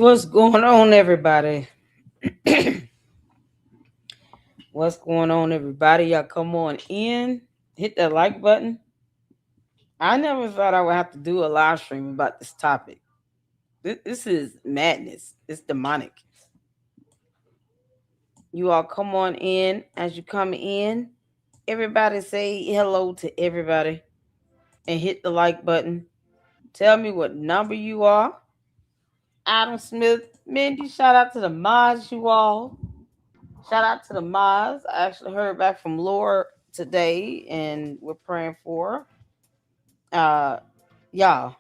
What's going on, everybody? What's going on, everybody? Y'all come on in, hit that like button. I never thought I would have to do a live stream about this topic. This is madness. It's demonic. You all come on in. As you come in, everybody say hello to everybody and hit the like button. Tell me what number you are. Adam Smith, Mindy, shout out to the mods, you all. Shout out to the mods. I actually heard back from Laura today, and we're praying for her. Y'all.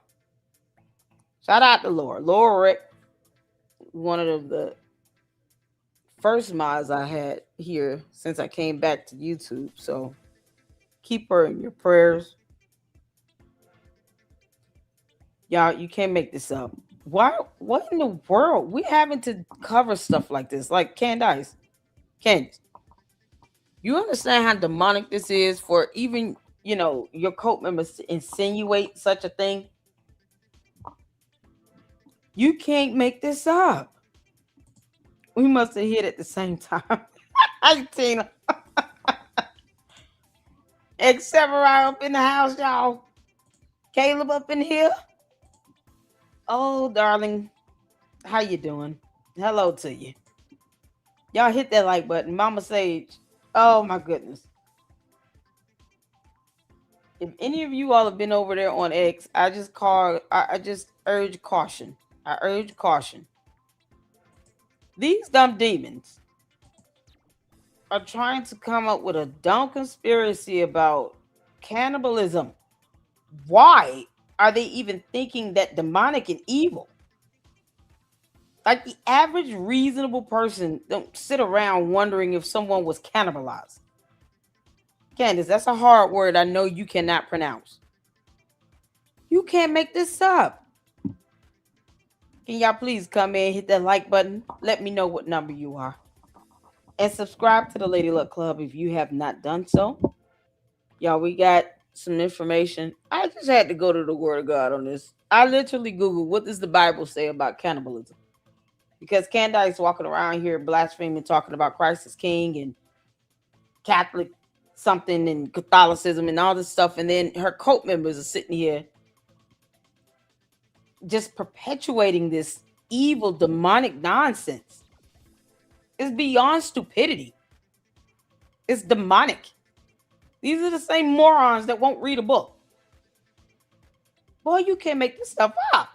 Shout out to Laura. Laura, one of the first mods I had here since I came back to YouTube. So keep her in your prayers. Y'all, you can't make this up. Why? What in the world? We having to cover stuff like this, like Candace. Candace, you understand how demonic this is for even your cult members to insinuate such a thing? You can't make this up. We must have hit at the same time. Hi, Tina. Except up in the house, y'all. Caleb up in here. Oh, darling. How you doing? Hello to you. Y'all hit that like button. Mama Sage. Oh, my goodness. If any of you all have been over there on X, I just urge caution. I urge caution. These dumb demons are trying to come up with a dumb conspiracy about cannibalism. Why are they even thinking that demonic and evil? Like the average reasonable person don't sit around wondering if someone was cannibalized. Candace, that's a hard word I know you cannot pronounce. You can't make this up. Can y'all please come in, hit that like button? Let me know what number you are. And subscribe to the Lady Luck Club if you have not done so. Y'all, we got some information. I just had to go to the Word of God on this. I literally Googled, what does the Bible say about cannibalism? Because Candace walking around here blaspheming, talking about Christ as King and Catholic something and Catholicism and all this stuff. And then her cult members are sitting here just perpetuating this evil, demonic nonsense. It's beyond stupidity. It's demonic. These are the same morons that won't read a book. Boy, you can't make this stuff up.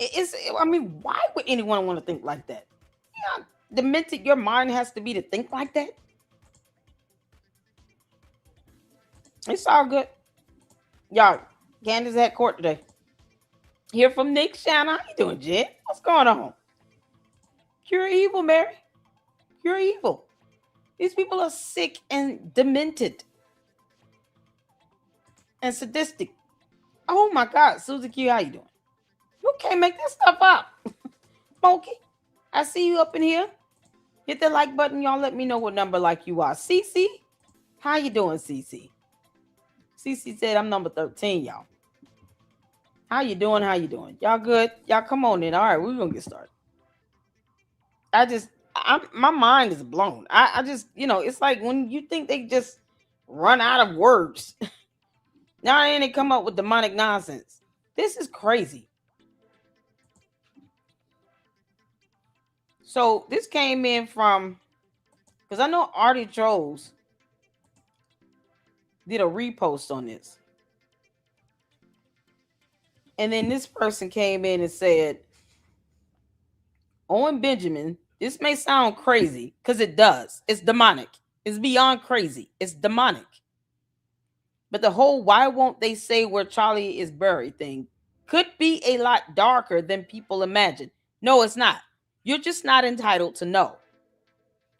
Why would anyone want to think like that? You know, demented your mind has to be to think like that. It's all good. Y'all, Candace had court today. Hear from Nick Shanna. How you doing, Jen? What's going on? Cure evil, Mary. Cure evil. These people are sick and demented. And sadistic. Oh my God, Susie Q, how you doing? You can't make this stuff up. Smokey, I see you up in here. Hit the like button, y'all. Let me know what number like you are. Cece, how you doing, Cece? Cece said I'm number 13, y'all. How you doing? How you doing? Y'all good? Y'all come on in. All right, we're gonna get started. My mind is blown. I just, it's like when you think they just run out of words. Now they come up with demonic nonsense. This is crazy. So this came in from, because I know Artie Trolls did a repost on this. And then this person came in and said, Owen Benjamin, this may sound crazy, because it does. It's demonic. It's beyond crazy. It's demonic. But the whole why won't they say where Charlie is buried thing could be a lot darker than people imagine. No, it's not. You're just not entitled to know.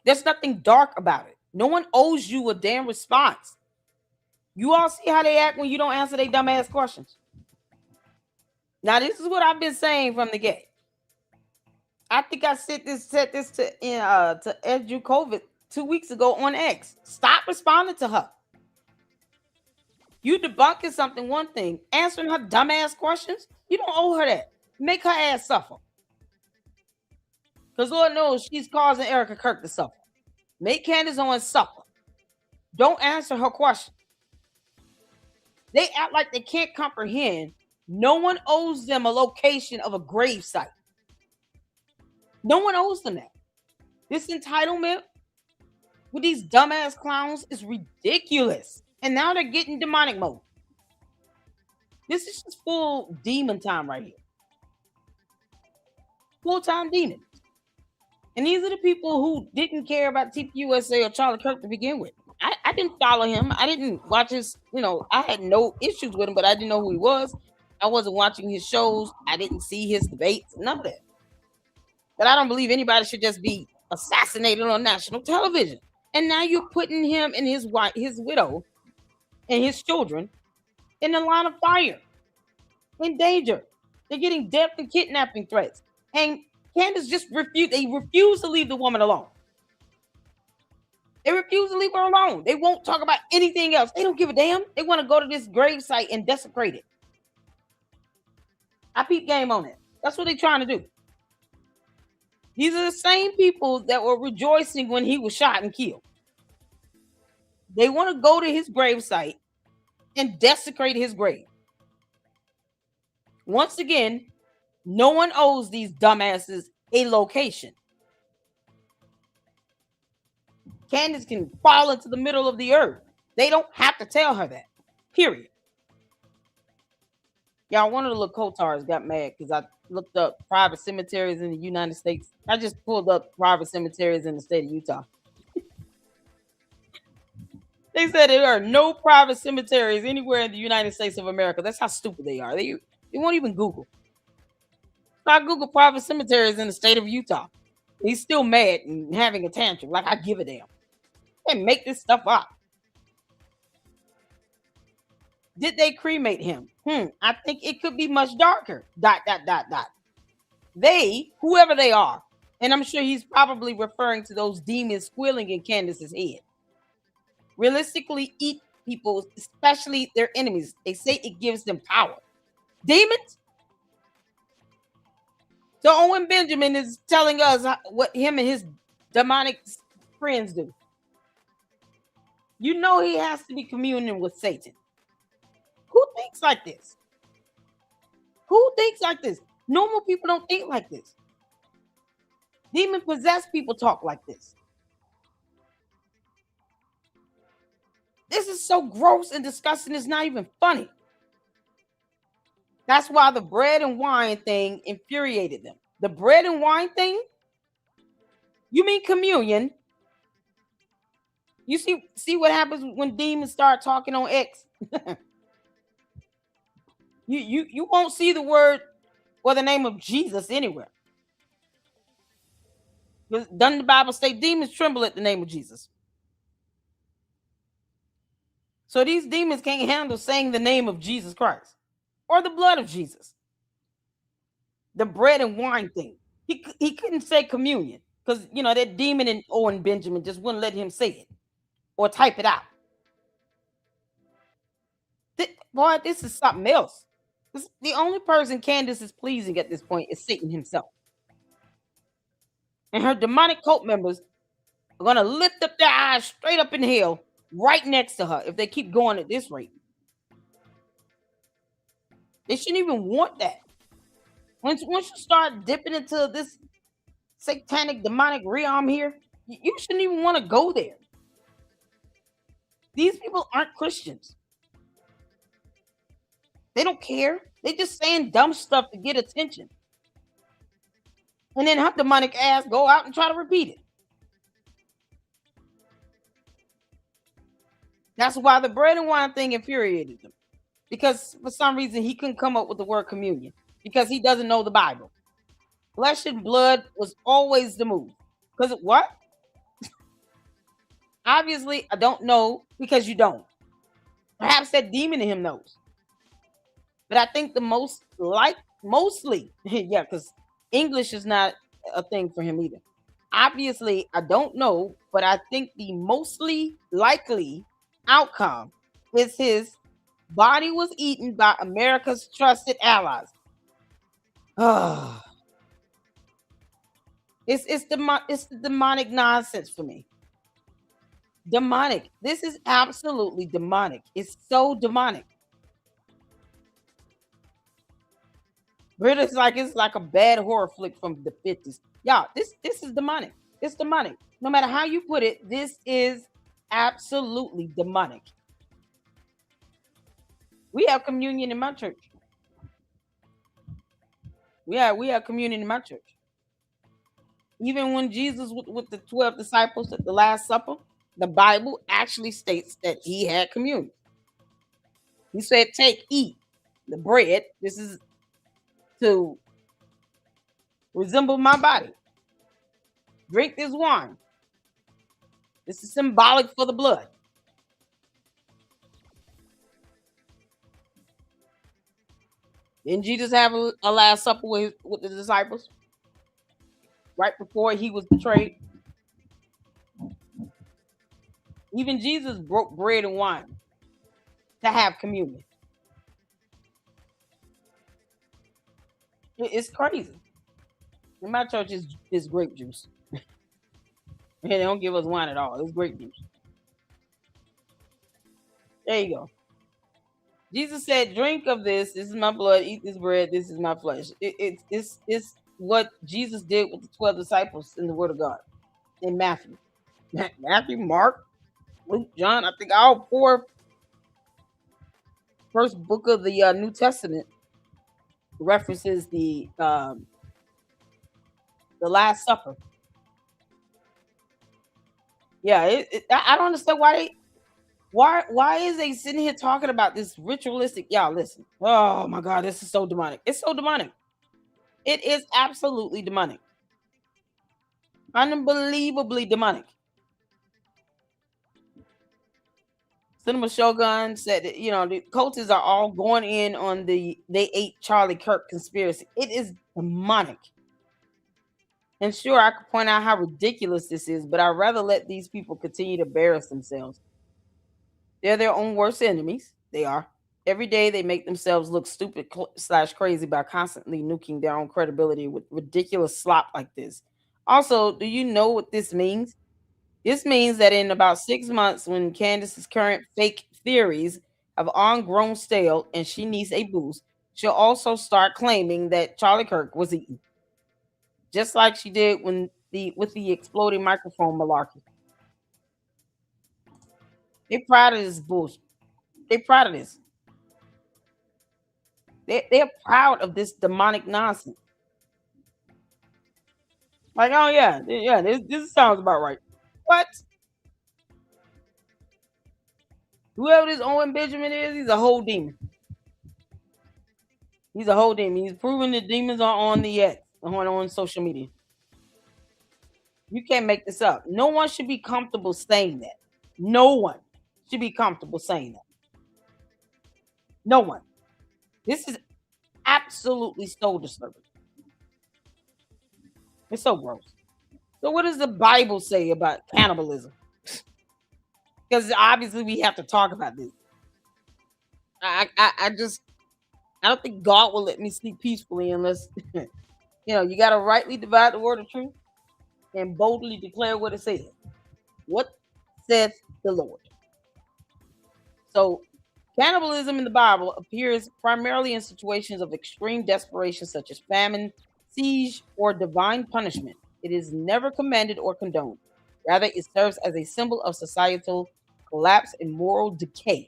There's nothing dark about it. No one owes you a damn response. You all see how they act when you don't answer their dumbass questions. Now, this is what I've been saying from the get. I think I said this to Edu COVID 2 weeks ago on X. Stop responding to her. You debunking something, one thing. Answering her dumbass questions, you don't owe her that. Make her ass suffer. Because Lord knows she's causing Erica Kirk to suffer. Make Candace Owens suffer. Don't answer her question. They act like they can't comprehend. No one owes them a location of a grave site. No one owes them that. This entitlement with these dumbass clowns is ridiculous. And now they're getting demonic mode. This is just full demon time right here. Full-time demons. And these are the people who didn't care about TPUSA or Charlie Kirk to begin with. I didn't follow him. I didn't watch his, I had no issues with him, but I didn't know who he was. I wasn't watching his shows. I didn't see his debates, none of that. But I don't believe anybody should just be assassinated on national television. And now you're putting him and his wife, his widow, and his children in the line of fire, in danger. They're getting death and kidnapping threats. And Candace just refused. They refuse to leave the woman alone. They refuse to leave her alone. They won't talk about anything else. They don't give a damn. They want to go to this grave site and desecrate it. I peep game on it. That's what they're trying to do. These are the same people that were rejoicing when he was shot and killed. They want to go to his grave site and desecrate his grave. Once again, no one owes these dumbasses a location. Candace can fall into the middle of the earth. They don't have to tell her that. Period. Y'all, one of the little Kotars got mad because I looked up private cemeteries in the United States. I just pulled up private cemeteries in the state of Utah. They said there are no private cemeteries anywhere in the United States of America. That's how stupid they are. They won't even Google. So I Google private cemeteries in the state of Utah. He's still mad and having a tantrum. Like I give a damn. And make this stuff up. Did they cremate him? I think it could be much darker. ... They, whoever they are, and I'm sure he's probably referring to those demons squealing in Candace's head, realistically eat people, especially their enemies. They say it gives them power. Demons? So Owen Benjamin is telling us what him and his demonic friends do. You know he has to be communing with Satan. Who thinks like this? Who thinks like this? Normal people don't think like this. Demon-possessed people talk like this. This is so gross and disgusting, it's not even funny. That's why the bread and wine thing infuriated them. The bread and wine thing? You mean communion? You see what happens when demons start talking on X? you won't see the word or the name of Jesus anywhere. Doesn't the Bible state demons tremble at the name of Jesus? So these demons can't handle saying the name of Jesus Christ or the blood of Jesus. The bread and wine thing. He couldn't say communion because, that demon in Owen Benjamin just wouldn't let him say it or type it out. Boy, this is something else. The only person Candace is pleasing at this point is Satan himself. And her demonic cult members are going to lift up their eyes straight up in hell right next to her if they keep going at this rate. They shouldn't even want that. Once you start dipping into this satanic demonic realm here, you shouldn't even want to go there. These people aren't Christians. They don't care. They just saying dumb stuff to get attention. And then her demonic ass go out and try to repeat it. That's why the bread and wine thing infuriated them. Because for some reason he couldn't come up with the word communion. Because he doesn't know the Bible. Flesh and blood was always the move. Because what? Obviously, I don't know because you don't. Perhaps that demon in him knows. But I think the mostly, yeah, because English is not a thing for him either. Obviously, I don't know, but I think the mostly likely outcome is his body was eaten by America's trusted allies. Ah, it's the demonic nonsense for me. Demonic. This is absolutely demonic. It's so demonic. But it's like a bad horror flick from the 50s. Y'all, this is demonic. It's demonic. No matter how you put it, this is absolutely demonic. We have communion in my church. We have communion in my church. Even when Jesus with the 12 disciples at the Last Supper, the Bible actually states that he had communion. He said, "Take, eat the bread. This is to resemble my body. Drink this wine. This is symbolic for the blood." Didn't Jesus have a Last Supper with the disciples right before he was betrayed? Even Jesus broke bread and wine to have communion. It's crazy. In my church is grape juice. And they don't give us wine at all. It's grape juice. There you go. Jesus said, "Drink of this. This is my blood. Eat this bread. This is my flesh." It's what Jesus did with the 12 disciples in the Word of God in Matthew. Matthew, Mark, Luke, John. I think all four first book of the New Testament references the Last Supper. Yeah, I don't understand why is they sitting here talking about this ritualistic? Y'all listen. Oh my God, this is so demonic. It's so demonic. It is absolutely demonic. Unbelievably demonic. Cinema Shogun said that, the cultists are all going in on they ate Charlie Kirk conspiracy. It is demonic. And sure, I could point out how ridiculous this is, but I'd rather let these people continue to embarrass themselves. They're their own worst enemies. They are. Every day they make themselves look stupid slash crazy by constantly nuking their own credibility with ridiculous slop like this. Also, do you know what this means? This means that in about 6 months, when Candace's current fake theories have all grown stale and she needs a boost, she'll also start claiming that Charlie Kirk was eaten, just like she did when with the exploding microphone malarkey. They proud of this bullshit. They proud of this. They're proud of this demonic nonsense. Like, oh yeah, yeah, this sounds about right. What? Whoever this Owen Benjamin is, he's a whole demon. He's a whole demon. He's proven that demons are on the X, on social media. You can't make this up. No one should be comfortable saying that. No one should be comfortable saying that. No one. This is absolutely so disturbing. It's so gross. So, what does the Bible say about cannibalism? Because obviously we have to talk about this. I just I don't think God will let me sleep peacefully unless you got to rightly divide the word of truth and boldly declare what it says. What saith the Lord? So, cannibalism in the Bible appears primarily in situations of extreme desperation, such as famine, siege, or divine punishment. It is never commanded or condoned. Rather, it serves as a symbol of societal collapse and moral decay.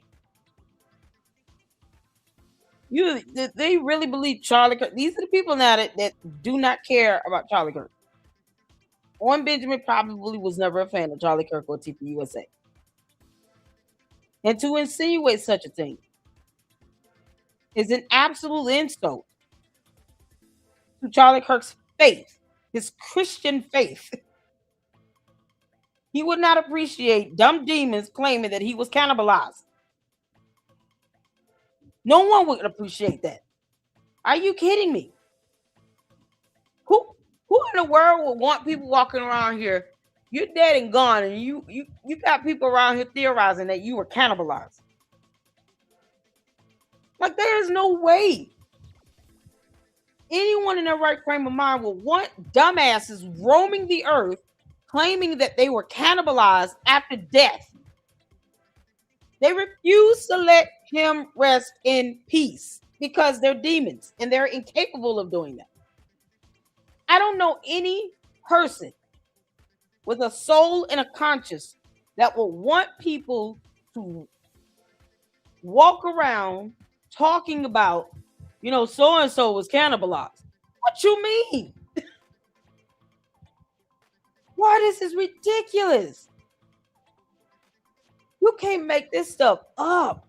They really believe Charlie Kirk. These are the people now that do not care about Charlie Kirk. Owen Benjamin probably was never a fan of Charlie Kirk or TPUSA. And to insinuate such a thing is an absolute insult to Charlie Kirk's faith, his Christian faith. He would not appreciate dumb demons claiming that he was cannibalized. No one would appreciate that. Are you kidding me? Who in the world would want people walking around here? You're dead and gone, and you got people around here theorizing that you were cannibalized. Like, there is no way. anyone in their right frame of mind will want dumbasses roaming the earth claiming that they were cannibalized after death. They refuse to let him rest in peace because they're demons and they're incapable of doing that. I don't know any person with a soul and a conscience that will want people to walk around talking about, so and so was cannibalized. What you mean? Why, this is ridiculous. You can't make this stuff up.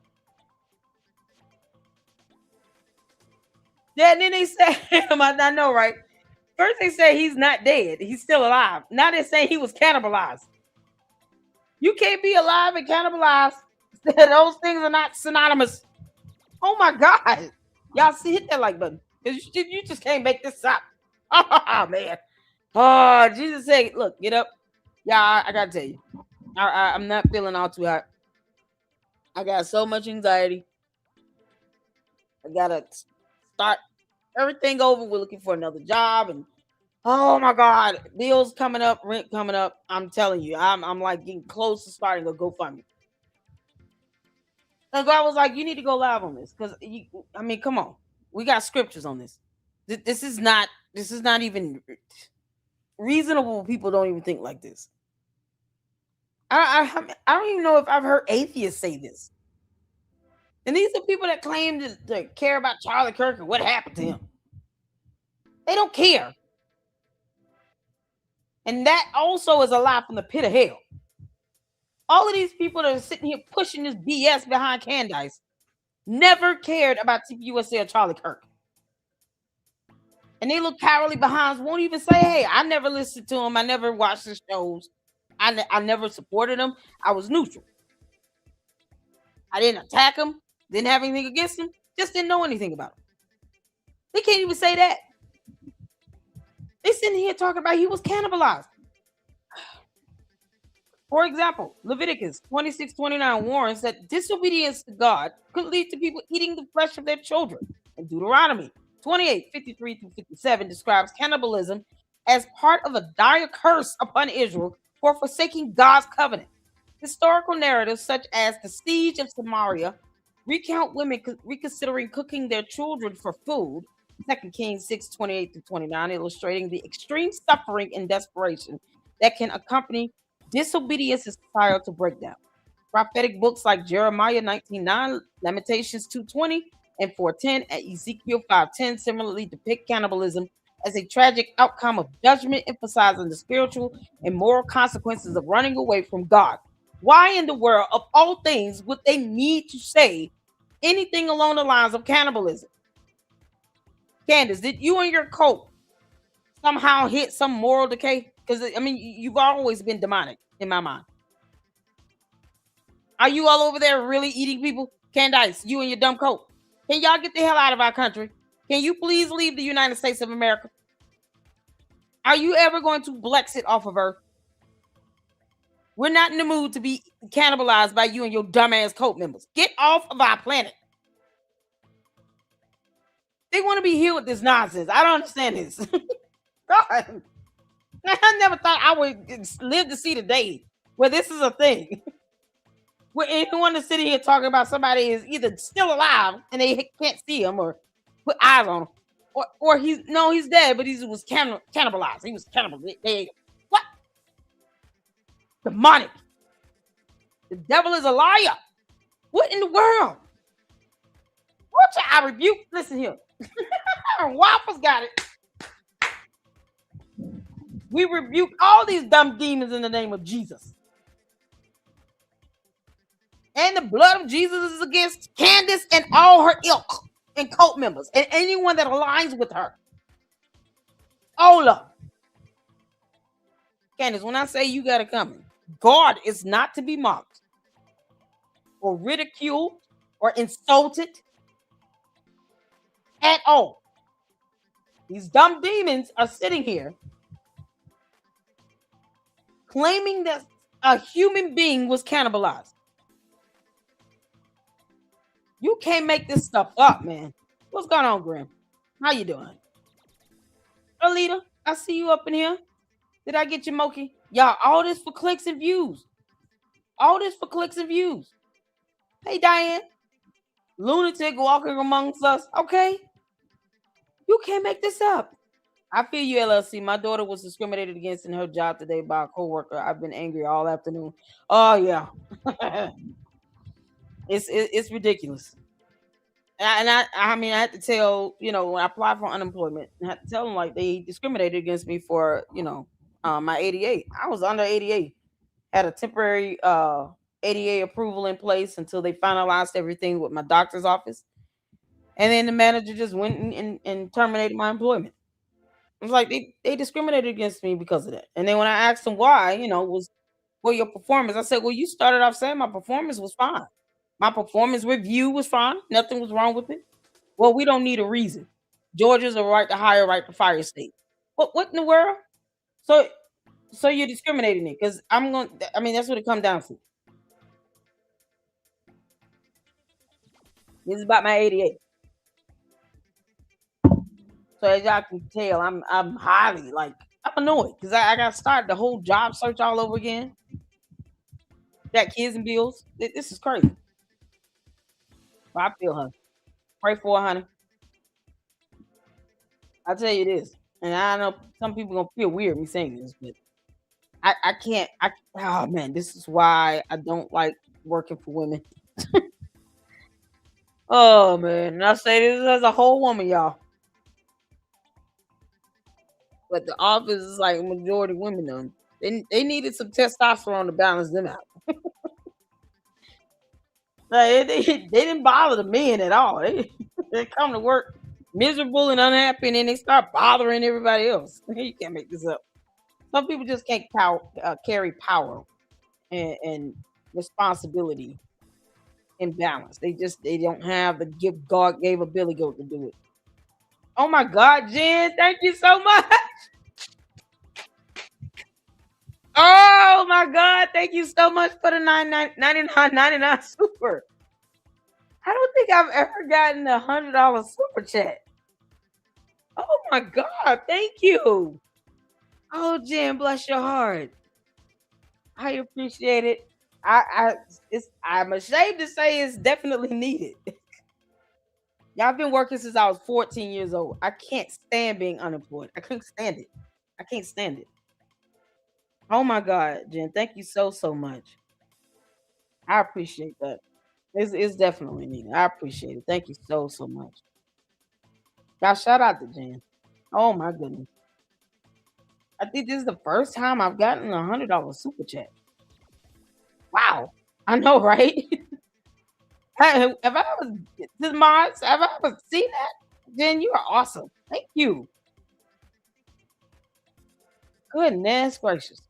Yeah, and then they say, I know, right? First they say he's not dead. He's still alive. Now they're saying he was cannibalized. You can't be alive and cannibalized. Those things are not synonymous. Oh my God. Y'all see, hit that like button. You just can't make this up. Oh, man. Oh, Jesus said, look, get up. Yeah, I got to tell you. I'm not feeling all too hot. I got so much anxiety. I got to start everything over. We're looking for another job. And oh my God, bills coming up, rent coming up. I'm telling you, I'm like getting close to starting a GoFundMe. And God was like, you need to go live on this because come on, we got scriptures on this. This is not even reasonable. People don't even think like this. I don't even know if I've heard atheists say this. And these are people that claim to care about Charlie Kirk and what happened to him. They don't care. And that also is a lie from the pit of hell. All of these people that are sitting here pushing this BS behind Candace never cared about TPUSA or Charlie Kirk. And they look cowardly behinds, won't even say, hey, I never listened to him. I never watched his shows. I never supported him. I was neutral. I didn't attack him. Didn't have anything against him. Just didn't know anything about him. They can't even say that. They sitting here talking about he was cannibalized. For example, Leviticus 26:29 warns that disobedience to God could lead to people eating the flesh of their children. And Deuteronomy 28:53-57 describes cannibalism as part of a dire curse upon Israel for forsaking God's covenant. Historical narratives such as the siege of Samaria recount women reconsidering cooking their children for food. 2 Kings 6:28-29, illustrating the extreme suffering and desperation that can accompany disobedience and societal breakdown. Prophetic books like Jeremiah 19:9, Lamentations 2:20 and 4:10, and Ezekiel 5:10 similarly depict cannibalism as a tragic outcome of judgment, emphasizing the spiritual and moral consequences of running away from God. Why in the world, of all things, would they need to say anything along the lines of cannibalism? Candace, did you and your cult somehow hit some moral decay? Because, you've always been demonic in my mind. Are you all over there really eating people? Candace, you and your dumb cult. Can y'all get the hell out of our country? Can you please leave the United States of America? Are you ever going to Blexit off of Earth? We're not in the mood to be cannibalized by you and your dumbass cult members. Get off of our planet. They want to be here with this nonsense. I don't understand this. God. I never thought I would live to see the day where this is a thing. Where anyone is sitting here talking about somebody is either still alive and they can't see him or put eyes on him, or he's dead, but he was cannibalized. He was cannibalized. What? Demonic. The devil is a liar. What in the world? What I rebuke? Listen here. Waffles got it. We rebuke all these dumb demons in the name of Jesus. And the blood of Jesus is against Candace and all her ilk and cult members and anyone that aligns with her. All of them. Candace, when I say you got it coming, God is not to be mocked or ridiculed or insulted at all. These dumb demons are sitting here claiming that a human being was cannibalized. You can't make this stuff up, man. What's going on, Grim? How you doing? Alita, I see you up in here. Did I get your Moki? Y'all, all this for clicks and views. All this for clicks and views. Hey, Diane. Lunatic walking amongst us. Okay. You can't make this up. I feel you, LLC. My daughter was discriminated against in her job today by a coworker. I've been angry all afternoon. Oh yeah, it's ridiculous. I mean I had to tell when I applied for unemployment, I had to tell them like they discriminated against me for my ADA. I was under ADA, had a temporary ADA approval in place until they finalized everything with my doctor's office, and then the manager just went and terminated my employment. It was like they discriminated against me because of that. And then when I asked them why, was well your performance. I said, well, you started off saying my performance was fine. My performance review was fine. Nothing was wrong with it. Well, we don't need a reason. Georgia's a right to hire, right to fire state. What in the world? So so you're discriminating me because I'm going. I mean, that's what it comes down to. This is about my ADA. So as y'all can tell, I'm highly like I'm annoyed because I got to start the whole job search all over again. Got kids and bills. This is crazy. But I feel her. Pray for her, honey. I tell you this, and I know some people gonna feel weird me saying this, but I can't. Oh man, this is why I don't like working for women. Oh man, and I say this as a whole woman, y'all. But the office is like majority women. Them they needed some testosterone to balance them out. Like, they didn't bother the men at all. They come to work miserable and unhappy, and then they start bothering everybody else. You can't make this up. Some people just can't carry power and responsibility and balance. They don't have the gift God gave a Billy Goat to do it. Oh my God, Jen, thank you so much. Oh my God, thank you so much for the 99 super. I don't think I've ever gotten $100 super chat. Oh my God, thank you. Oh, Jen, bless your heart. I appreciate it. I'm ashamed to say it's definitely needed. Y'all been working since I was 14 years old. I can't stand being unemployed. I can't stand it. I can't stand it. Oh my God, Jen, thank you so much. I appreciate that. It's definitely needed. I appreciate it. Thank you so much. Y'all shout out to Jen. Oh my goodness. I think this is the first time I've gotten $100 super chat. Wow. I know, right? Have I ever this Mars? Have I ever seen that? Jen, you are awesome. Thank you. Goodness gracious.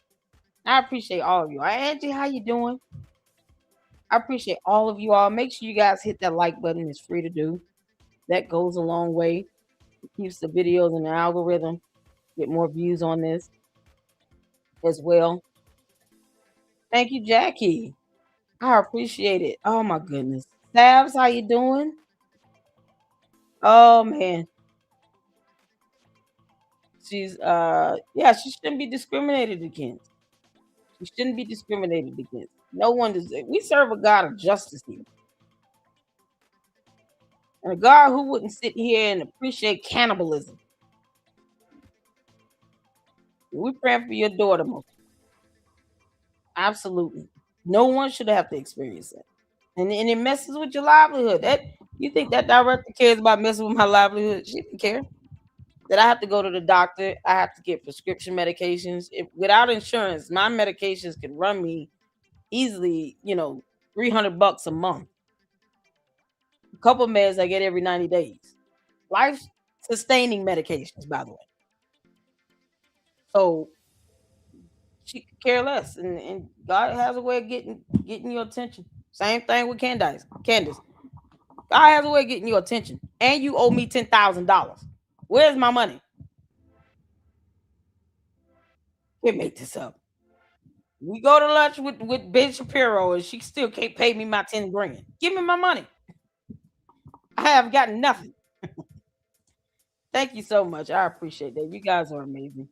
I appreciate all of you. Angie, how you doing? I appreciate all of you all. Make sure you guys hit that like button. It's free to do. That goes a long way. It keeps the videos in the algorithm. Get more views on this as well. Thank you, Jackie. I appreciate it. Oh my goodness. Sabs, how you doing? Oh man. She shouldn't be discriminated against. She shouldn't be discriminated against. No one does. We serve a God of justice here. And a God who wouldn't sit here and appreciate cannibalism. We praying for your daughter, most. Absolutely. No one should have to experience that. And it messes with your livelihood. That you think that director cares about messing with my livelihood? She didn't care. That I have to go to the doctor. I have to get prescription medications. Without insurance, my medications can run me easily, $300 a month. A couple meds I get every 90 days. Life sustaining medications, by the way. So she could care less. And God has a way of getting your attention. Same thing with Candace. God has a way of getting your attention. And you owe me $10,000. Where's my money? Can't make this up. We go to lunch with Ben Shapiro and she still can't pay me my 10 grand. Give me my money. I have gotten nothing. Thank you so much. I appreciate that. You guys are amazing.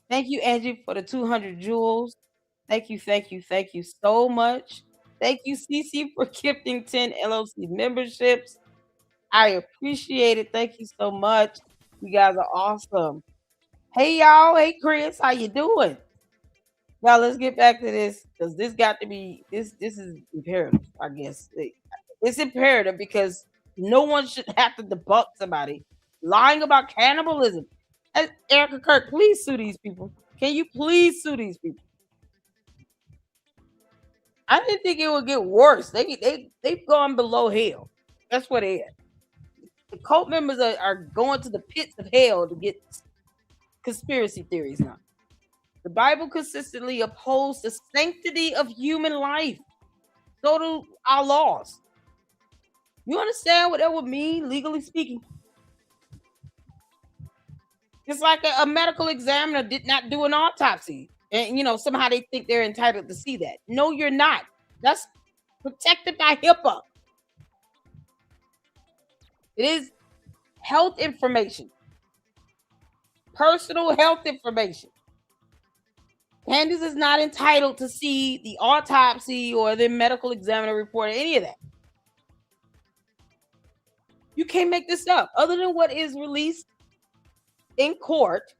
Thank you, Angie, for the 200 jewels. Thank you so much. Thank you, Cece, for gifting 10 LLC memberships. I appreciate it. Thank you so much. You guys are awesome. Hey, y'all. Hey, Chris. How you doing? Y'all, let's get back to this because this got to be this. This is imperative, I guess. It's imperative because no one should have to debunk somebody lying about cannibalism. Erica Kirk, please sue these people. Can you please sue these people? I didn't think it would get worse. They've gone below hell. That's what they are. The cult members are going to the pits of hell to get conspiracy theories now. The Bible consistently upholds the sanctity of human life. So do our laws. You understand what that would mean, legally speaking? It's like a medical examiner did not do an autopsy. And, somehow they think they're entitled to see that. No, you're not. That's protected by HIPAA. It is health information, personal health information. Candace is not entitled to see the autopsy or the medical examiner report or any of that. You can't make this up. Other than what is released in court,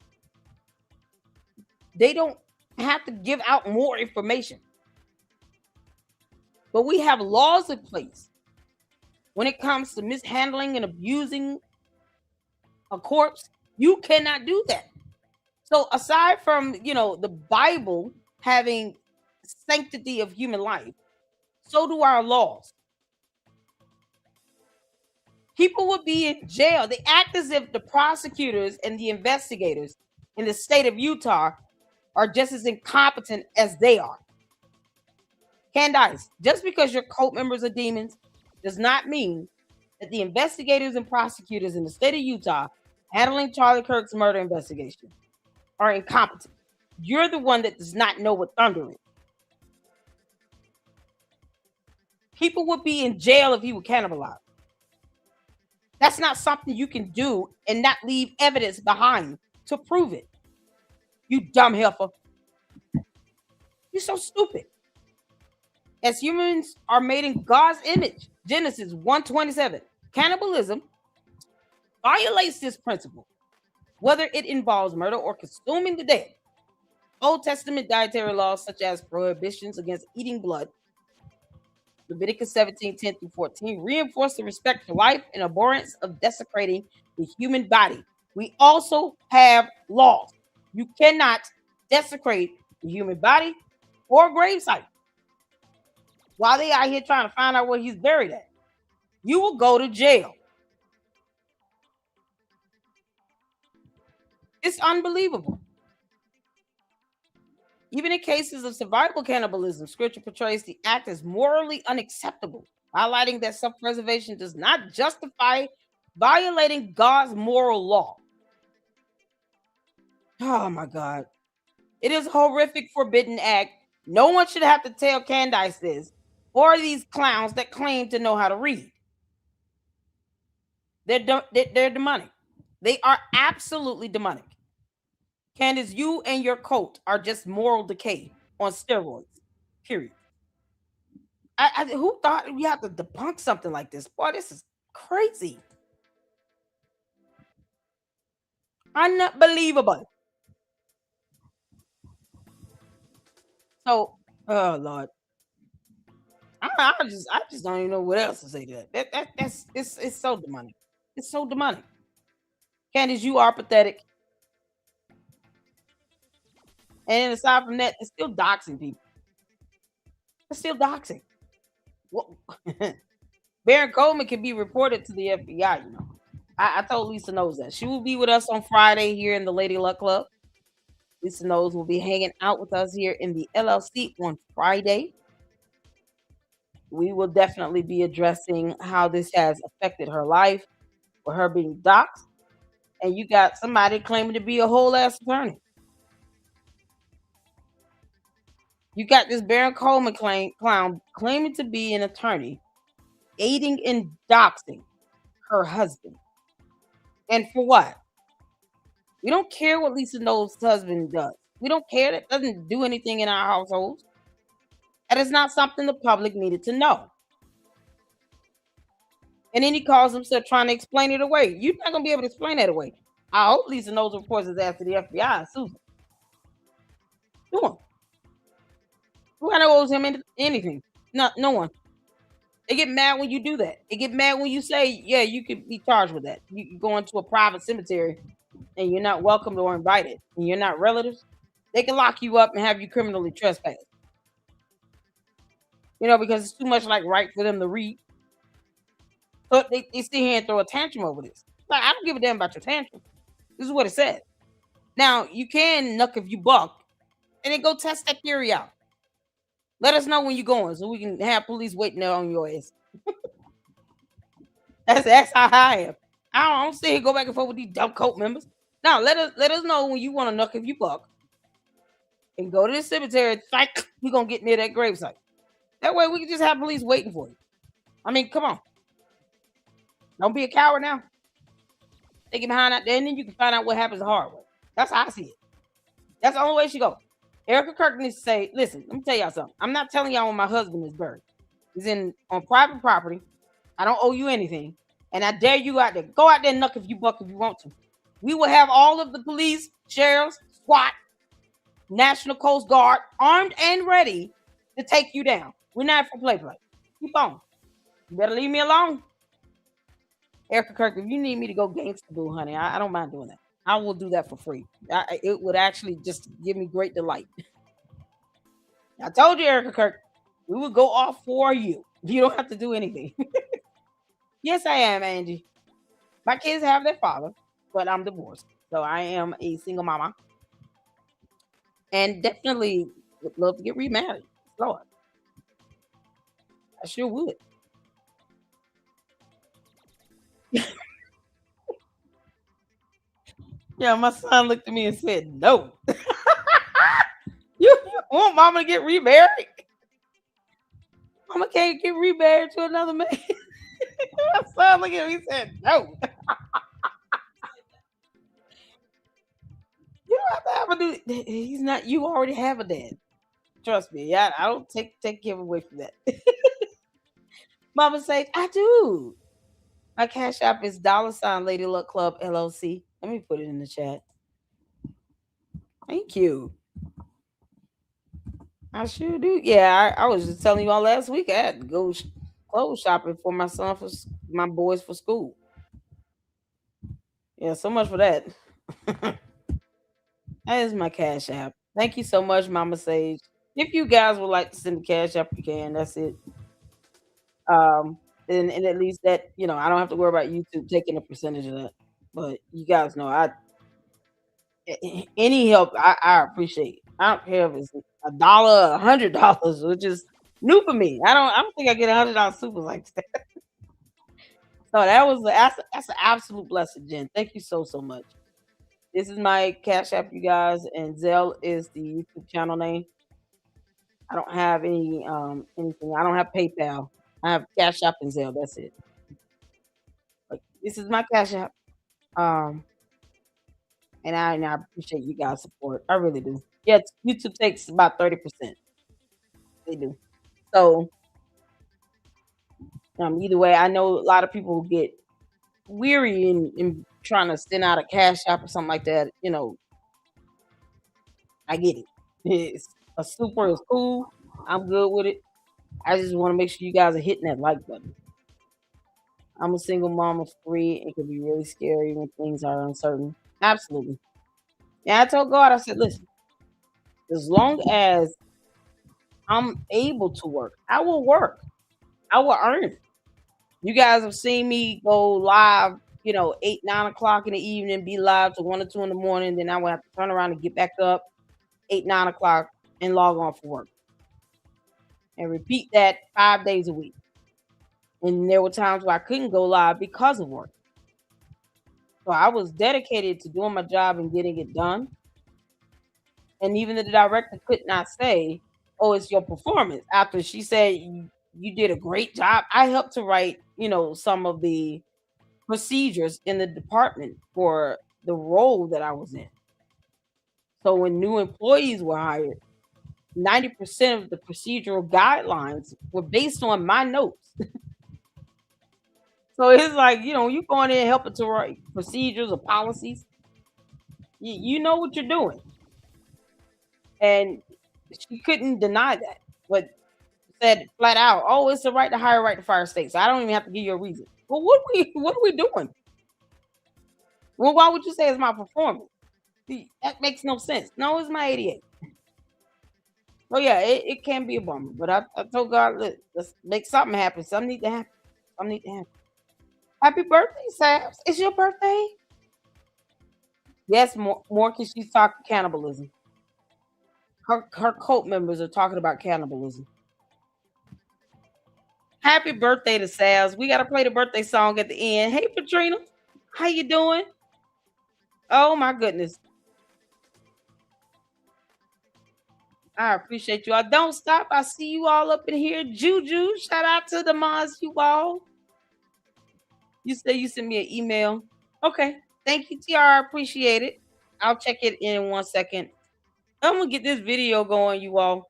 they don't have to give out more information. But we have laws in place when it comes to mishandling and abusing a corpse. You cannot do that. So aside from, the Bible having sanctity of human life, so do our laws. People would be in jail. They act as if the prosecutors and the investigators in the state of Utah are just as incompetent as they are. Candace, just because your cult members are demons does not mean that the investigators and prosecutors in the state of Utah handling Charlie Kirk's murder investigation are incompetent. You're the one that does not know what thunder is. People would be in jail if he were cannibalized. That's not something you can do and not leave evidence behind to prove it. You dumb heifer. You're so stupid. As humans are made in God's image, Genesis 1:27, cannibalism violates this principle, whether it involves murder or consuming the dead. Old Testament dietary laws, such as prohibitions against eating blood, Leviticus 17:10-14, reinforce the respect for life and abhorrence of desecrating the human body. We also have laws. You cannot desecrate the human body or gravesite while they out here trying to find out where he's buried at. You will go to jail. It's unbelievable. Even in cases of survival cannibalism, scripture portrays the act as morally unacceptable, highlighting that self-preservation does not justify violating God's moral law. Oh my God. It is a horrific, forbidden act. No one should have to tell Candace this or these clowns that claim to know how to read. They're demonic. They are absolutely demonic. Candace, you and your cult are just moral decay on steroids. Period. Who thought we have to debunk something like this? Boy, this is crazy. Unbelievable. So, oh Lord, I just don't even know what else to say to that. It's so demonic. It's so demonic. Candace, you are pathetic. And aside from that, it's still doxing people. It's still doxing. Well, Baron Coleman can be reported to the FBI. I told Lisa knows that. She will be with us on Friday here in the Lady Luck Club. Lisa knows will be hanging out with us here in the LLC on Friday. We will definitely be addressing how this has affected her life with her being doxxed. And you got somebody claiming to be a whole ass attorney. You got this Baron Coleman clown claiming to be an attorney, aiding and doxing her husband. And for what? We don't care what Lisa Knowles' husband does. We don't care. That doesn't do anything in our households. That is not something the public needed to know. And then he calls himself trying to explain it away. You're not gonna be able to explain that away. I hope Lisa Knowles reports his ass to the FBI and sues him. Do him. Who owes him anything? No one. They get mad when you do that. They get mad when you say, yeah, you could be charged with that. You go into a private cemetery and you're not welcomed or invited and you're not relatives. They can lock you up and have you criminally trespassed. Because it's too much like right for them to read. So they sit here and throw a tantrum over this. Like, I don't give a damn about your tantrum. This is what it said. Now, you can nuck if you buck and then go test that theory out. Let us know when you're going so we can have police waiting there on your ass. That's how I am. I don't sit here go back and forth with these dumb cult members. Now let us know when you want to nuck if you buck. And go to the cemetery. Like, we're gonna get near that gravesite. That way we can just have police waiting for you. I mean, come on. Don't be a coward now. Take it behind out there, and then you can find out what happens the hard way. That's how I see it. That's the only way she go. Erica Kirk needs to say, listen, let me tell y'all something. I'm not telling y'all when my husband is buried. He's on private property. I don't owe you anything. And I dare you out there. Go out there and nuck if you buck if you want to. We will have all of the police, sheriffs, SWAT, National Coast Guard armed and ready to take you down. We're not for play. Keep on. You better leave me alone. Erica Kirk, if you need me to go gangster boo, honey, I don't mind doing that. I will do that for free. It would actually just give me great delight. I told you, Erica Kirk, we would go off for you. You don't have to do anything. Yes, I am, Angie. My kids have their father, but I'm divorced. So I am a single mama. And definitely would love to get remarried. Lord. I sure would. Yeah, my son looked at me and said, no. You want mama to get remarried? Mama can't get remarried to another man. My son looked at me and said, no. You don't have to have a dude. He's not, you already have a dad. Trust me. I don't take him away from that. Mama says, I do. My cash app is $ Lady Luck Club LLC. Let me put it in the chat. Thank you. I sure do. Yeah, I was just telling you all last week I had to go clothes shopping for my son for my boys for school. Yeah, so much for that. That is my cash app. Thank you so much, Mama Sage. If you guys would like to send the cash app, you can. That's it. And at least that I don't have to worry about YouTube taking a percentage of that. But you guys know any help I appreciate. I don't care if it's $1, $100, which is new for me. I don't think I get $100 super like that. So that's an absolute blessing, Jen. Thank you so much. This is my cash app, you guys, and Zelle is the YouTube channel name. I don't have anything. I don't have PayPal. I have Cash App and Zelle. That's it. But this is my Cash App. And I appreciate you guys' support. I really do. Yeah, YouTube takes about 30%. They do. So either way, I know a lot of people get weary in trying to send out a Cash App or something like that. I get it. It's a super is cool. I'm good with it. I just want to make sure you guys are hitting that like button. I'm a single mom of 3. It can be really scary when things are uncertain. Absolutely. Yeah, I told God, I said, listen, as long as I'm able to work, I will work. I will earn it. You guys have seen me go live, 8, 9 o'clock in the evening, be live to 1 or 2 in the morning. Then I will have to turn around and get back up 8, 9 o'clock and log on for work. And repeat that 5 days a week. And there were times where I couldn't go live because of work. So I was dedicated to doing my job and getting it done. And even the director could not say, oh, it's your performance. After she said you did a great job, I helped to write, some of the procedures in the department for the role that I was in. So when new employees were hired, 90% of the procedural guidelines were based on my notes. So it's like, you going in and helping to write procedures or policies. You know what you're doing. And she couldn't deny that, but said flat out, "Oh, it's the right to hire, right to fire state. So I don't even have to give you a reason." Well, what are we doing? Well, why would you say it's my performance? That makes no sense. No, it's my 88. Oh yeah, it can be a bummer, but I told God, let's make something happen. Something need to happen. Something need to happen. Happy birthday, Sabs. It's your birthday. Yes, more because she's talking cannibalism. Her cult members are talking about cannibalism. Happy birthday to Sabs. We gotta play the birthday song at the end. Hey Patrina, how you doing? Oh my goodness. I appreciate you. I don't stop. I see you all up in here. Juju, shout out to the mods, you all. You say you sent me an email. Okay. Thank you, TR. I appreciate it. I'll check it in 1 second. I'm gonna get this video going, you all.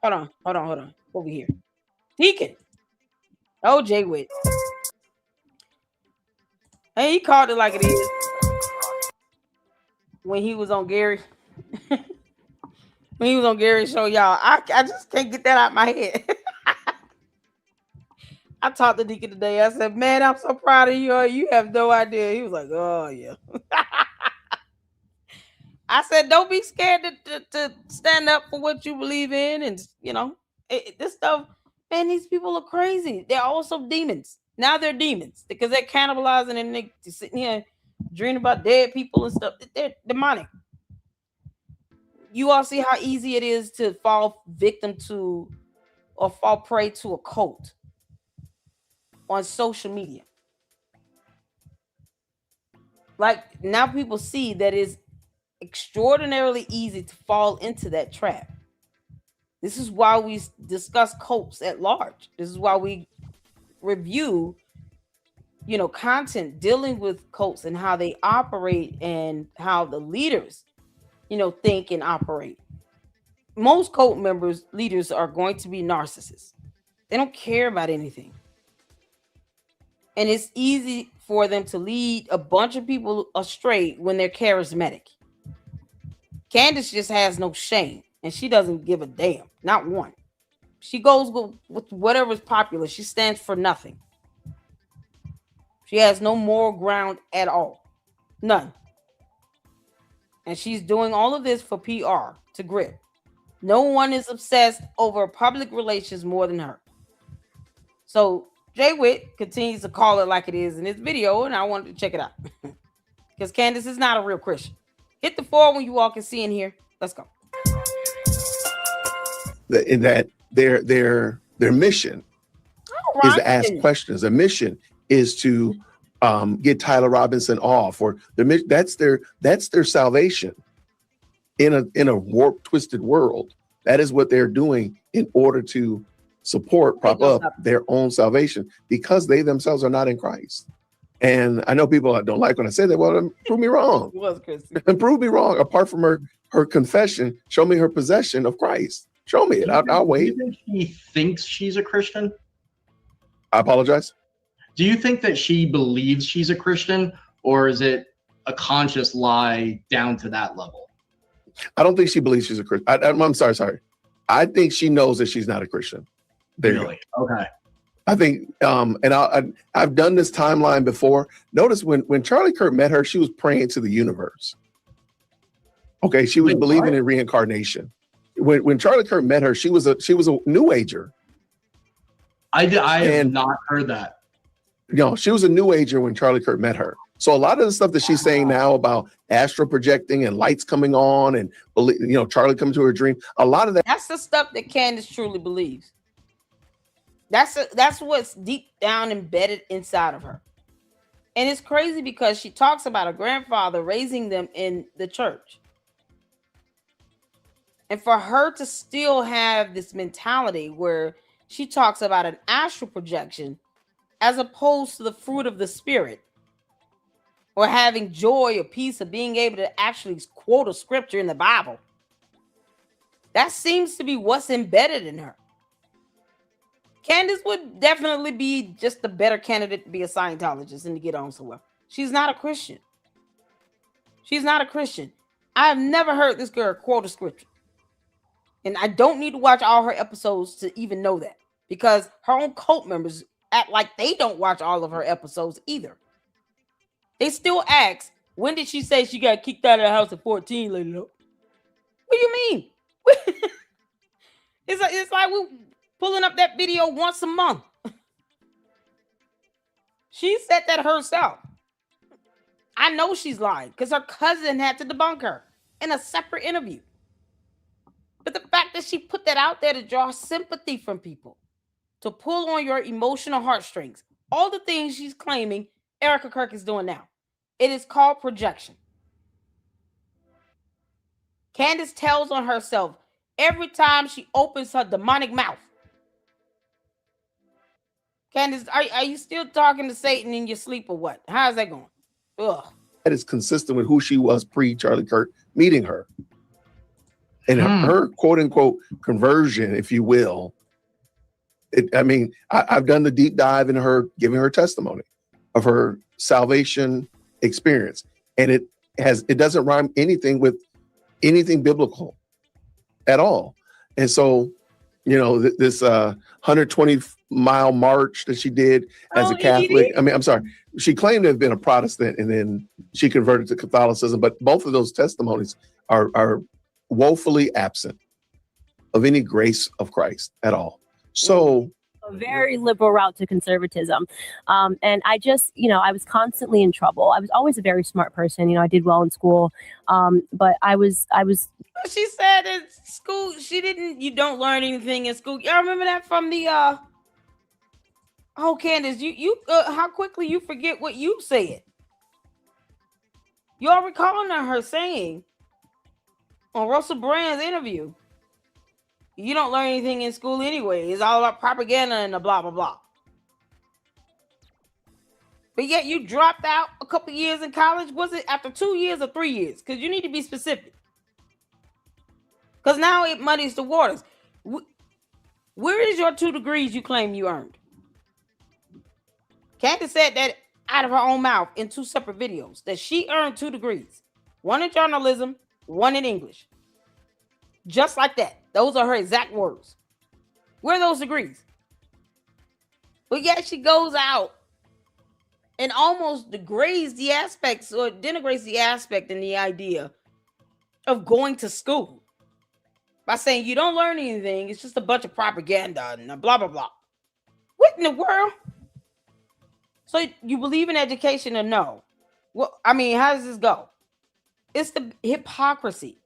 Hold on. Over here. Deacon. Oh, Jay Witt. Hey, he called it like it is. When he was on Gary. When he was on Gary's show, y'all. I just can't get that out of my head. I talked to Deacon today. I said, "Man, I'm so proud of you. You have no idea." He was like, "Oh, yeah." I said, "Don't be scared to stand up for what you believe in." And, this stuff, man, these people are crazy. They're also demons. Now they're demons because they're cannibalizing and they're sitting here dreaming about dead people and stuff. They're demonic. You all see how easy it is to fall victim to or fall prey to a cult on social media. Like, now people see that it's extraordinarily easy to fall into that trap. This is why we discuss cults at large. This is why we review, content dealing with cults and how they operate and how the leaders, think and operate. Most cult leaders are going to be narcissists. They don't care about anything. And it's easy for them to lead a bunch of people astray when they're charismatic. Candace just has no shame, and she doesn't give a damn. Not one. She goes with whatever's popular. She stands for nothing. She has no moral ground at all. None. And she's doing all of this for PR, to grip. No one is obsessed over public relations more than her. So Jay Witt continues to call it like it is in this video, and I wanted to check it out. Because Candace is not a real Christian. Hit the 4 when you all can see in here. Let's go. In that their mission is to ask questions. Their mission is to get Tyler Robinson off, or that's their salvation in a warped, twisted world. That is what they're doing in order to prop up their own salvation, because they themselves are not in Christ. And I know people don't like when I say that. Well, prove me wrong. Prove me wrong. Apart from her confession, show me her possession of Christ. Show me it. I'll wait. Do you think she thinks she's a Christian? I apologize. Do you think that she believes she's a Christian, or is it a conscious lie down to that level? I don't think she believes she's a Christian. I'm sorry. I think she knows that she's not a Christian. There really? You go. Okay. I think, and I've done this timeline before. Notice when Charlie Kirk met her, she was praying to the universe. Okay, she was believing in reincarnation. When Charlie Kirk met her, she was a New Ager. I have not heard that. She was a New Ager when Charlie Kirk met her. So a lot of the stuff that she's saying now about astral projecting and lights coming on and Charlie coming to her dream, a lot of that's the stuff that Candace truly believes. That's what's deep down embedded inside of her. And it's crazy because she talks about her grandfather raising them in the church. And for her to still have this mentality where she talks about an astral projection as opposed to the fruit of the spirit, or having joy or peace of being able to actually quote a scripture in the Bible. That seems to be what's embedded in her. Candace would definitely be just the better candidate to be a Scientologist and to get on somewhere. She's not a Christian. She's not a Christian. I've never heard this girl quote a scripture. And I don't need to watch all her episodes to even know that. Because her own cult members act like they don't watch all of her episodes either. They still ask, when did she say she got kicked out of the house at 14, Lady Luck? What do you mean? It's like we pulling up that video once a month. She said that herself. I know she's lying because her cousin had to debunk her in a separate interview. But the fact that she put that out there to draw sympathy from people, to pull on your emotional heartstrings, all the things she's claiming Erica Kirk is doing now, it is called projection. Candace tells on herself every time she opens her demonic mouth. Candace, are you still talking to Satan in your sleep or what? How's that going? Ugh. That is consistent with who she was pre-Charlie Kirk meeting her. And her quote unquote conversion, if you will. I've done the deep dive into her, giving her testimony of her salvation experience. And it doesn't rhyme anything with anything biblical at all. And so, this 120-mile march that she did as a Catholic. I'm sorry. She claimed to have been a Protestant and then she converted to Catholicism. But both of those testimonies are woefully absent of any grace of Christ at all. So a very liberal route to conservatism. And I just, I was constantly in trouble. I was always a very smart person. I did well in school. But I was. She said in school, you don't learn anything in school. Y'all remember that from the, oh, Candace, you how quickly you forget what you said. Y'all recalling her saying on Russell Brand's interview, you don't learn anything in school anyway. It's all about propaganda and the blah, blah, blah. But yet you dropped out a couple years in college. Was it after 2 years or 3 years? Because you need to be specific. Because now it muddies the waters. Where is your 2 degrees you claim you earned? Candace said that out of her own mouth in 2 separate videos, that she earned 2 degrees. 1 in journalism, 1 in English. Just like that. Those are her exact words. Where are those degrees? But yet she goes out and almost degrades the aspects or denigrates the aspect and the idea of going to school by saying you don't learn anything. It's just a bunch of propaganda and blah, blah, blah. What in the world? So you believe in education or no? Well, how does this go? It's the hypocrisy.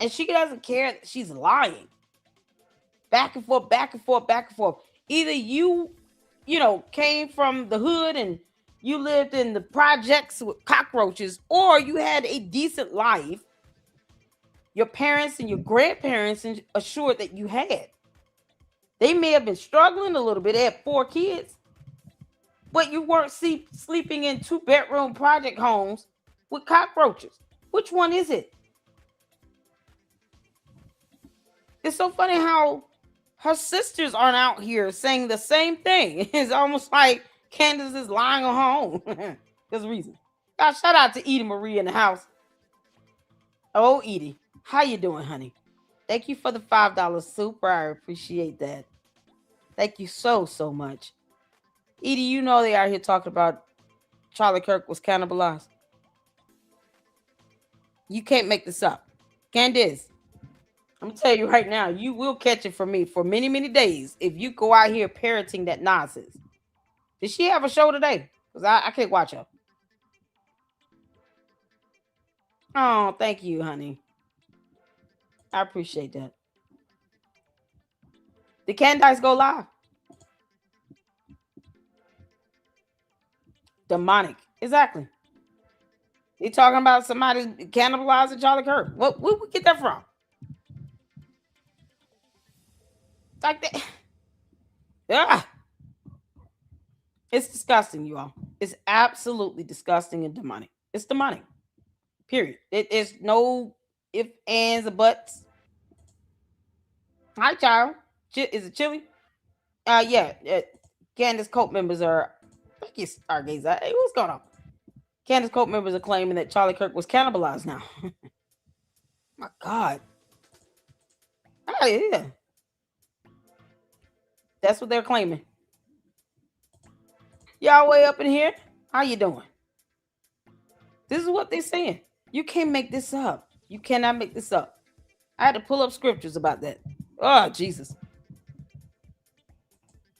And she doesn't care that she's lying. Back and forth, back and forth, back and forth. Either you came from the hood and you lived in the projects with cockroaches, or you had a decent life. Your parents and your grandparents assured that you had. They may have been struggling a little bit. They had 4 kids. But you weren't sleeping in 2-bedroom project homes with cockroaches. Which one is it? It's so funny how her sisters aren't out here saying the same thing. It's almost like Candace is lying on her own. There's a reason. God, shout out to Edie Marie in the house. Oh, Edie, how you doing, honey? Thank you for the $5 super. I appreciate that. Thank you so, so much. Edie, they out here talking about Charlie Kirk was cannibalized. You can't make this up. Candace, I'm going to tell you right now, you will catch it from me for many, many days if you go out here parroting that nonsense. Did she have a show today? Because I can't watch her. Oh, thank you, honey. I appreciate that. Did Candace go live? Demonic. Exactly. They talking about somebody cannibalizing Charlie Kirk. Where we get that from? Like that. Yeah. It's disgusting, you all. It's absolutely disgusting and demonic. It's the money. Period. It's no if, ands, or buts. Hi, child. Is it chilly? Yeah. Candace cult members are. I think it's stargazer. Hey, what's going on? Candace cult members are claiming that Charlie Kirk was cannibalized now. My God. Oh, yeah. That's what they're claiming. Y'all way up in here? How you doing? This is what they're saying. You can't make this up. You cannot make this up. I had to pull up scriptures about that. Oh, Jesus.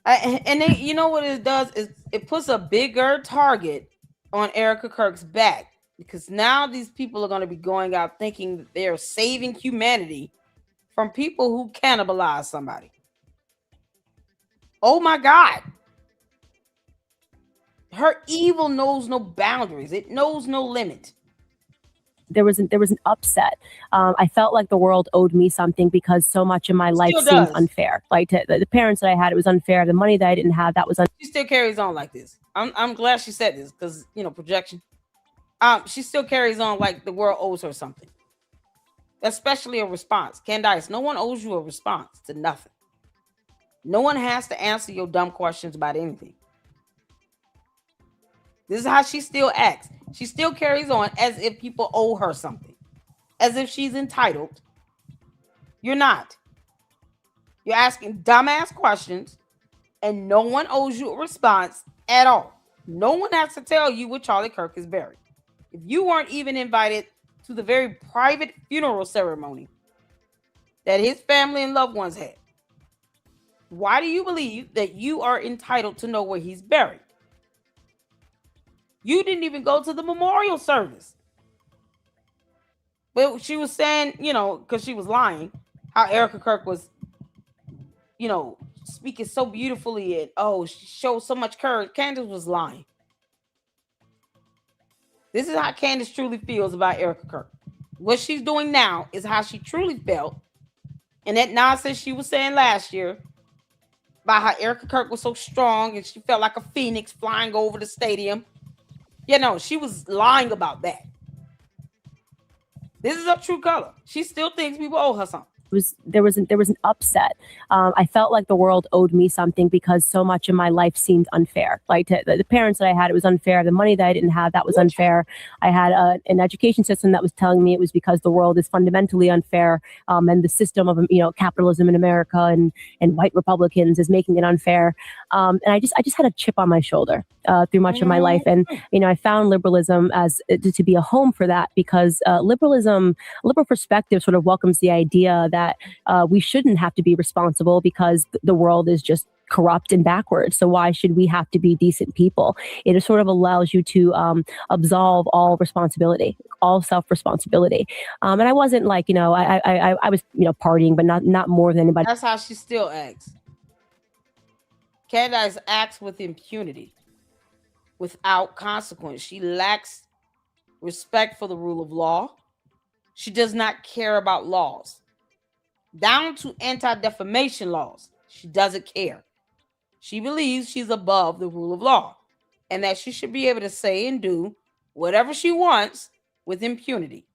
And then, you know what it does is it puts a bigger target on Erica Kirk's back, because now these people are going to be going out thinking that they're saving humanity from people who cannibalize somebody. Oh my God. Her evil knows no boundaries. It knows no limit. There was an upset. I felt like the world owed me something because so much of my life seemed unfair. Like the parents that I had, it was unfair. The money that I didn't have, that was unfair. She still carries on like this. I'm glad she said this because, you know, projection. She still carries on like the world owes her something, especially a response. Candace, no one owes you a response to nothing. No one has to answer your dumb questions about anything. This is how she still acts. She still carries on as if people owe her something, as if she's entitled. You're not. You're asking dumbass questions, and no one owes you a response at all. No one has to tell you where Charlie Kirk is buried. If you weren't even invited to the very private funeral ceremony that his family and loved ones had, why do you believe that you are entitled to know where he's buried? You didn't even go to the memorial service. But she was saying, you know, because she was lying, how Erica Kirk was, you know, speaking so beautifully and, oh, she showed so much courage. Candace was lying. This is how Candace truly feels about Erica Kirk. What she's doing now is how she truly felt. And that nonsense she was saying last year about how Erica Kirk was so strong and she felt like a phoenix flying over the stadium. Yeah, no, she was lying about that. This is her true color. She still thinks people owe her something. There was an upset. I felt like the world owed me something because so much of my life seemed unfair. Like the parents that I had, it was unfair. The money that I didn't have, that was unfair. I had an education system that was telling me it was because the world is fundamentally unfair, and the system of, you know, capitalism in America and white Republicans is making it unfair. And I just had a chip on my shoulder through much of my life, and you know, I found liberalism as to be a home for that, because liberal perspective sort of welcomes the idea that we shouldn't have to be responsible because the world is just corrupt and backwards. So why should we have to be decent people? It sort of allows you to absolve all responsibility, all self-responsibility. And I wasn't like, you know, I was, you know, partying, but not more than anybody. That's how she still acts. Candace acts with impunity, without consequence. She lacks respect for the rule of law. She does not care about laws. Down to anti-defamation laws, she doesn't care. She believes she's above the rule of law and that she should be able to say and do whatever she wants with impunity,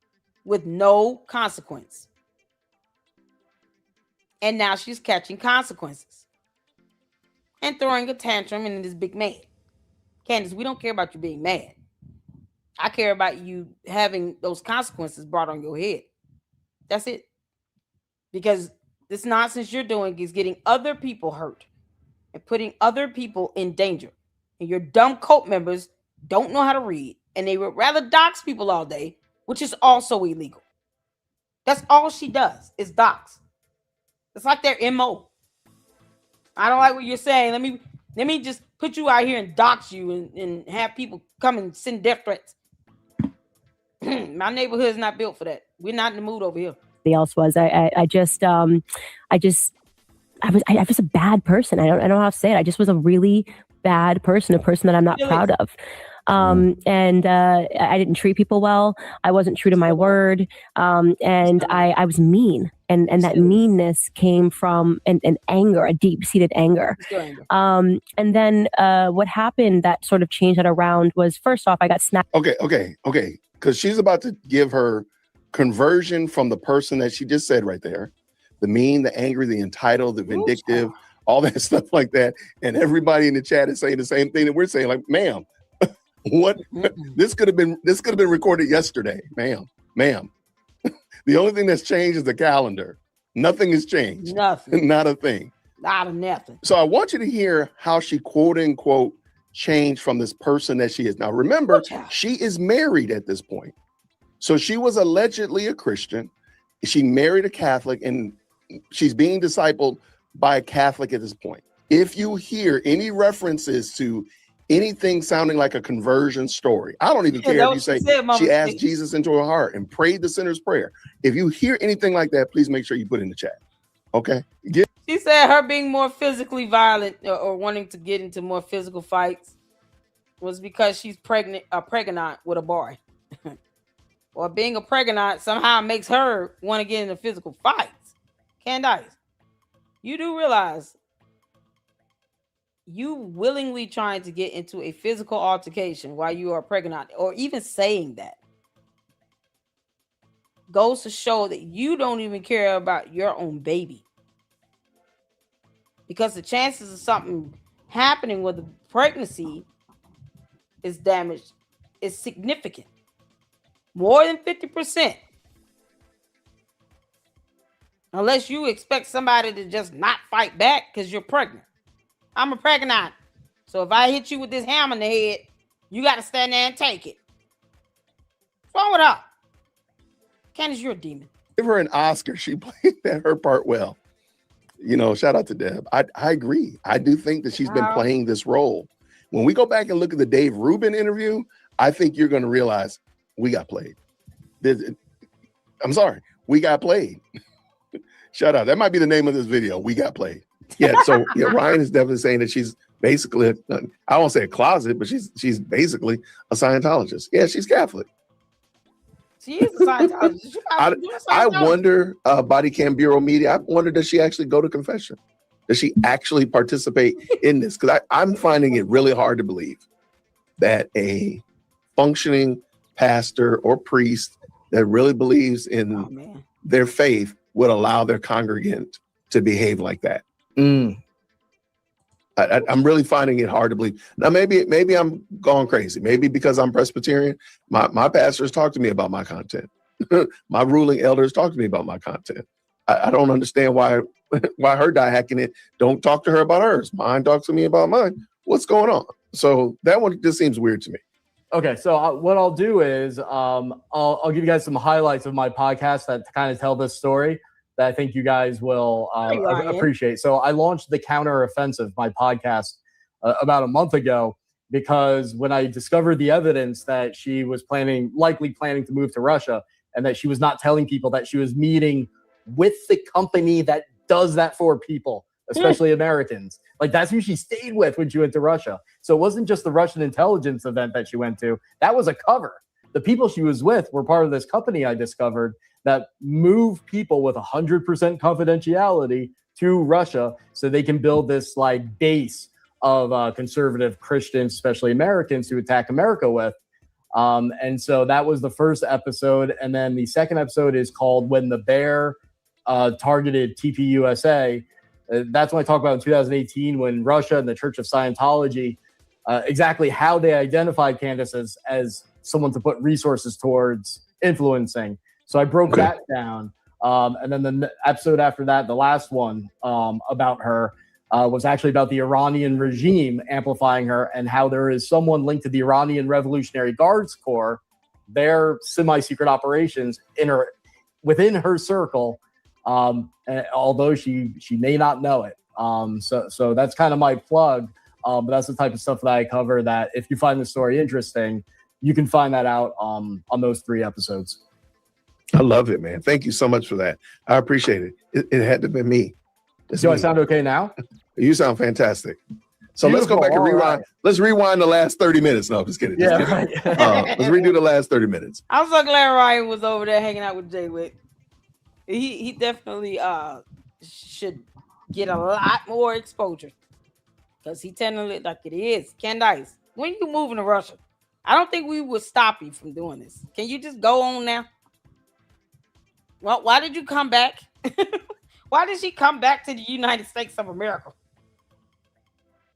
with no consequence. And now she's catching consequences and throwing a tantrum and this big mad. Candace, we don't care about you being mad. I care about you having those consequences brought on your head. That's it. Because this nonsense you're doing is getting other people hurt and putting other people in danger. And your dumb cult members don't know how to read, and they would rather dox people all day, which is also illegal. That's all she does is dox. It's like their MO. I don't like what you're saying. Let me just put you out here and dox you and have people come and send death threats. My neighborhood is not built for that. We're not in the mood over here. Else was. I was a bad person. I don't know how to say it. I just was a really bad person, a person that I'm not proud of. And I didn't treat people well. I wasn't true to my word. And I was mean. And that meanness came from an anger, a deep-seated anger. And then what happened that sort of changed that around was, first off, I got snapped. Okay. Because she's about to give her conversion from the person that she just said right there. The mean, the angry, the entitled, the vindictive, all that stuff like that. And everybody in the chat is saying the same thing that we're saying, like, ma'am, what? This could have been recorded yesterday, ma'am. The only thing that's changed is the calendar. Nothing has changed. Nothing. Not a thing. Not a nothing. So I want you to hear how she quote unquote changed from this person that she is. Now remember, she is married at this point. So she was allegedly a Christian. She married a Catholic and she's being discipled by a Catholic at this point. If you hear any references to anything sounding like a conversion story, I don't even care if you say she asked Jesus into her heart and prayed the sinner's prayer. If you hear anything like that, please make sure you put it in the chat. Okay. She said her being more physically violent or wanting to get into more physical fights was because she's pregnant with a boy. Or being a pregnant somehow makes her want to get into physical fights. Candace, you do realize you willingly trying to get into a physical altercation while you are pregnant, or even saying that, goes to show that you don't even care about your own baby. Because the chances of something happening with the pregnancy is damaged is significant. More than 50%. Unless you expect somebody to just not fight back because you're pregnant. I'm a pregnant. So if I hit you with this hammer in the head, you got to stand there and take it. What's wrong with her? Candace, you're a demon. Give her an Oscar. She played her part well. You know, shout out to Deb. I agree. I do think that she's been playing this role. When we go back and look at the Dave Rubin interview, I think you're going to realize we got played. I'm sorry. We got played. Shout out. That might be the name of this video. We got played. Yeah. So yeah, Ryan is definitely saying that she's basically, I won't say a closet, but she's basically a Scientologist. Yeah, she's Catholic. She is a Scientologist. I wonder, Body Cam Bureau Media, I wonder, does she actually go to confession? Does she actually participate in this? Because I'm finding it really hard to believe that a functioning pastor or priest that really believes in their faith would allow their congregant to behave like that. I'm really finding it hard to believe. Now, maybe I'm going crazy. Maybe because I'm Presbyterian, my pastors talk to me about my content. My ruling elders talk to me about my content. I don't understand why her hacking it don't talk to her about hers. Mine talks to me about mine. What's going on? So that one just seems weird to me. Okay, so what I'll do is I'll give you guys some highlights of my podcast that kind of tell this story that I think you guys will appreciate. So I launched The Counteroffensive, my podcast, about a month ago, because when I discovered the evidence that she was likely planning to move to Russia, and that she was not telling people that she was meeting with the company that does that for people, especially Americans. Like, that's who she stayed with when she went to Russia. So it wasn't just the Russian intelligence event that she went to. That was a cover. The people she was with were part of this company I discovered that move people with 100% confidentiality to Russia so they can build this like base of conservative Christians, especially Americans, to attack America with. And so that was the first episode. And then the second episode is called When the Bear Targeted TPUSA. That's when I talk about in 2018 when Russia and the Church of Scientology, exactly how they identified Candace as someone to put resources towards influencing. So I broke that down. And then the episode after that, the last one about her, was actually about the Iranian regime amplifying her and how there is someone linked to the Iranian Revolutionary Guards Corps, their semi-secret operations within her circle, although she may not know it. So that's kind of my plug. But that's the type of stuff that I cover that if you find the story interesting, you can find that out on those 3 episodes. I love it, man. Thank you so much for that. I appreciate it. It had to be me. Do I sound okay now? You sound fantastic. So let's go back and rewind. Right. Let's rewind the last 30 minutes. No, just kidding. Just kidding. Right. Let's redo the last 30 minutes. I'm so glad Ryan was over there hanging out with Jay Witt. He definitely should get a lot more exposure because he telling it like it is. Candace, when you moving to Russia, I don't think we would stop you from doing this. Can you just go on now? Well, why did you come back? Why did she come back to the United States of America?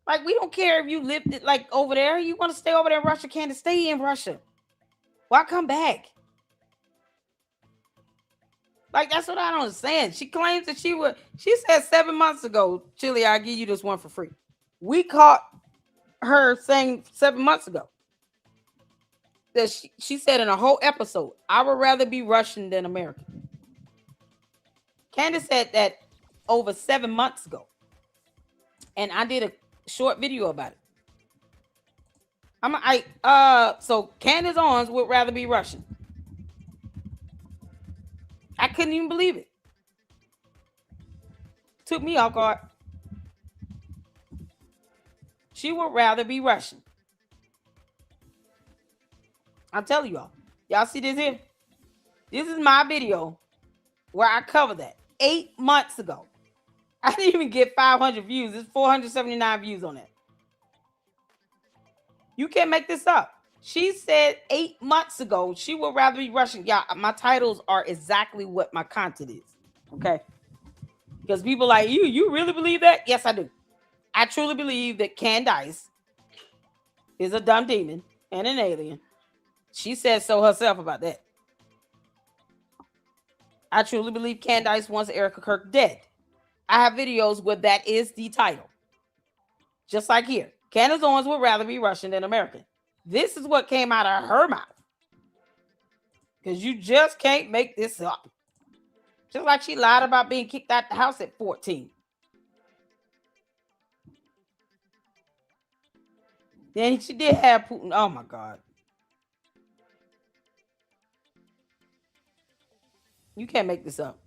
Like, we don't care if you lived it like over there. You want to stay over there in Russia, Candace, stay in Russia. Why come back? Like, that's what I don't understand. She claims that she said 7 months ago, Chili, I'll give you this one for free. We caught her saying 7 months ago that she said in a whole episode, I would rather be Russian than American. Candace said that over 7 months ago. And I did a short video about it. So Candace Owens would rather be Russian. I couldn't even believe it. Took me off guard. She would rather be Russian. I'm telling you all. Y'all see this here? This is my video where I cover that 8 months ago. I didn't even get 500 views. There's 479 views on that. You can't make this up. She said 8 months ago she would rather be Russian. Yeah, my titles are exactly what my content is. Okay? Because people like, you really believe that? Yes, I do. I truly believe that Candace is a dumb demon and an alien. She said so herself about that. I truly believe Candace wants Erica Kirk dead. I have videos where that is the title. Just like here. Candace Owens would rather be Russian than American. This is what came out of her mouth. Because you just can't make this up. Just like she lied about being kicked out the house at 14. Then she did have Putin. Oh my God. You can't make this up.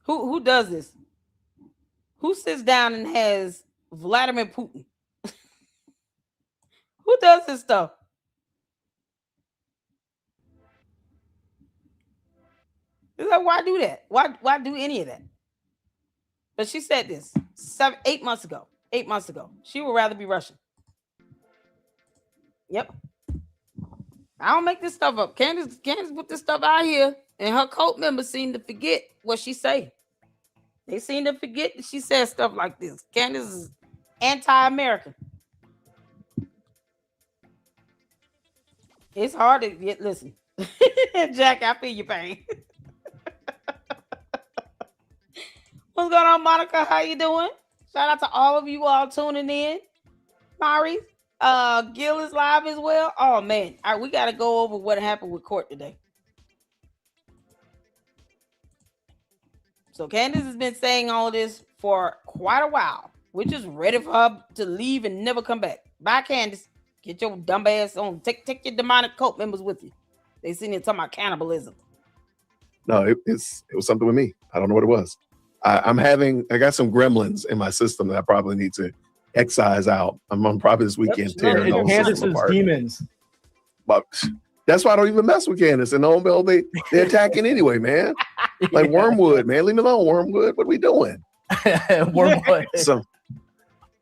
Who does this? Who sits down and has Vladimir Putin? Who does this stuff? It's like, why do that? Why do any of that? But she said this 8 months ago. 8 months ago. She would rather be Russian. Yep. I don't make this stuff up. Candace put this stuff out here, and her cult members seem to forget what she say. They seem to forget that she says stuff like this. Candace is anti-American. It's hard to get. Listen, Jack, I feel your pain. What's going on, Monica? How you doing? Shout out to all of you all tuning in. Mari, Gil is live as well. Oh man, all right, we got to go over what happened with court today. So Candace has been saying all this for quite a while. We're just ready for her to leave and never come back. Bye, Candace. Get your dumb ass on. Take your demonic cult members with you. They sitting here talking about cannibalism. No, it was something with me. I don't know what it was. I got some gremlins in my system that I probably need to excise out. I'm on probably this weekend tearing those Candace's apart. Demons. But that's why I don't even mess with Candace. And they're attacking anyway, man. Like Wormwood, man. Leave me alone, Wormwood. What are we doing? Wormwood.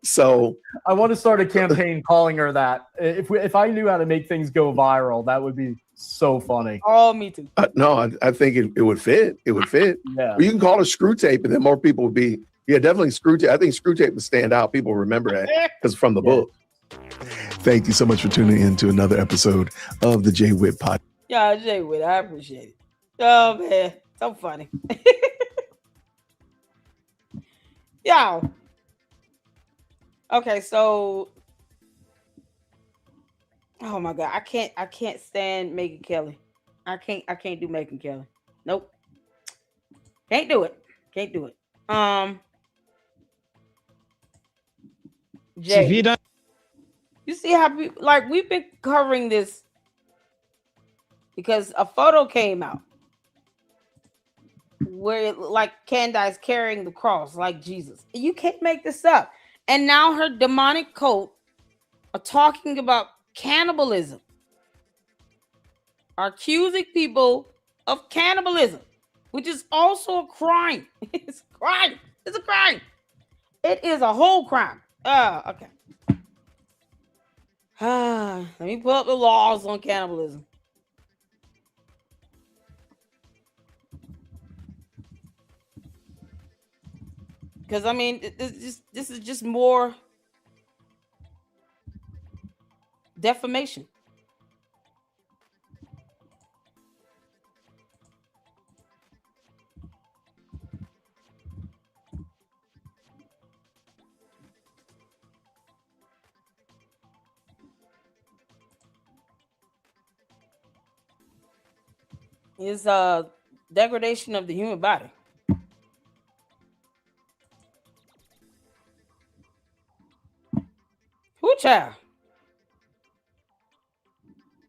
So I want to start a campaign calling her that. If I knew how to make things go viral, that would be so funny. Oh, me too. No, I think it would fit. It would fit. Yeah. Well, you can call it Screw Tape, and then more people would be. Yeah, definitely Screw Tape. I think Screw Tape would stand out. People remember that because from the book. Thank you so much for tuning in to another episode of the Jay Witt Podcast. Yeah, Jay Witt, I appreciate it. Oh man, so funny. Y'all. Okay, so oh my God, I can't stand Megyn Kelly. I can't do Megyn Kelly. Nope. Can't do it. Jay, you see how we've been covering this because a photo came out where like Candace carrying the cross like Jesus. You can't make this up. And now her demonic cult are talking about cannibalism, are accusing people of cannibalism, which is also a crime. It's a crime. It's a crime. It is a whole crime. Okay. Let me pull up the laws on cannibalism. Because, I mean, this is just more defamation. Is degradation of the human body. Who child?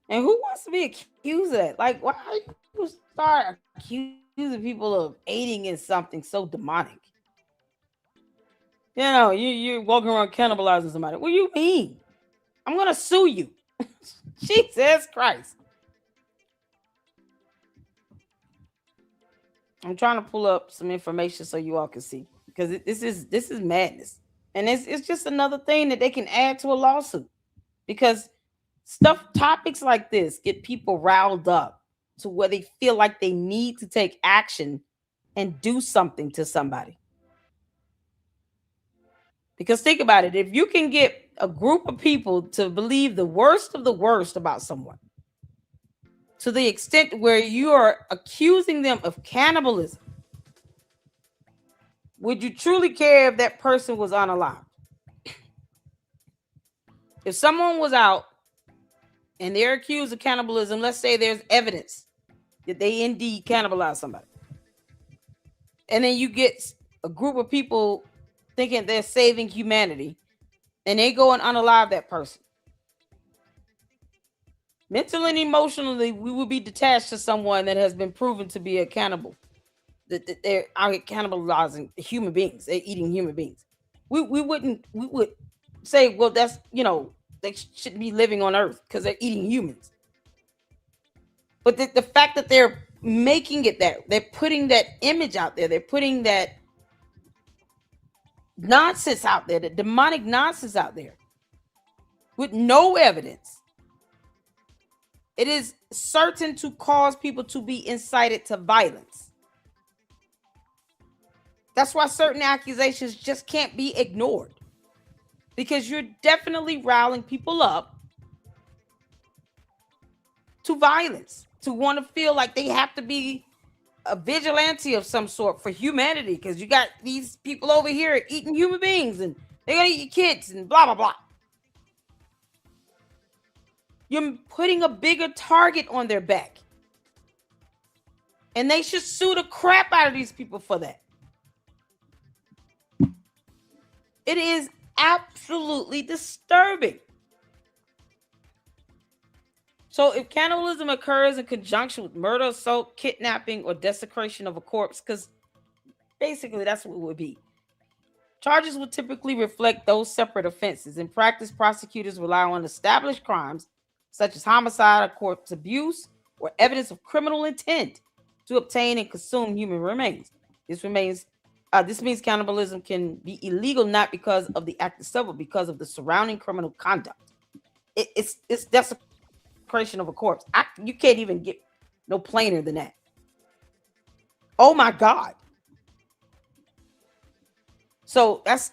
And who wants to be accused of that? Like, why you start accusing people of aiding in something so demonic? You know, you're walking around cannibalizing somebody. What do you mean? I'm gonna sue you. Jesus Christ. I'm trying to pull up some information so you all can see, because this is madness, and it's just another thing that they can add to a lawsuit, because topics like this get people riled up to where they feel like they need to take action and do something to somebody. Because think about it, if you can get a group of people to believe the worst of the worst about someone, to the extent where you are accusing them of cannibalism, would you truly care if that person was unalive? If someone was out and they're accused of cannibalism, let's say there's evidence that they indeed cannibalized somebody, and then you get a group of people thinking they're saving humanity, and they go and unalive that person. Mentally and emotionally, we would be detached to someone that has been proven to be a cannibal. That they're out cannibalizing human beings. They're eating human beings. We would say, well, that's, they shouldn't be living on Earth because they're eating humans. But the fact that they're making it that, they're putting that image out there, they're putting that nonsense out there, the demonic nonsense out there, with no evidence, it is certain to cause people to be incited to violence. That's why certain accusations just can't be ignored, because you're definitely riling people up to violence, to want to feel like they have to be a vigilante of some sort for humanity, because you got these people over here eating human beings and they're gonna eat your kids and blah blah blah. You're putting a bigger target on their back, and they should sue the crap out of these people for that. It is absolutely disturbing. So if cannibalism occurs in conjunction with murder, assault, kidnapping, or desecration of a corpse, because basically that's what it would be, charges would typically reflect those separate offenses. In practice, prosecutors rely on established crimes such as homicide or corpse abuse or evidence of criminal intent to obtain and consume human remains. This means cannibalism can be illegal not because of the act itself, but because of the surrounding criminal conduct. It's desecration of a corpse. You can't even get no plainer than that. Oh my God. So that's,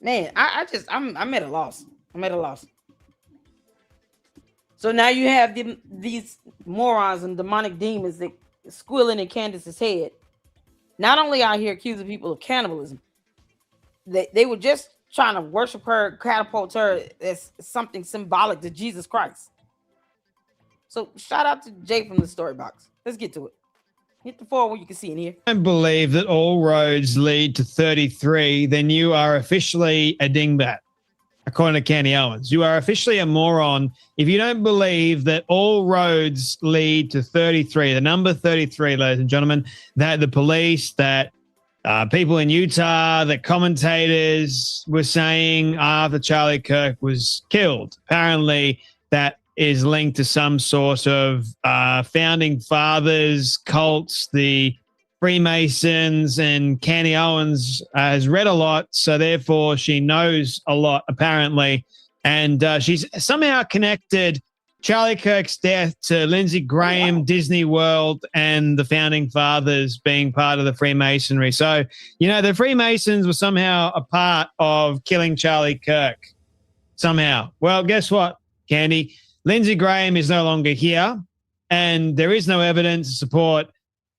man, I'm at a loss. I'm at a loss. So now you have these morons and demonic demons that squealing in Candace's head. Not only out here accusing people of cannibalism, they were just trying to worship her, catapult her as something symbolic to Jesus Christ. So shout out to Jay from the story box. Let's get to it. Hit the forward you can see in here. I don't believe that all roads lead to 33, then you are officially a dingbat, according to Candy Owens. You are officially a moron if you don't believe that all roads lead to 33, the number 33, ladies and gentlemen, that the police, that people in Utah, the commentators were saying after Charlie Kirk was killed. Apparently, that is linked to some sort of founding fathers, cults, the Freemasons, and Candy Owens has read a lot, so therefore she knows a lot, apparently. And she's somehow connected Charlie Kirk's death to Lindsey Graham, Disney World, and the founding fathers being part of the Freemasonry. So, the Freemasons were somehow a part of killing Charlie Kirk. Somehow. Well, guess what, Candy? Lindsey Graham is no longer here, and there is no evidence to support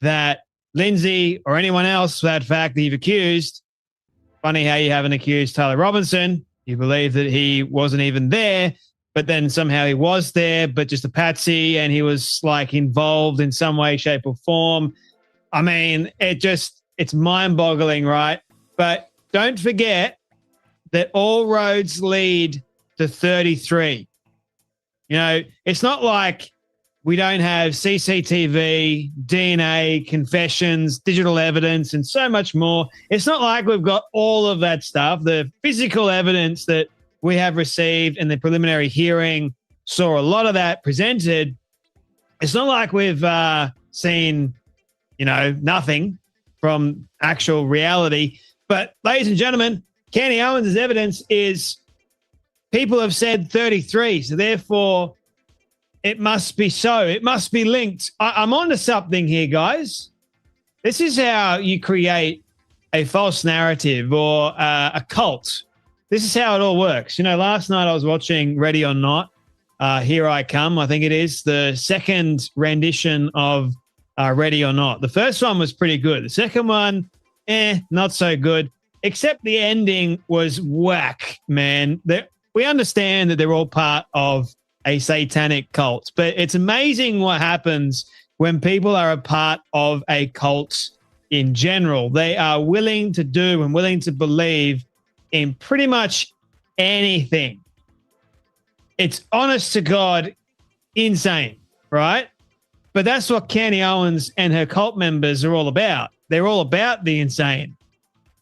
that Lindsey or anyone else, for that fact that you've accused. Funny how you haven't accused Tyler Robinson. You believe that he wasn't even there, but then somehow he was there, but just a patsy, and he was like involved in some way, shape, or form. I mean, it's mind-boggling, right? But don't forget that all roads lead to 33. It's not like we don't have CCTV, DNA, confessions, digital evidence, and so much more. It's not like we've got all of that stuff. The physical evidence that we have received in the preliminary hearing saw a lot of that presented. It's not like we've seen, nothing from actual reality. But ladies and gentlemen, Candy Owens' evidence is people have said 33. So therefore, it must be so. It must be linked. I'm onto something here, guys. This is how you create a false narrative or a cult. This is how it all works. Last night I was watching Ready or Not. Here I Come, I think it is, the second rendition of Ready or Not. The first one was pretty good. The second one, not so good, except the ending was whack, man. We understand that they're all part of a satanic cult, but it's amazing what happens when people are a part of a cult in general. They are willing to do and willing to believe in pretty much anything. It's honest to God insane, right? But that's what Candy Owens and her cult members are all about. They're all about the insane.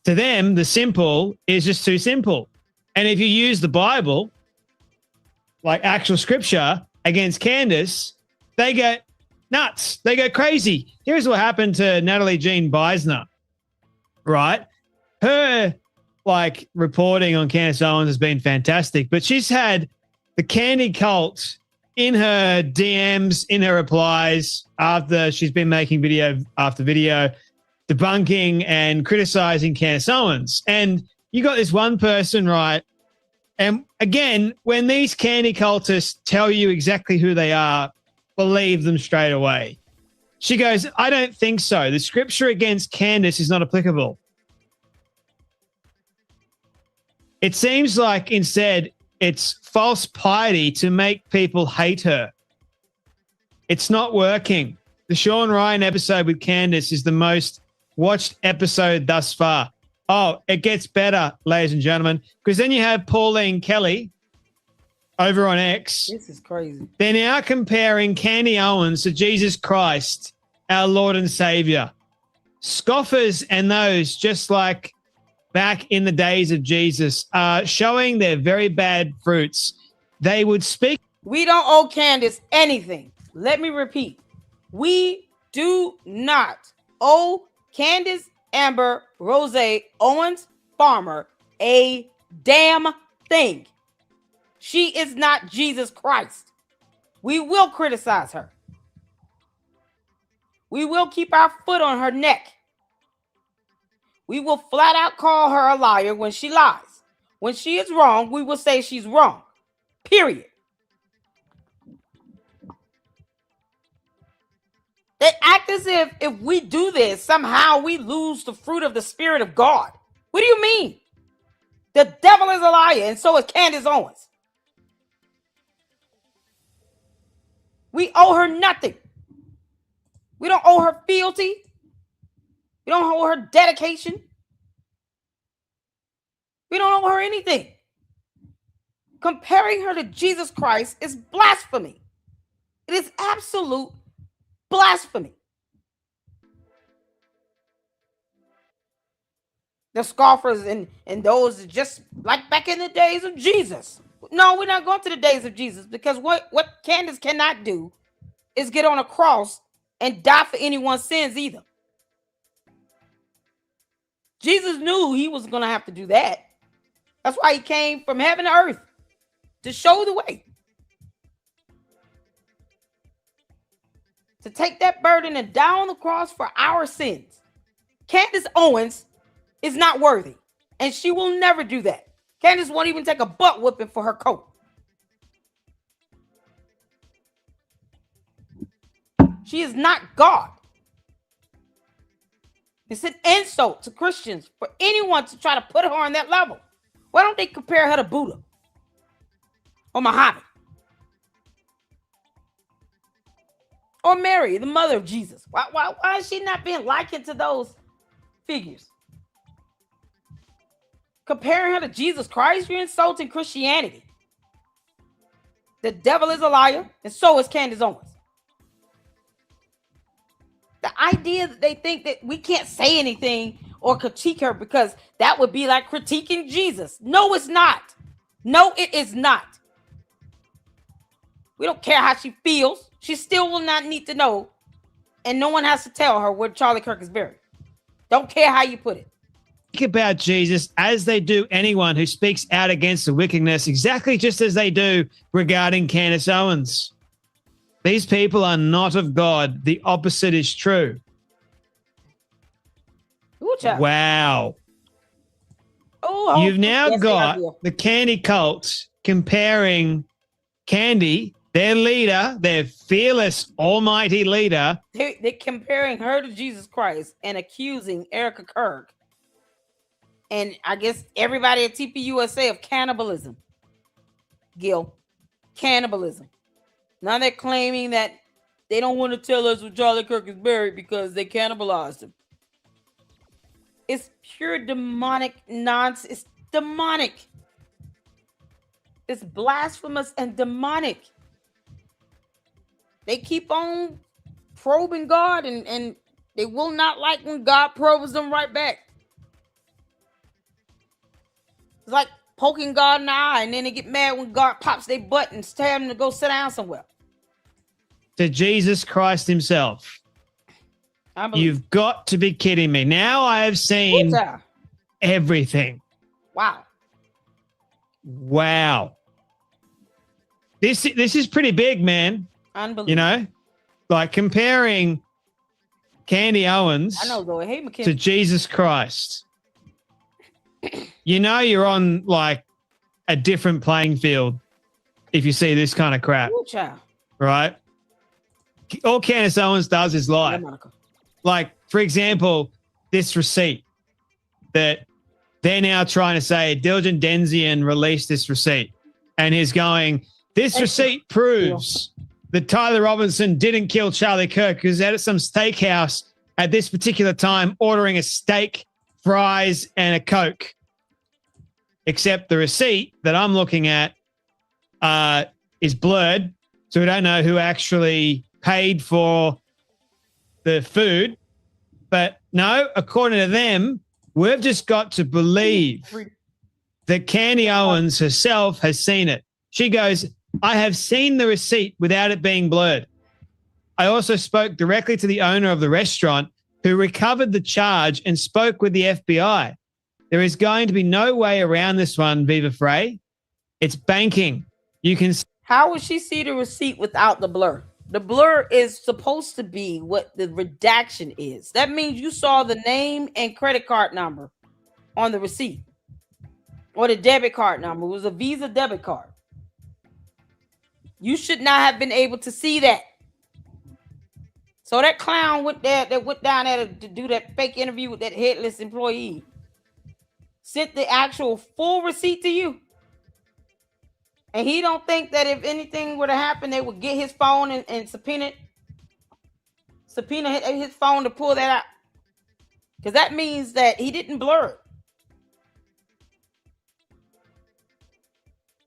To them, the simple is just too simple. And if you use the Bible, like actual scripture, against Candace, they go nuts. They go crazy. Here's what happened to Natalie Jean Beisner, right? Her reporting on Candace Owens has been fantastic, but she's had the Candy cult in her DMs, in her replies, after she's been making video after video debunking and criticizing Candace Owens. And you got this one person, right? And again, when these Candy cultists tell you exactly who they are, believe them straight away. She goes, I don't think so. The scripture against Candace is not applicable. It seems like instead it's false piety to make people hate her. It's not working. The Sean Ryan episode with Candace is the most watched episode thus far. Oh, it gets better, ladies and gentlemen, because then you have Pauline Kelly over on X. This is crazy. They're now comparing Candy Owens to Jesus Christ, our Lord and Savior. Scoffers and those just like back in the days of Jesus are showing their very bad fruits. They would speak. We don't owe Candace anything. Let me repeat. We do not owe Candace Amber Rose Owens Farmer a damn thing. She is not Jesus Christ. We will criticize her. We will keep our foot on her neck. We will flat out call her a liar when she lies. When she is wrong, we will say she's wrong. Period. They act as if we do this, somehow we lose the fruit of the Spirit of God. What do you mean? The devil is a liar, and so is Candace Owens. We owe her nothing. We don't owe her fealty. We don't owe her dedication. We don't owe her anything. Comparing her to Jesus Christ is blasphemy. It is absolute blasphemy. The scoffers and those just like back in the days of Jesus. No, we're not going to the days of Jesus, because what Candace cannot do is get on a cross and die for anyone's sins either. Jesus knew he was going to have to do that. That's why he came from heaven to earth, to show the way. To take that burden and die on the cross for our sins. Candace Owens is not worthy, and she will never do that. Candace won't even take a butt whipping for her coat. She is not God. It's an insult to Christians for anyone to try to put her on that level. Why don't they compare her to Buddha or Muhammad or Mary, the mother of Jesus? Why is she not being likened to those figures? Comparing her to Jesus Christ, you're insulting Christianity. The devil is a liar, and so is Candace Owens. The idea that they think that we can't say anything or critique her because that would be like critiquing Jesus. No, it's not. No, it is not. We don't care how she feels. She still will not need to know, and no one has to tell her where Charlie Kirk is buried. Don't care how you put it. Think about Jesus as they do anyone who speaks out against the wickedness, exactly just as they do regarding Candace Owens. These people are not of God. The opposite is true. Ooh, wow. Oh, you've now got the Candy cult comparing Candy, their leader, their fearless, almighty leader. They're comparing her to Jesus Christ and accusing Erica Kirk and I guess everybody at TPUSA of cannibalism. Gil, cannibalism. Now they're claiming that they don't want to tell us where Charlie Kirk is buried because they cannibalized him. It's pure demonic nonsense. It's demonic. It's blasphemous and demonic. They keep on probing God and they will not like when God probes them right back. It's like poking God in the eye, and then they get mad when God pops their butt and tell them to go sit down somewhere. To Jesus Christ himself. You've got to be kidding me. Now I have seen everything. Wow. Wow. This is pretty big, man. Unbelievable. You know, like comparing Candy Owens to Jesus Christ. You know you're on like a different playing field if you see this kind of crap. Ooh, child. Right? All Candace Owens does is lie. Yeah, like, for example, this receipt that they're now trying to say Diligent Denzian released this receipt. And he's going, this receipt proves that Tyler Robinson didn't kill Charlie Kirk because he's at some steakhouse at this particular time ordering a steak, fries, and a Coke. Except the receipt that I'm looking at is blurred, so we don't know who actually paid for the food. But no, according to them, we've just got to believe that Candy Owens herself has seen it. She goes, I have seen the receipt without it being blurred. I also spoke directly to the owner of the restaurant who recovered the charge and spoke with the FBI. There is going to be no way around this one, Viva Frey. It's banking. You can. How would she see the receipt without the blur? The blur is supposed to be what the redaction is. That means you saw the name and credit card number on the receipt or the debit card number. It was a Visa debit card. You should not have been able to see that. So that clown went down there to do that fake interview with that headless employee. Sent the actual full receipt to you. And he don't think that if anything were to happen, they would get his phone and subpoena his phone to pull that out. Because that means that he didn't blur it.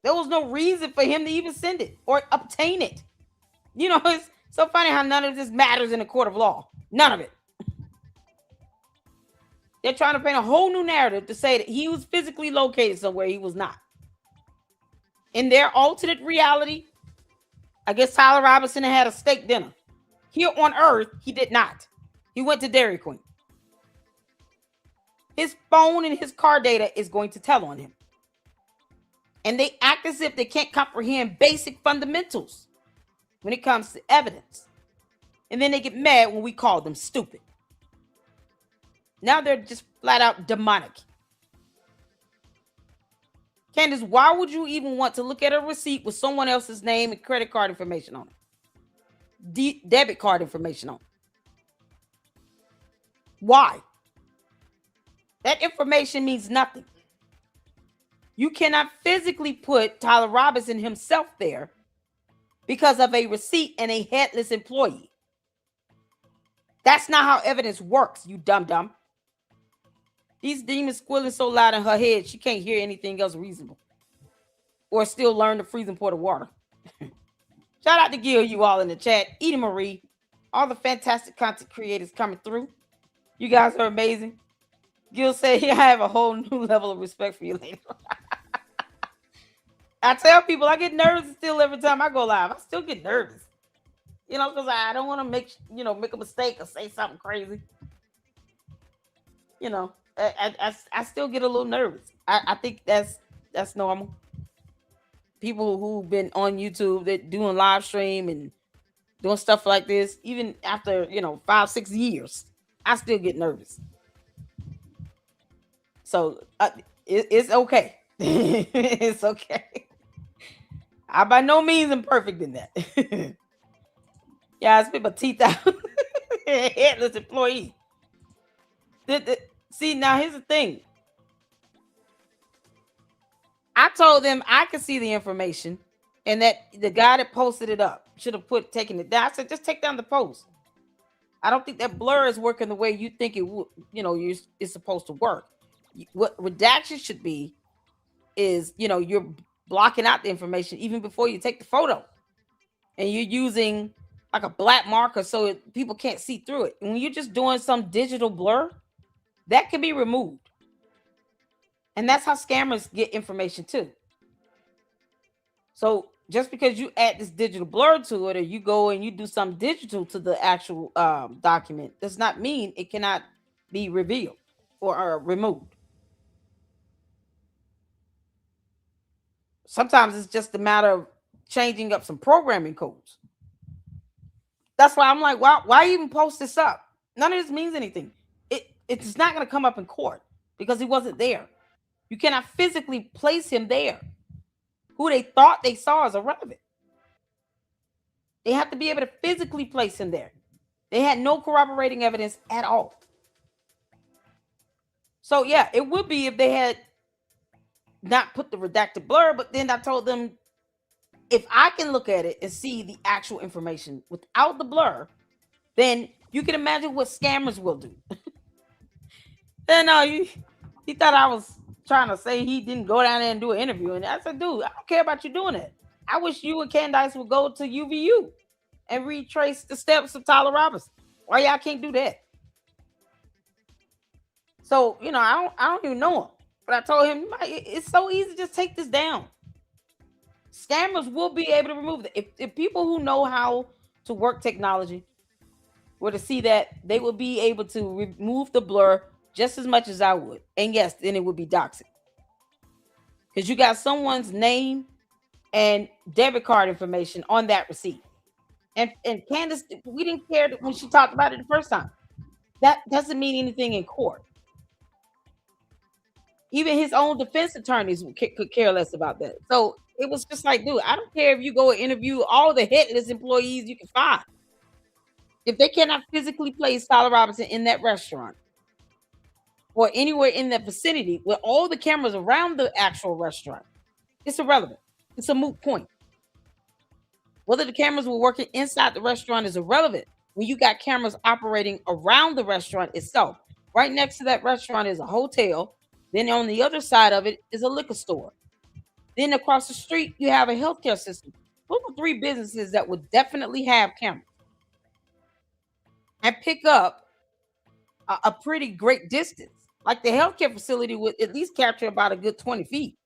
There was no reason for him to even send it or obtain it. You know, it's so funny how none of this matters in a court of law. None of it. They're trying to paint a whole new narrative to say that he was physically located somewhere he was not. In their alternate reality, I guess Tyler Robinson had a steak dinner. Here on Earth, he did not. He went to Dairy Queen. His phone and his car data is going to tell on him. And they act as if they can't comprehend basic fundamentals when it comes to evidence. And then they get mad when we call them stupid. Now they're just flat out demonic. Candace, why would you even want to look at a receipt with someone else's name and credit card information on it? Debit card information on it? Why? That information means nothing. You cannot physically put Tyler Robinson himself there because of a receipt and a headless employee. That's not how evidence works, you dumb. These demons squealing so loud in her head, she can't hear anything else reasonable. Or still learn the freezing point of water. Shout out to Gil, you all in the chat. Edie Marie, all the fantastic content creators coming through. You guys are amazing. Gil said, I have a whole new level of respect for you later. I tell people I get nervous still every time I go live. I still get nervous. Because I don't want to make a mistake or say something crazy. I still get a little nervous. I think that's normal. People who've been on YouTube that doing live stream and doing stuff like this, even after 5-6 years, I still get nervous. So it's okay. It's okay. I by no means am perfect in that. Yeah, I spit my teeth out. Headless employee. See, now here's the thing. I told them I could see the information and that the guy that posted it up should have taken it down. I said, just take down the post. I don't think that blur is working the way you think it would, it's supposed to work. What redaction should be is, you're blocking out the information even before you take the photo. And you're using like a black marker so people can't see through it. And when you're just doing some digital blur, that can be removed. And that's how scammers get information too. So just because you add this digital blur to it, or you go and you do some digital to the actual document, does not mean it cannot be revealed or removed. Sometimes it's just a matter of changing up some programming codes. That's why I'm like, why even post this up? None of this means anything. It's not going to come up in court because he wasn't there. You cannot physically place him there. Who they thought they saw is irrelevant. They have to be able to physically place him there. They had no corroborating evidence at all. So yeah, it would be if they had not put the redacted blur, but then I told them, if I can look at it and see the actual information without the blur, then you can imagine what scammers will do. And he thought I was trying to say he didn't go down there and do an interview. And I said, dude, I don't care about you doing it. I wish you and Candace would go to UVU and retrace the steps of Tyler Robinson. Why y'all can't do that? So, I don't even know him. But I told him, it's so easy to just take this down. Scammers will be able to remove it. If people who know how to work technology were to see that, they would be able to remove the blur just as much as I would. And yes, then it would be doxing. Because you got someone's name and debit card information on that receipt. And Candace, we didn't care when she talked about it the first time. That doesn't mean anything in court. Even his own defense attorneys could care less about that. So it was just like, dude, I don't care if you go and interview all the headless employees you can find. If they cannot physically place Tyler Robinson in that restaurant or anywhere in that vicinity with all the cameras around the actual restaurant, it's irrelevant. It's a moot point. Whether the cameras were working inside the restaurant is irrelevant when you got cameras operating around the restaurant itself. Right next to that restaurant is a hotel. Then on the other side of it is a liquor store. Then across the street, you have a healthcare system. Those are 3 businesses that would definitely have cameras and pick up a pretty great distance. Like the healthcare facility would at least capture about a good 20 feet.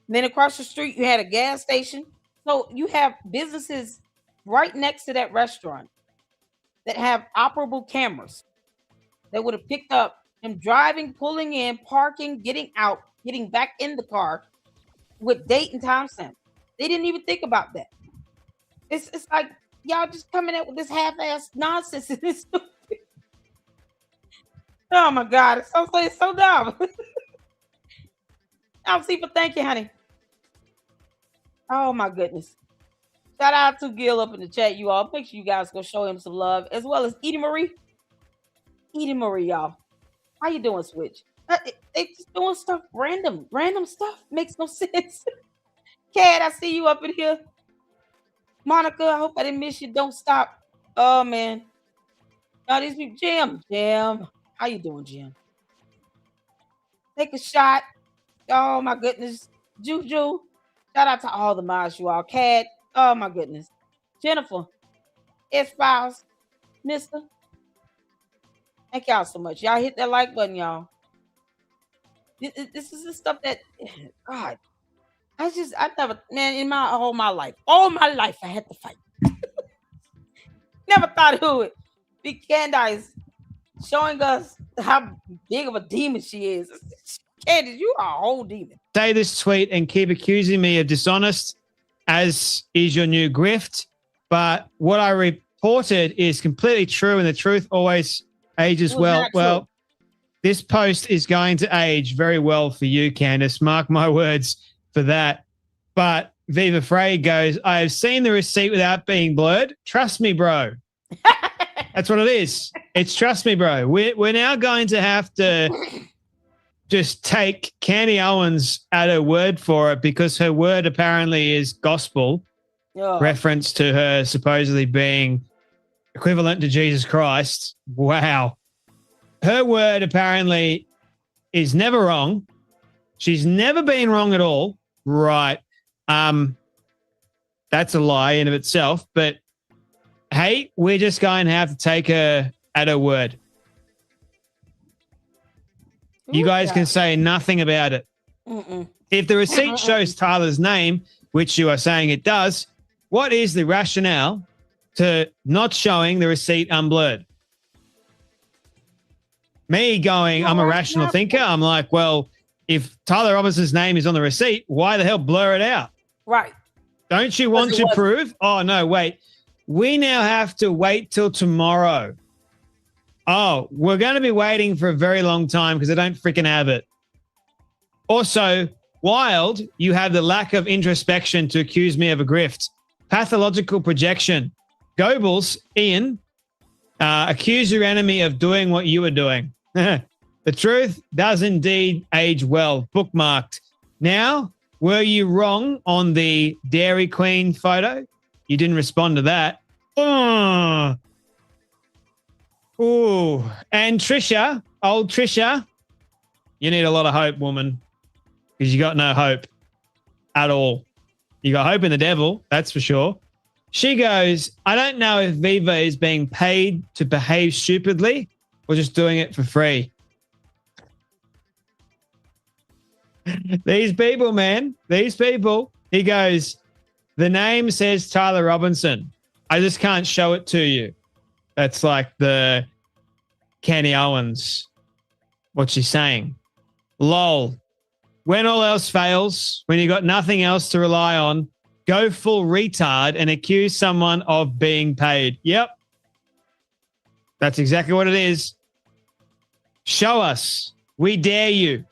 And then across the street, you had a gas station. So you have businesses right next to that restaurant that have operable cameras that would have picked up him driving, pulling in, parking, getting out, getting back in the car with date and time stamp. They didn't even think about that. It's like y'all just coming out with this half-ass nonsense. Oh my God, it's so dumb. But thank you, honey. Oh my goodness. Shout out to Gil up in the chat, you all. Make sure you guys go show him some love, as well as Edie Marie. Edie Marie, y'all. How you doing, Switch? They just doing stuff random stuff. Makes no sense. Cat, I see you up in here. Monica, I hope I didn't miss you. Don't stop. Oh man. Now these people, Jim. How you doing, Jim? Take a shot. Oh my goodness. Juju. Shout out to all the mods, you all. Cat. Oh my goodness. Jennifer. S-Files. Mister. Thank y'all so much. Y'all hit that like button, y'all. This is the stuff that, God, I never, man, in all my life, I had to fight. Never thought who it be. Candace showing us how big of a demon she is. Candace, you are a whole demon. Say this tweet and keep accusing me of dishonest, as is your new grift. But what I reported is completely true, and the truth always ages well. Well, this post is going to age very well for you, Candace. Mark my words for that. But Viva Frey goes, I have seen the receipt without being blurred. Trust me, bro. That's what it is. It's trust me, bro. We're now going to have to just take Candy Owens at her word for it, because her word apparently is gospel, reference to her supposedly being equivalent to Jesus Christ. Wow. Her word apparently is never wrong. She's never been wrong at all. Right. That's a lie in of itself. But hey, we're just going to have to take her at her word. You guys can say nothing about it. If the receipt shows Tyler's name, which you are saying it does, what is the rationale to not showing the receipt unblurred? Me going, I'm a rational thinker. I'm like, well, if Tyler Robinson's name is on the receipt, why the hell blur it out? Right. Don't you want to prove? Oh, no, wait. We now have to wait till tomorrow. Oh, we're going to be waiting for a very long time because I don't freaking have it. Also, wild, you have the lack of introspection to accuse me of a grift. Pathological projection. Goebbels, Ian, accuse your enemy of doing what you were doing. The truth does indeed age well. Bookmarked. Now, were you wrong on the Dairy Queen photo? You didn't respond to that. Oh. Ooh. And Trisha, old Trisha, you need a lot of hope, woman, because you got no hope at all. You got hope in the devil, that's for sure. She goes, I don't know if Viva is being paid to behave stupidly or just doing it for free. These people, man, these people. He goes, the name says Tyler Robinson. I just can't show it to you. That's like the Candy Owens. What's she saying? Lol. When all else fails, when you got nothing else to rely on, go full retard and accuse someone of being paid. Yep. That's exactly what it is. Show us. We dare you.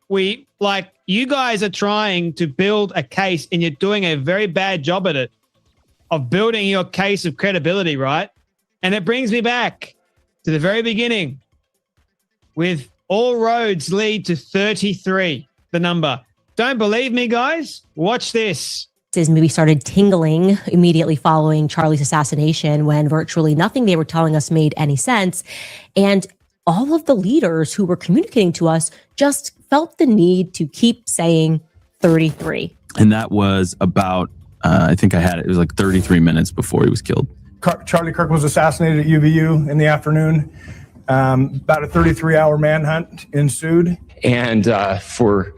You guys are trying to build a case and you're doing a very bad job at it of building your case of credibility, right? And it brings me back to the very beginning with all roads lead to 33, the number. Don't believe me, guys? Watch this. Maybe started tingling immediately following Charlie's assassination when virtually nothing they were telling us made any sense. And all of the leaders who were communicating to us just felt the need to keep saying 33. And that was about, I think I had it. It was like 33 minutes before he was killed. Charlie Kirk was assassinated at UVU in the afternoon. About a 33-hour manhunt ensued. And for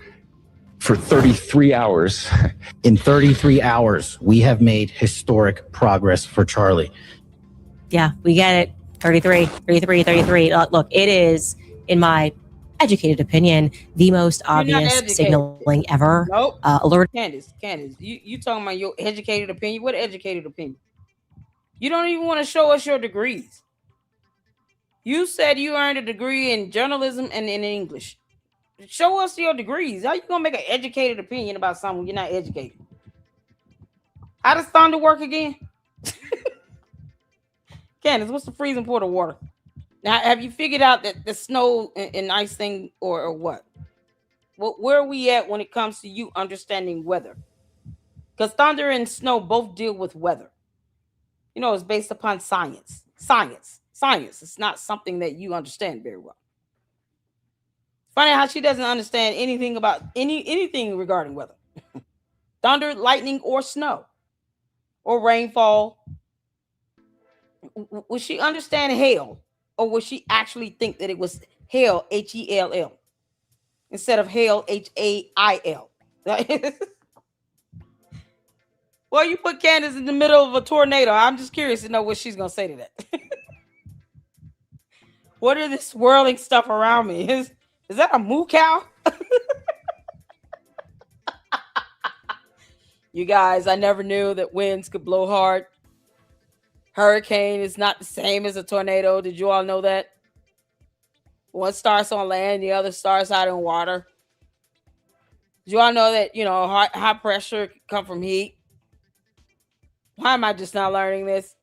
33 hours. In 33 hours, we have made historic progress for Charlie. Yeah, we get it. 33. Look, it is, in my educated opinion, the most obvious signaling ever. Nope. Alert. Candace, you talking about your educated opinion? What educated opinion? You don't even want to show us your degrees. You said you earned a degree in journalism and in English. Show us your degrees. How you gonna make an educated opinion about something when you're not educated? How does thunder work again? Candace, what's the freezing point of water? Now, have you figured out that the snow and ice thing or what? Where are we at when it comes to you understanding weather? Because thunder and snow both deal with weather. You know, it's based upon science. Science. It's not something that you understand very well. Funny how she doesn't understand anything about anything regarding weather. Thunder, lightning, or snow, or rainfall. Would she understand hail, or would she actually think that it was hail, H-E-L-L, instead of hail, H-A-I-L? Well, you put Candace in the middle of a tornado. I'm just curious to know what she's gonna say to that. What are this swirling stuff around me? Is that a moo cow? You guys, I never knew that winds could blow hard. Hurricane is not the same as a tornado. Did you all know that? One starts on land, the other starts out in water. Did you all know that, high pressure can come from heat? Why am I just not learning this?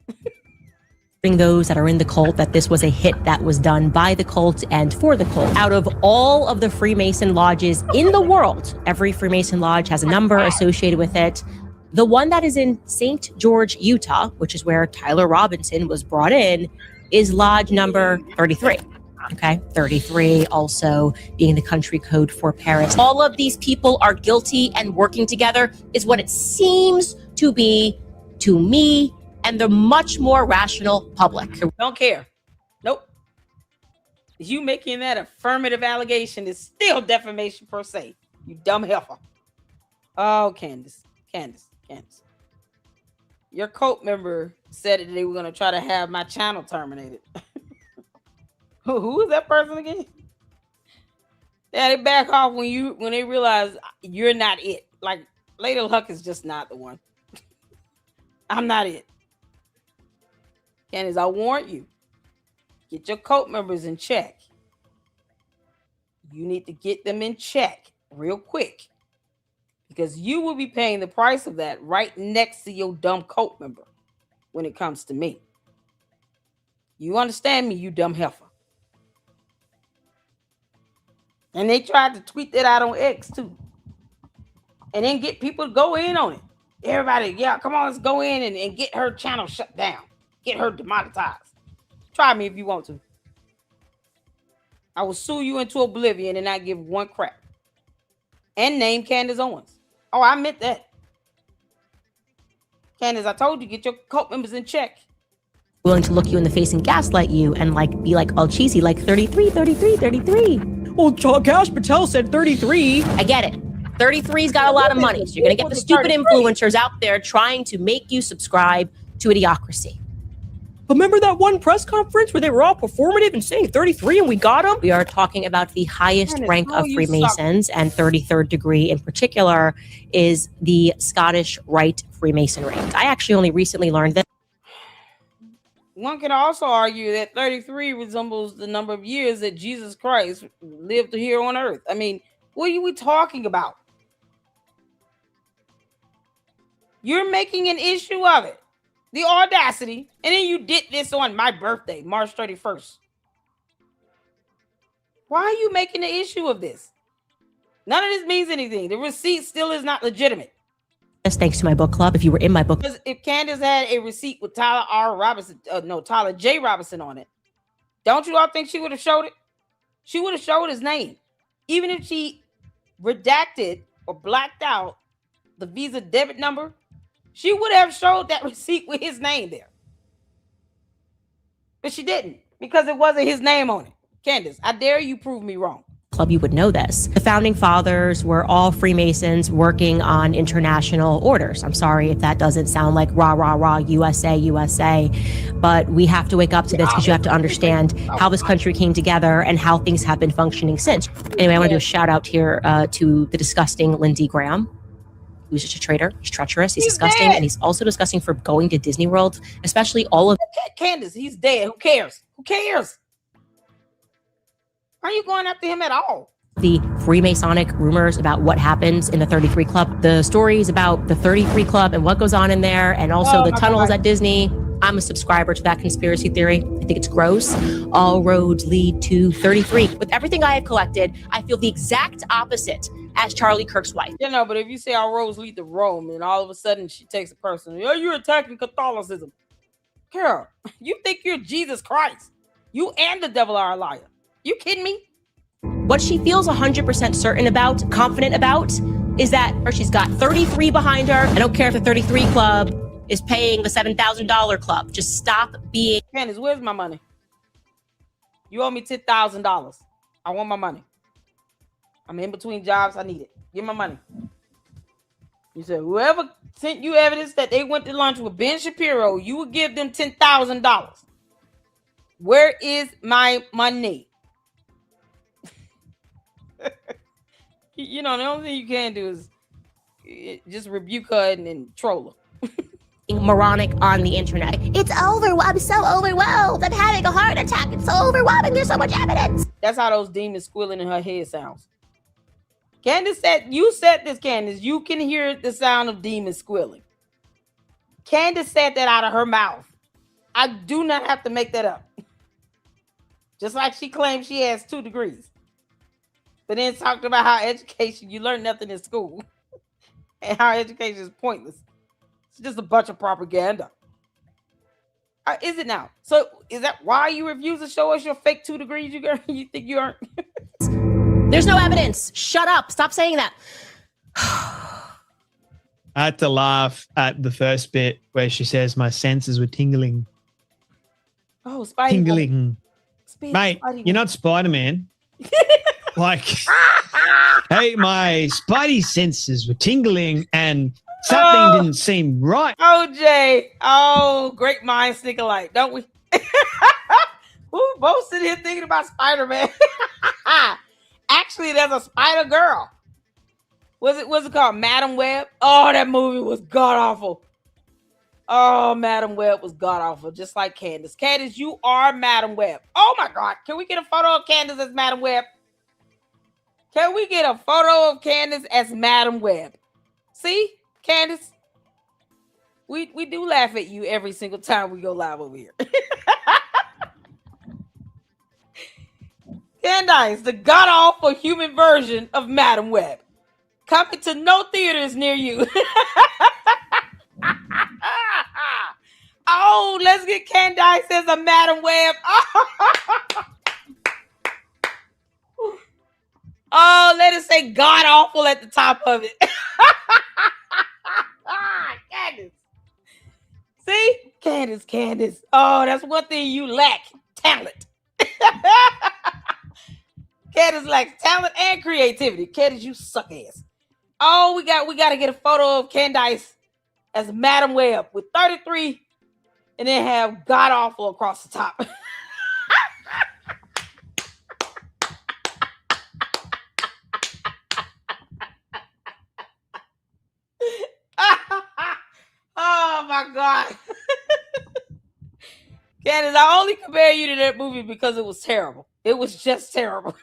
Those that are in the cult that this was a hit that was done by the cult and for the cult. Out of all of the Freemason lodges in the world, every Freemason lodge has a number associated with it. The one that is in St. George, Utah, which is where Tyler Robinson was brought in, is lodge number 33. Okay, 33 also being the country code for Paris. All of these people are guilty and working together is what it seems to be to me and the much more rational public. Don't care. Nope. You making that affirmative allegation is still defamation per se. You dumb heifer. Oh, Candace. Your cult member said that they were going to try to have my channel terminated. Who is that person again? Yeah, they back off when they realize you're not it. Like, Lady Luck is just not the one. I'm not it. Candace, I warn you, get your cult members in check. You need to get them in check real quick because you will be paying the price of that right next to your dumb cult member when it comes to me. You understand me, you dumb heifer. And they tried to tweet that out on X too. And then get people to go in on it. Everybody, yeah, come on, let's go in and get her channel shut down. Get her demonetized. Try me if you want to. I will sue you into oblivion and not give one crap. And name Candace Owens. Oh, I meant that. Candace, I told you, get your cult members in check. Willing to look you in the face and gaslight you and be all cheesy, like 33. Well, Cash Patel said 33. I get it. 33's got a lot of money. So you're going to get the stupid influencers out there trying to make you subscribe to idiocracy. But remember that one press conference where they were all performative and saying 33 and we got them? We are talking about the highest rank of Freemasons, and 33rd degree in particular is the Scottish Rite Freemasonry. I actually only recently learned that. One can also argue that 33 resembles the number of years that Jesus Christ lived here on earth. I mean, what are we talking about? You're making an issue of it. The audacity. And then you did this on my birthday, March 31st. Why are you making an issue of this? None of this means anything. The receipt still is not legitimate. Thanks to my book club. If you were in my book. Because if Candace had a receipt with Tyler J. Robinson on it, don't you all think she would have showed it? She would have showed his name. Even if she redacted or blacked out the Visa debit number, she would have showed that receipt with his name there. But she didn't because it wasn't his name on it. Candace, I dare you prove me wrong. Club, you would know this. The founding fathers were all Freemasons working on international orders. I'm sorry if that doesn't sound like rah, rah, rah, USA, USA, but we have to wake up to this because you have to understand how this country came together and how things have been functioning since. Anyway, I want to do a shout out here to the disgusting Lindsey Graham. Who's just a traitor. He's treacherous. He's disgusting. Dead. And he's also disgusting for going to Disney World, especially all of... Candace, he's dead. Who cares? Who cares? Are you going after him at all? The Freemasonic rumors about what happens in the 33 Club, the stories about the 33 Club and what goes on in there, and also the tunnels at Disney. I'm a subscriber to that conspiracy theory. I think it's gross. All roads lead to 33. With everything I have collected, I feel the exact opposite as Charlie Kirk's wife. You know, but if you say all roads lead to Rome, and all of a sudden she takes a person, oh, you're attacking Catholicism. Girl, you think you're Jesus Christ. You and the devil are a liar. You kidding me? What she feels 100% certain about, confident about, is that she's got 33 behind her. I don't care if the 33 Club is paying the $7,000 club. Just stop being... Candace, where's my money? You owe me $10,000. I want my money. I'm in between jobs. I need it. Give my money. You said whoever sent you evidence that they went to lunch with Ben Shapiro, you would give them $10,000. Where is my money? You know, the only thing you can do is just rebuke her and troll her. Moronic on the internet. It's over. I'm so overwhelmed. I'm having a heart attack. It's so overwhelming. There's so much evidence. That's how those demons squealing in her head sounds. Candace said, you said this, Candace. You can hear the sound of demons squealing. Candace said that out of her mouth. I do not have to make that up. Just like she claims she has 2 degrees. But then talked about how education, you learn nothing in school. And how education is pointless. It's just a bunch of propaganda. Is it now? So is that why you refuse to show us your fake 2 degrees? You think you aren't? There's no evidence. Shut up. Stop saying that. I had to laugh at the first bit where she says my senses were tingling. Oh, Spidey. Tingling. Mate, you're not Spider-Man. Like, hey, my Spidey senses were tingling and something didn't seem right. Oh, Jay. Oh, great minds think alike, don't we? We both sit here thinking about Spider-Man. Actually, there's a Spider Girl. What's it called? Madam Web? Oh, that movie was god-awful. Oh, Madam Web was god-awful, just like Candace. Candace, you are Madam Web. Oh, my God. Can we get a photo of Candace as Madam Web? Can we get a photo of Candace as Madam Web? See, Candace? We do laugh at you every single time we go live over here. Candace, the god-awful human version of Madam Web. Coming to no theaters near you. Oh, let's get Candace as a Madam Web. Oh, let us say god awful at the top of it. Candace. See? Candace. Oh, that's one thing you lack. Talent. Candace lacks talent and creativity. Candace, you suck ass. Oh, we got to get a photo of Candace as Madam Web with 33 and then have god awful across the top. Oh my God. Candace, I only compare you to that movie because it was terrible. It was just terrible.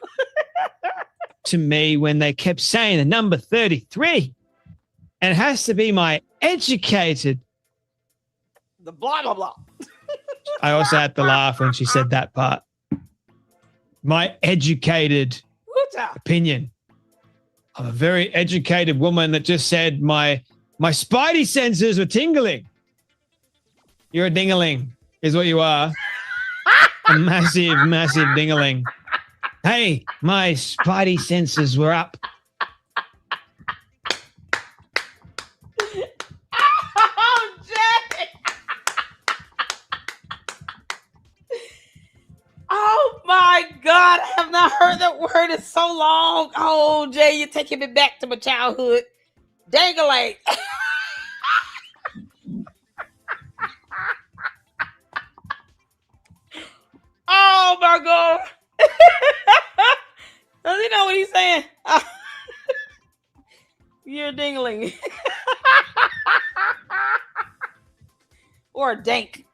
To me, when they kept saying the number 33, and it has to be my educated. The blah, blah, blah. I also had to laugh when she said that part. My educated opinion of a very educated woman that just said my spidey senses were tingling. You're a dingaling, is what you are. A massive, massive dingaling. Hey, my spidey senses were up. Oh, Jay. God, I have not heard that word in so long. Oh, Jay, you're taking me back to my childhood. Dangalate. Oh my God. Does he know what he's saying? You're a dingling. Or a dank.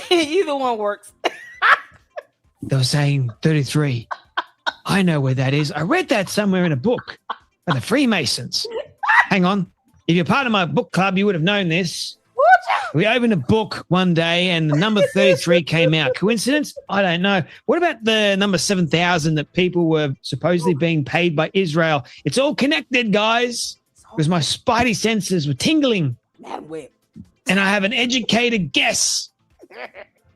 Either one works. They were saying 33. I know where that is. I read that somewhere in a book by the Freemasons. Hang on. If you're part of my book club, you would have known this. We opened a book one day and the number 33 came out. Coincidence? I don't know. What about the number 7,000 that people were supposedly being paid by Israel? It's all connected, guys, because my spidey senses were tingling. And I have an educated guess.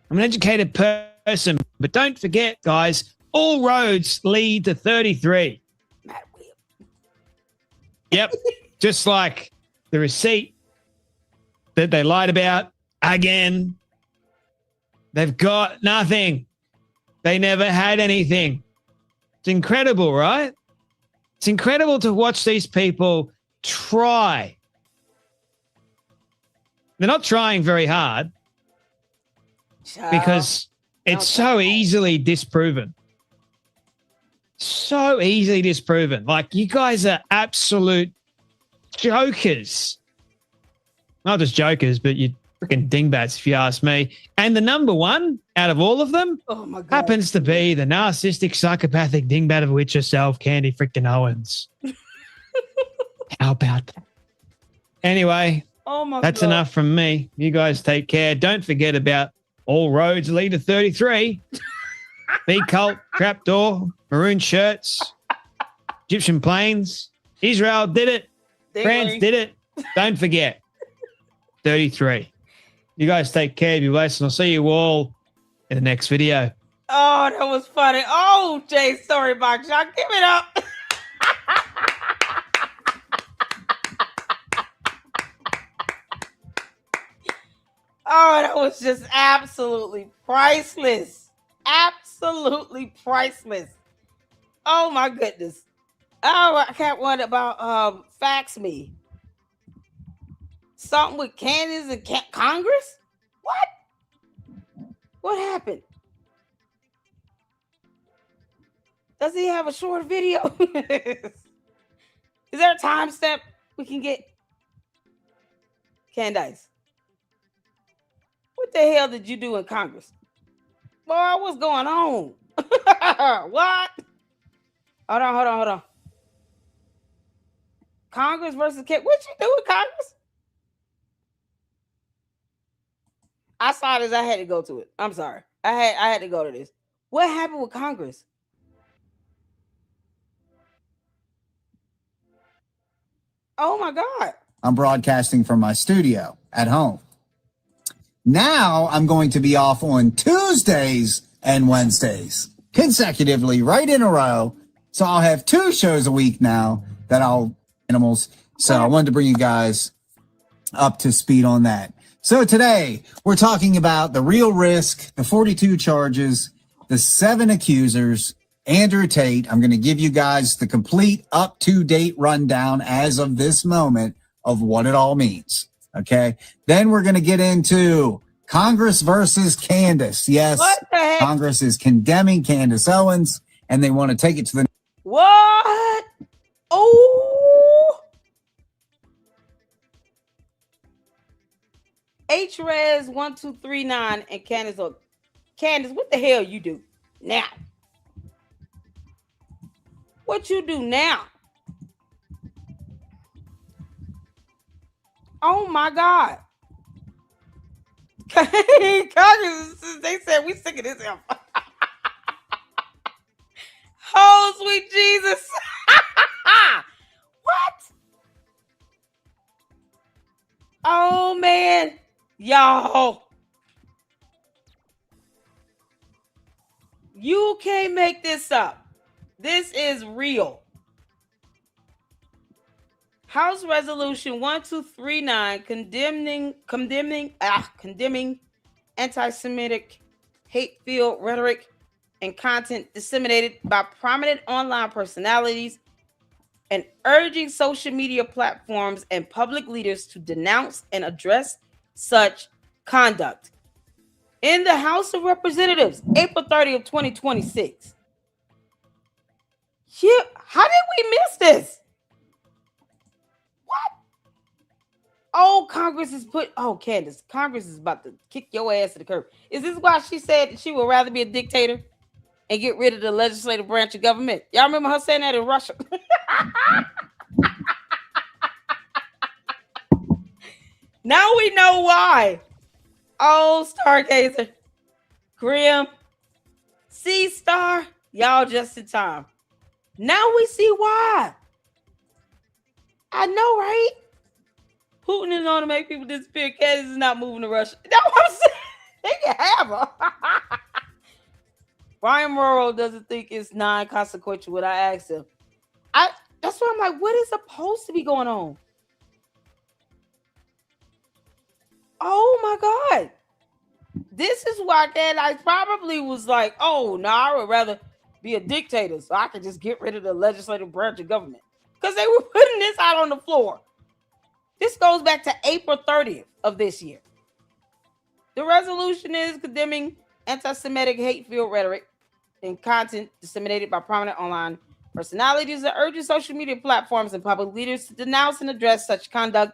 I'm an educated person. But don't forget, guys, all roads lead to 33. Yep. Just like the receipt that they lied about again. They've got nothing. They never had anything. It's incredible, right? It's incredible to watch these people try. They're not trying very hard because it's so easily disproven. So easily disproven. Like, you guys are absolute jokers. Not just jokers, but you freaking dingbats, if you ask me. And the number one out of all of them happens to be the narcissistic, psychopathic dingbat of which herself, Candy freaking Owens. How about that? Anyway, that's enough from me. You guys take care. Don't forget about all roads lead to 33. B-Cult, Trapdoor, Maroon Shirts, Egyptian Planes. Israel did it. France did it. Don't forget. 33. You guys take care. Be blessed. And I'll see you all in the next video. Oh, that was funny. Oh, Jay, sorry box. Y'all give it up. Oh, that was just absolutely priceless. Absolutely priceless. Oh my goodness. Oh, I can't wonder about Fax Me. Something with Candace and Congress? What? What happened? Does he have a short video? Is there a time step we can get? Candace, what the hell did you do in Congress? Boy, what's going on? What? Hold on. Congress versus What you do in Congress? I saw this. I had to go to it. I'm sorry. I had to go to this. What happened with Congress? Oh my God. I'm broadcasting from my studio at home. Now I'm going to be off on Tuesdays and Wednesdays consecutively, right in a row. So I'll have 2 shows a week now that I'll animals. So I wanted to bring you guys up to speed on that. So today we're talking about the real risk, the 42 charges, the 7 accusers, Andrew Tate. I'm going to give you guys the complete up-to-date rundown as of this moment of what it all means. Okay. Then we're going to get into Congress versus Candace. Yes, Congress is condemning Candace Owens and they want to take it to the. What? Oh. HRES 1239 and Candace. Candace, what the hell you do now? What you do now? Oh my God. Congress, they said we sick of this. Oh, sweet Jesus. What? Oh man. Y'all. You can't make this up. This is real. House Resolution 1239 condemning anti-Semitic hate-filled rhetoric and content disseminated by prominent online personalities and urging social media platforms and public leaders to denounce and address such conduct. In the House of Representatives, April 30th, 2026. Yeah, how did we miss this? What? Oh, Candace, Congress is about to kick your ass to the curb. Is this why she said she would rather be a dictator and get rid of the legislative branch of government? Y'all remember her saying that in Russia? Now we know why. Oh, Stargazer, Grim, Sea Star, y'all just in time. Now we see why. I know, right? Putin is on to make people disappear. Candace is not moving to Russia. That's what I'm saying. They can have her. Brian Morrow doesn't think it's non-consequential when I asked him. That's why I'm like, what is supposed to be going on? Oh my God. This is why Candace probably was like, oh, no, I would rather be a dictator so I could just get rid of the legislative branch of government. Because they were putting this out on the floor. This goes back to April 30th of this year. The resolution is condemning anti-Semitic hate-filled rhetoric and content disseminated by prominent online personalities and urging social media platforms and public leaders to denounce and address such conduct.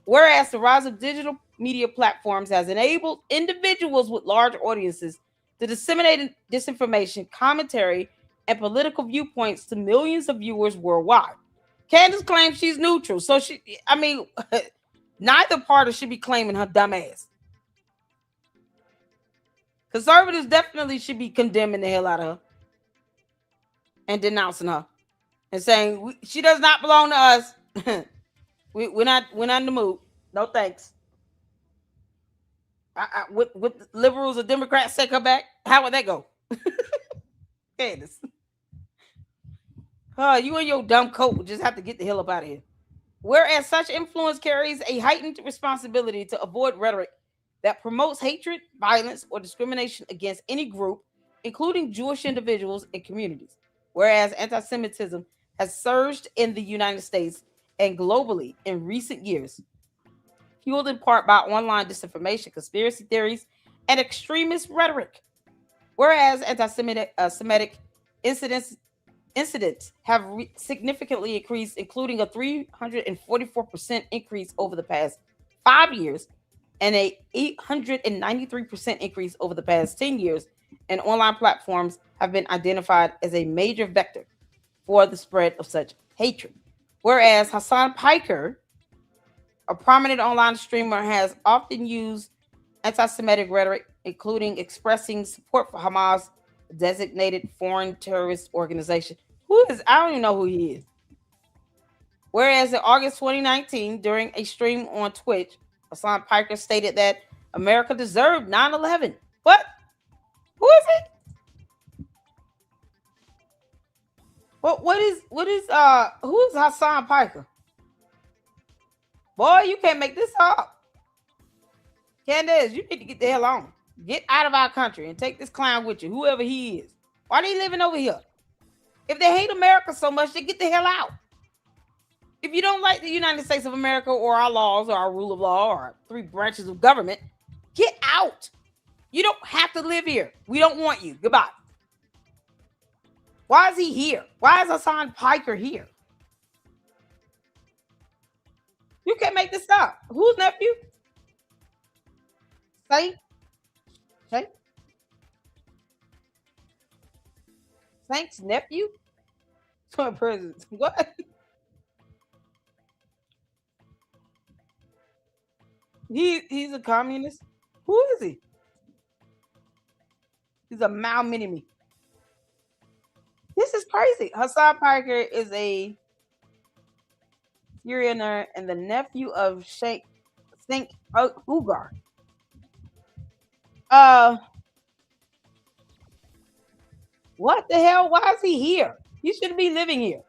Whereas the rise of digital media platforms has enabled individuals with large audiences to disseminate disinformation, commentary, and political viewpoints to millions of viewers worldwide. Candace claims she's neutral, so neither party should be claiming her dumb ass. Conservatives definitely should be condemning the hell out of her and denouncing her and saying she does not belong to us. We're not in the mood. No thanks. With liberals or Democrats take her back, how would that go? Candace. You and your dumb coat would just have to get the hell up out of here. Whereas such influence carries a heightened responsibility to avoid rhetoric that promotes hatred, violence, or discrimination against any group, including Jewish individuals and communities. Whereas anti-Semitism has surged in the United States and globally in recent years, fueled in part by online disinformation, conspiracy theories, and extremist rhetoric. Whereas anti-Semitic incidents have significantly increased, including a 344% increase over the past 5 years and a 893% increase over the past 10 years, and online platforms have been identified as a major vector for the spread of such hatred. Whereas Hassan Piker, a prominent online streamer, has often used anti-Semitic rhetoric, including expressing support for Hamas, a designated foreign terrorist organization. I don't even know who he is. Whereas in August 2019, during a stream on Twitch, Hassan Piker stated that America deserved 9/11. What? Who is it? Who is Hassan Piker? Boy, you can't make this up. Candace, you need to get the hell on. Get out of our country and take this clown with you, whoever he is. Why are they living over here? If they hate America so much, they get the hell out. If you don't like the United States of America or our laws or our rule of law or our 3 branches of government, get out. You don't have to live here. We don't want you. Goodbye. Why is he here? Why is Hassan Piker here? You can't make this up. Whose nephew? Saint's nephew? What? He's a communist. Who is he? He's a Mao Mini-Me. This is crazy. Hassan Piker is a Syrianer and the nephew of Sheikh Ugar. What the hell? Why is he here? He shouldn't be living here.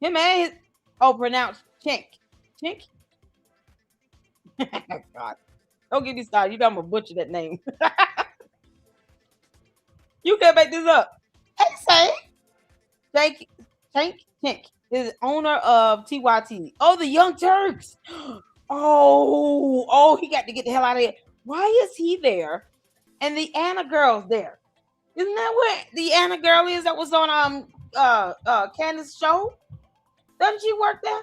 Him and his pronounced Chink. Chink? God. Don't get me started. You know I'm gonna butcher that name. You can't make this up. Hey, say, Tank is owner of TYT. Oh, the Young Turks. Oh, he got to get the hell out of here. Why is he there? And the Anna girl's there. Isn't that where the Anna girl is that was on Candace's show? Doesn't she work there?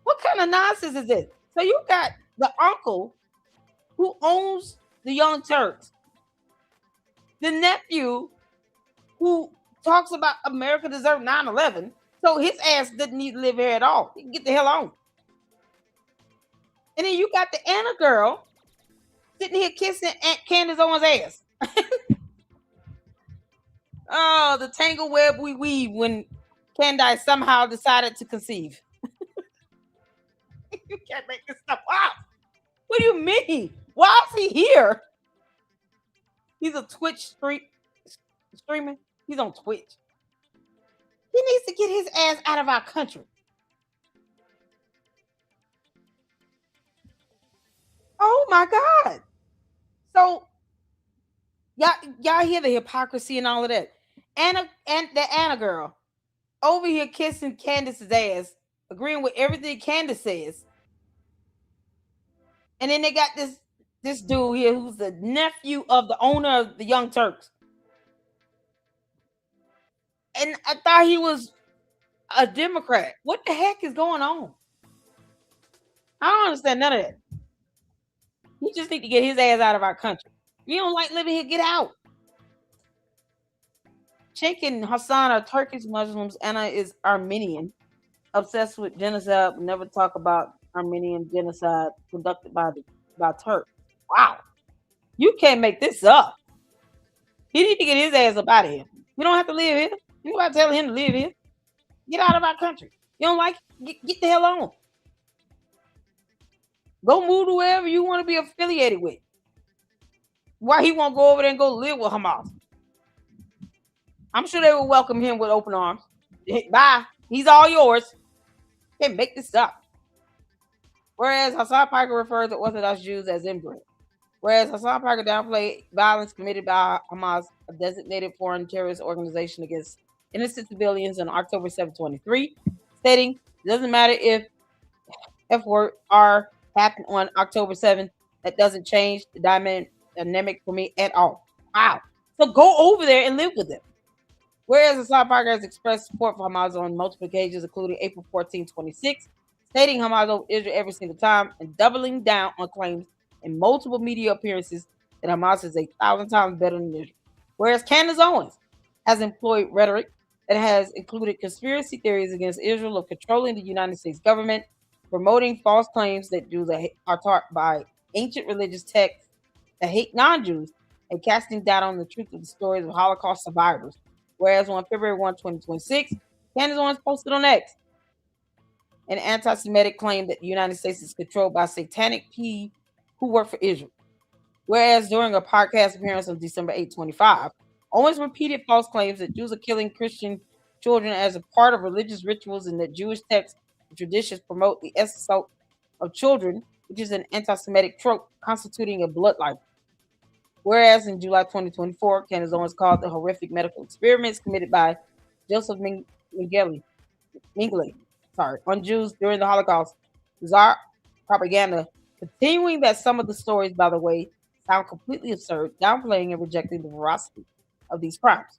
What kind of nonsense is this? So you got the uncle who owns the Young Turks, the nephew who talks about America deserved 9/11, so his ass didn't need to live here at all. He can get the hell on. And then you got the Anna girl sitting here kissing Aunt Candace Owens' ass. Oh, the tangle web we weave when Candace somehow decided to conceive. You can't make this stuff up. What do you mean? Why is he here? He's a Twitch streamer. He's on Twitch. He needs to get his ass out of our country. Oh my God. So y'all hear the hypocrisy and all of that. Anna and the Anna girl over here kissing Candace's ass, agreeing with everything Candace says. And then they got this dude here who's the nephew of the owner of the Young Turks. And I thought he was a Democrat. What the heck is going on? I don't understand none of that. He just need to get his ass out of our country. You don't like living here, get out. Sheikh and Hassan are Turkish Muslims. Anna is Armenian, obsessed with genocide. We never talk about Armenian genocide conducted by Turks. Wow. You can't make this up. He need to get his ass up out of here. We don't have to live here. Nobody telling him to live here. Get out of our country. You don't like it? Get the hell on. Go move to wherever you want to be affiliated with. Why he won't go over there and go live with Hamas? I'm sure they will welcome him with open arms. Bye. He's all yours. Can't make this up. Whereas Hassan Piker refers to Orthodox Jews as inbred. Whereas Hassan Piker downplayed violence committed by Hamas, a designated foreign terrorist organization against innocent civilians on October 7, 2023, stating, it doesn't matter if F-word R happened on October 7th, that doesn't change the dynamic for me at all. Wow. So go over there and live with them. Whereas Hassan Piker has expressed support for Hamas on multiple occasions, including April 14, 26, stating Hamas over Israel every single time and doubling down on claims in multiple media appearances that Hamas is 1,000 times better than Israel. Whereas Candace Owens has employed rhetoric that has included conspiracy theories against Israel of controlling the United States government, promoting false claims that Jews are taught by ancient religious texts that hate non-Jews, and casting doubt on the truth of the stories of Holocaust survivors. Whereas on February 1, 2026, Candace Owens posted on X an anti-Semitic claim that the United States is controlled by satanic P who work for Israel. Whereas during a podcast appearance on December 8, 25, Owens repeated false claims that Jews are killing Christian children as a part of religious rituals and that Jewish texts and traditions promote the assault of children, which is an anti-Semitic trope constituting a blood libel. Whereas in July 2024, Candace Owens called the horrific medical experiments committed by Joseph Mengele on Jews during the Holocaust bizarre propaganda, continuing that some of the stories, by the way, sound completely absurd, downplaying and rejecting the veracity of these crimes.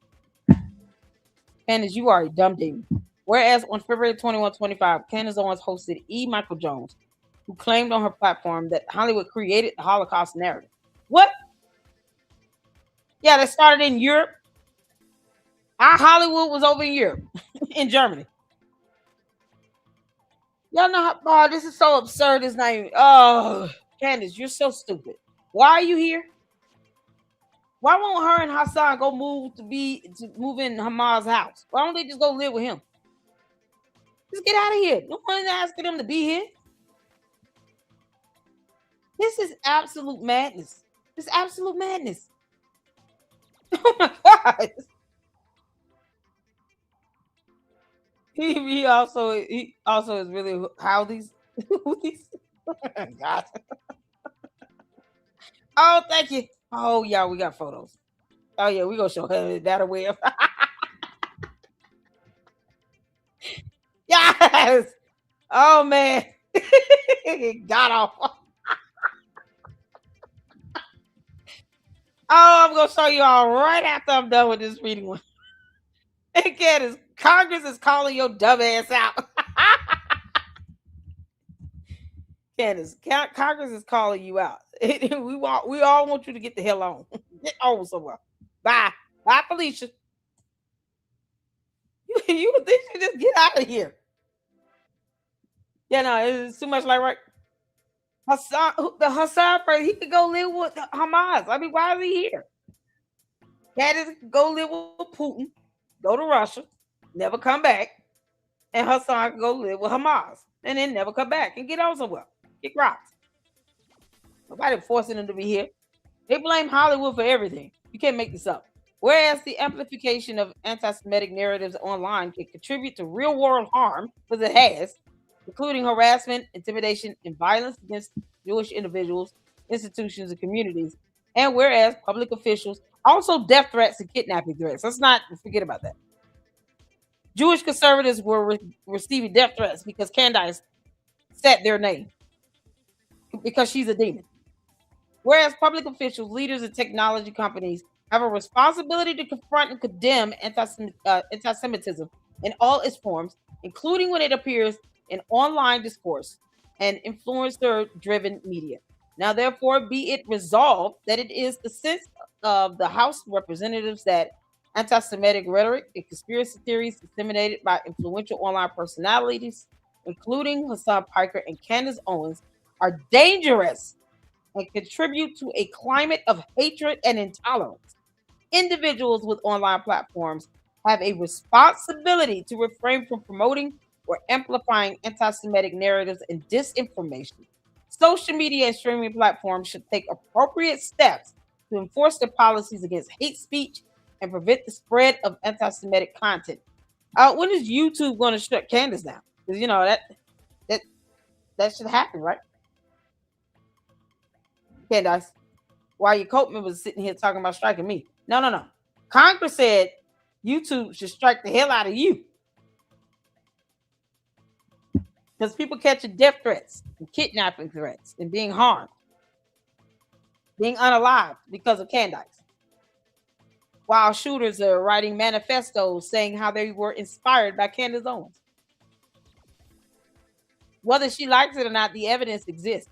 Candace, you are a dumb demon. Whereas on February 21, 25, Candace Owens hosted E. Michael Jones, who claimed on her platform that Hollywood created the Holocaust narrative. What? Yeah, that started in Europe. Our Hollywood was over in Europe, in Germany. Y'all know how, this is so absurd. It's not even, Candace, you're so stupid. Why are you here? Why won't her and Hassan go move in Hamas' house? Why don't they just go live with him? Just get out of here. No one's asking them to be here. This is absolute madness. This is absolute madness. Oh my God. He also is really how these God. Oh, thank you. Oh yeah, we got photos. Oh yeah, we gonna show her that away. Yes. Oh man. Got off. Oh, I'm gonna show you all right after I'm done with this reading one. And Candace, Congress is calling your dumb ass out. Candace, Congress is calling you out. We all want you to get the hell on. Get on somewhere. Bye. Bye, Felicia. You would think you just get out of here. Yeah, no, it's too much like right. Hassan, he could go live with Hamas. I mean, why is he here? Candace could go live with Putin, go to Russia, never come back, and Hassan could go live with Hamas and then never come back and get on somewhere. Get rocks. Nobody forcing them to be here. They blame Hollywood for everything. You can't make this up. Whereas the amplification of anti-Semitic narratives online can contribute to real-world harm, because it has, including harassment, intimidation, and violence against Jewish individuals, institutions, and communities. And whereas public officials also death threats and kidnapping threats. Let's not forget about that. Jewish conservatives were receiving death threats because Candace said their name, because she's a demon. Whereas public officials, leaders, and technology companies have a responsibility to confront and condemn anti-Semitism in all its forms, including when it appears in online discourse and influencer-driven media. Now, therefore, be it resolved that it is the sense of the House of Representatives that anti-Semitic rhetoric and conspiracy theories disseminated by influential online personalities, including Hassan Piker and Candace Owens, are dangerous and contribute to a climate of hatred and intolerance. Individuals with online platforms have a responsibility to refrain from promoting or amplifying anti-Semitic narratives and disinformation. Social media and streaming platforms should take appropriate steps to enforce their policies against hate speech and prevent the spread of anti-Semitic content. When is YouTube going to shut Candace down? Because that should happen, right? Candace, while your Copeman was sitting here talking about striking me. No. Congress said YouTube should strike the hell out of you. Because people catching death threats and kidnapping threats and being harmed, being unalived because of Candace. While shooters are writing manifestos saying how they were inspired by Candace Owens. Whether she likes it or not, the evidence exists.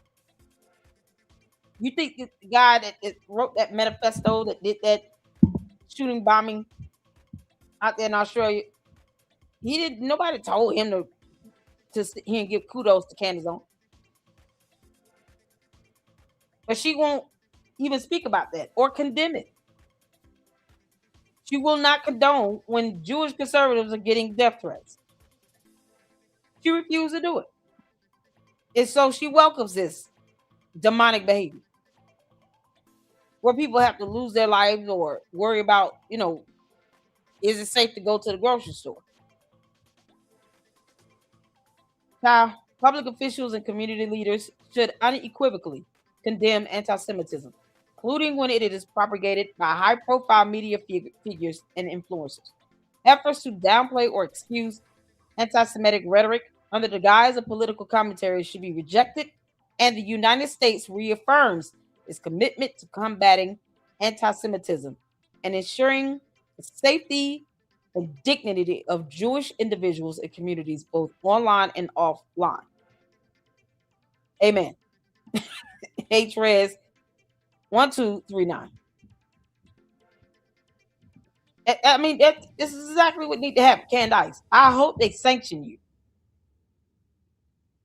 You think the guy that wrote that manifesto, that did that shooting bombing out there in Australia, nobody told him to sit here and give kudos to Candace Owens. But she won't even speak about that or condemn it. She will not condone when Jewish conservatives are getting death threats. She refused to do it. And so she welcomes this demonic behavior, where people have to lose their lives or worry about, is it safe to go to the grocery store? Now, public officials and community leaders should unequivocally condemn anti-Semitism, including when it is propagated by high-profile media figures and influencers. Efforts to downplay or excuse anti-Semitic rhetoric under the guise of political commentary should be rejected, and the United States reaffirms its commitment to combating anti-Semitism and ensuring the safety and dignity of Jewish individuals and communities, both online and offline. Amen. HRES 1239. I mean, this is exactly what needs to happen. Candace, I hope they sanction you.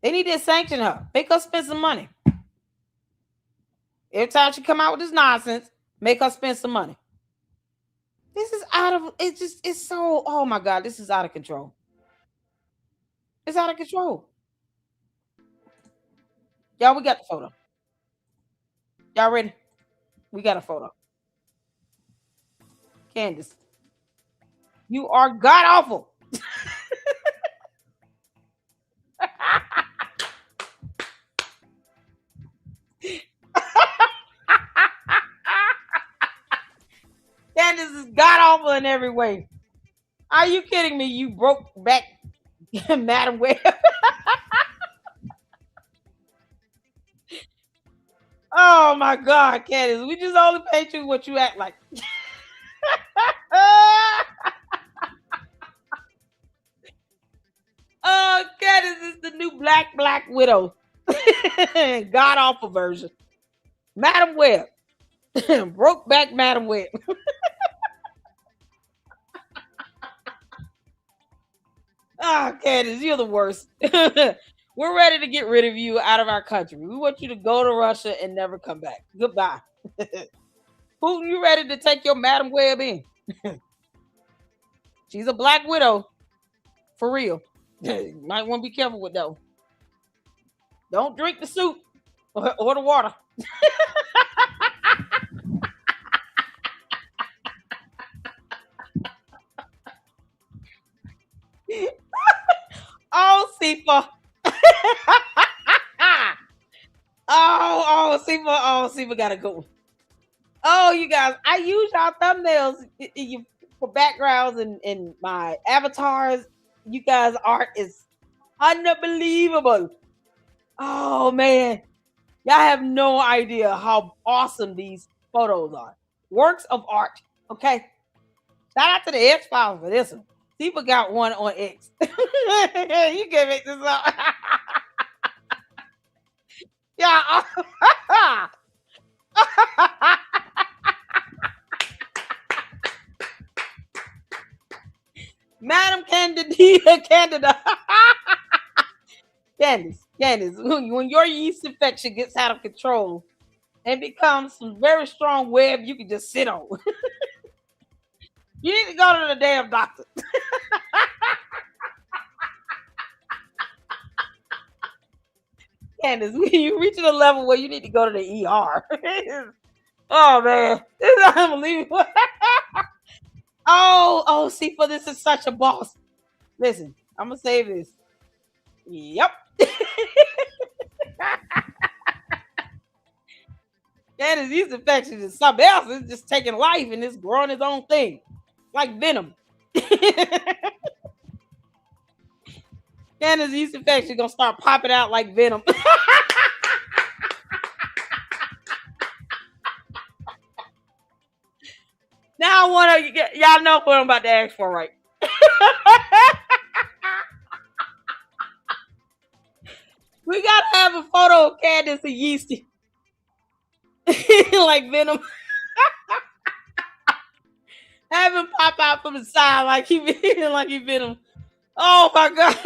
They need to sanction her. Make her spend some money. Every time she come out with this nonsense, make her spend some money. This is it's so, oh my God, this is out of control. It's out of control. Y'all, we got the photo. Y'all ready? We got a photo. Candace, you are god awful. Candace, beautiful in every way. Are you kidding me? You broke back Madam Web. Oh my God, Candace. We just only paint you what you act like. Oh, Candace is the new Black Widow. God awful version. Madam Web. Broke back Madam Web. Ah, Candace, you're the worst. We're ready to get rid of you out of our country. We want you to go to Russia and never come back. Goodbye. Putin, you ready to take your Madam Web in? She's a Black Widow. For real. You might want to be careful with that one. Don't drink the soup or the water. Oh, Sifa. Sifa gotta go. Oh, you guys, I use y'all thumbnails for backgrounds and my avatars. You guys' art is unbelievable. Oh man, y'all have no idea how awesome these photos are. Works of art. Okay, shout out to the X Files for this one. Sifa got one on X. You can make this up. Yeah. Madam Candida. Candace, when your yeast infection gets out of control and becomes some very strong web you can just sit on. You need to go to the damn doctor. Candace, you reaching a level where you need to go to the ER. Oh man, this is unbelievable. Oh, Sifa, this is such a boss. Listen, I'm gonna save this. Yep. Candace, these infections is something else. It's just taking life and it's growing its own thing. Like venom. Candace, these infections gonna start popping out like venom. Now I want to y'all know what I'm about to ask for, right? We gotta have a photo of Candace and Yeasty. Like venom. Have him pop out from the side like he venom. Oh my God.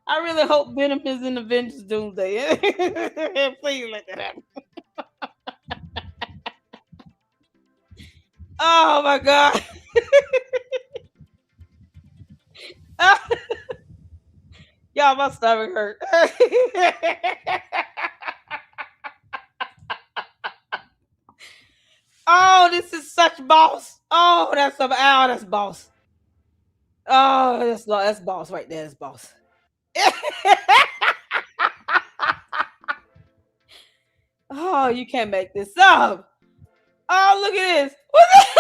I really hope Venom is in Avengers Doomsday. Please let that happen. Oh my God. Y'all, my stomach hurt. Oh, this is such boss. Oh, that's boss. Oh, that's boss right there. That's boss. Oh, you can't make this up. Oh, look at this. What's this?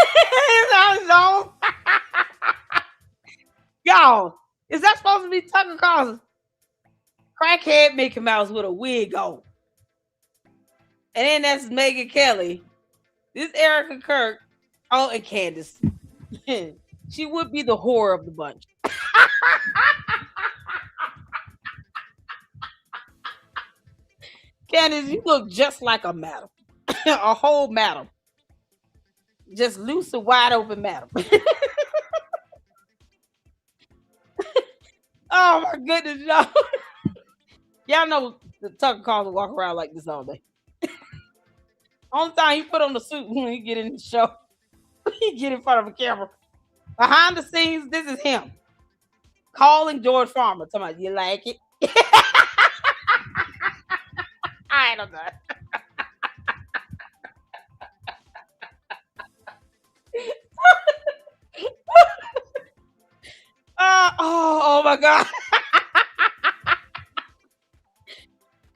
Y'all, is that supposed to be Tucker Carlson? Crackhead Mickey Mouse with a wig on. And then that's Megan Kelly. This Erica Kirk. Oh, and Candace. She would be the whore of the bunch. Candace, you look just like a madam. A whole madam. Just loose and wide open madam. Oh my goodness, y'all. Y'all know the Tucker Carlson walk around like this all day. Only time he put on the suit when he get in the show. He get in front of a camera. Behind the scenes, this is him. Calling George Farmer. Talking about, you like it? I don't know. Oh my God.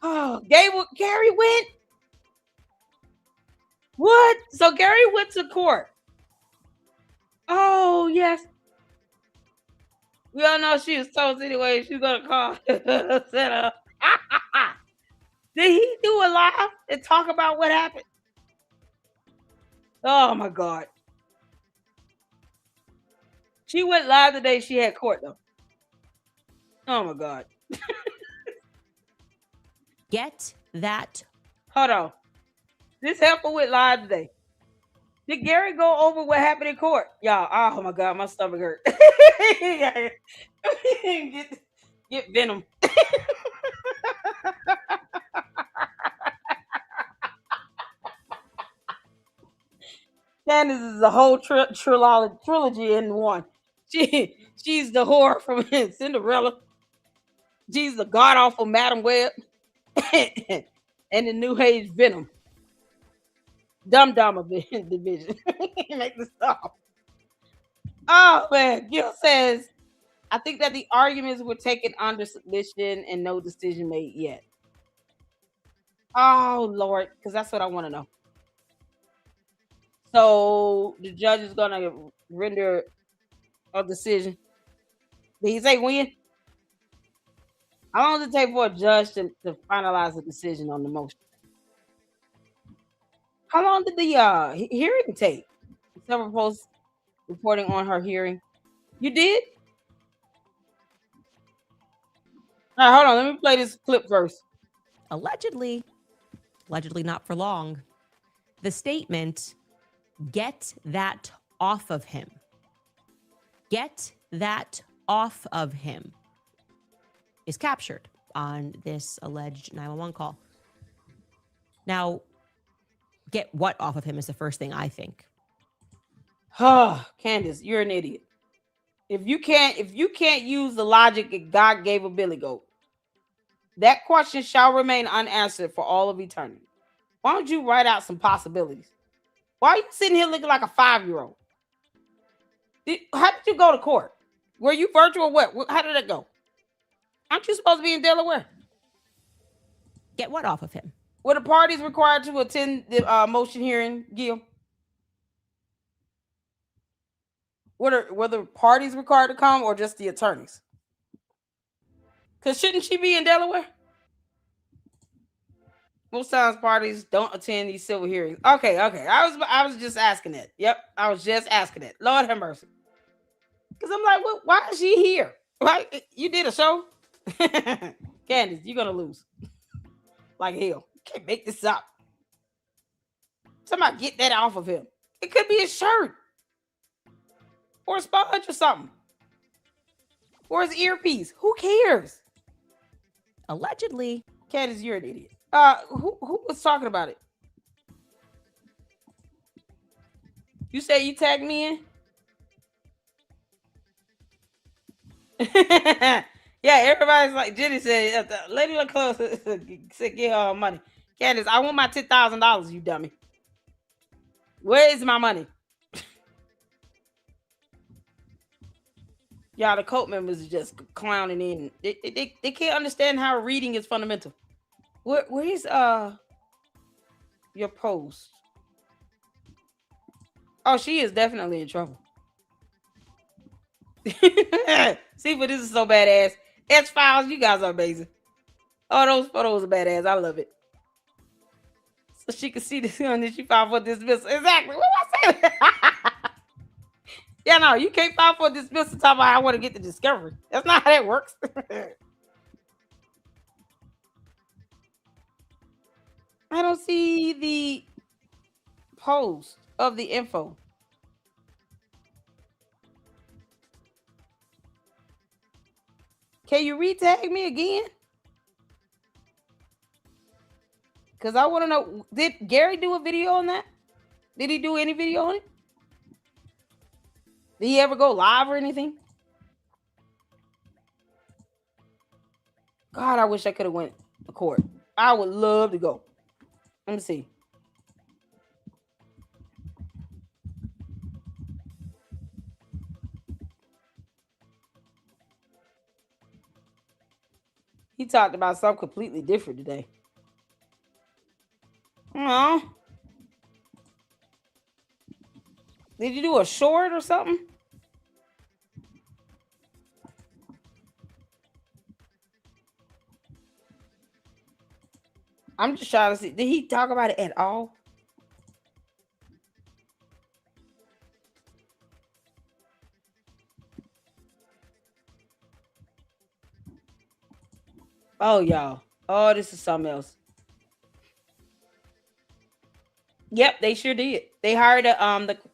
Oh, Gary went. What? So Gary went to court. Oh, yes. We all know she was told anyway. She's going to call. Set up. Did he do a live and talk about what happened? Oh, my God. She went live the day she had court, though. Oh, my God. Get that. Hold on. This heifer went live today. Did Gary go over what happened in court? Y'all, oh, my God, my stomach hurt. get venom. Candace is a whole trilogy in one. She's the whore from Cinderella. She's the god awful Madam Web, and the New Age Venom. Dumb division. Make this stop. Oh man, Gil says, I think that the arguments were taken under submission and no decision made yet. Oh Lord, because that's what I want to know. So the judge is gonna render a decision. Did he say when? How long does it take for a judge to finalize a decision on the motion? How long did the hearing take? Several posts reporting on her hearing. You did? All right, hold on. Let me play this clip first. Allegedly not for long. The statement, get that off of him. Get that off of him, is captured on this alleged 911 call. Now, get what off of him is the first thing I think. Oh, Candace, you're an idiot. If you can't use the logic that God gave a billy goat, that question shall remain unanswered for all of eternity. Why don't you write out some possibilities? Why are you sitting here looking like a 5-year-old? How did you go to court? Were you virtual? What? How did it go? Aren't you supposed to be in Delaware? Get what off of him? Were the parties required to attend the motion hearing, Gil? Were the parties required to come or just the attorneys? Because shouldn't she be in Delaware? Most times parties don't attend these civil hearings. Okay. I was just asking that. Yep, I was just asking that. Lord have mercy. Because I'm like, well, why is she here? Right? You did a show? Candace, you're going to lose. Like hell. You can't make this up. Somebody get that off of him. It could be a shirt. Or a sponge or something. Or his earpiece. Who cares? Allegedly. Candace, you're an idiot. Who was talking about it? You say you tagged me in? Yeah, everybody's like, Jenny said, lady look close, said, get her money. Candace, I want my $10,000, you dummy. Where is my money? Y'all, the cult members are just clowning in. They can't understand how reading is fundamental. Where's your post? Oh, she is definitely in trouble. See, but this is so badass. X-Files, you guys are amazing. Oh, those photos are badass. I love it. So she can see this one and she filed for dismissal. Exactly. What was I saying? Yeah, no, you can't file for dismissal. Talk about I want to get the discovery. That's not how that works. I don't see the post of the info. Can you retag me again? Because I want to know, did Gary do a video on that? Did he do any video on it? Did he ever go live or anything? God, I wish I could have went to court. I would love to go. Let me see. He talked about something completely different today. Oh. Did you do a short or something? I'm just trying to see. Did he talk about it at all? Oh, y'all. Oh, this is something else. Yep, they sure did. They hired the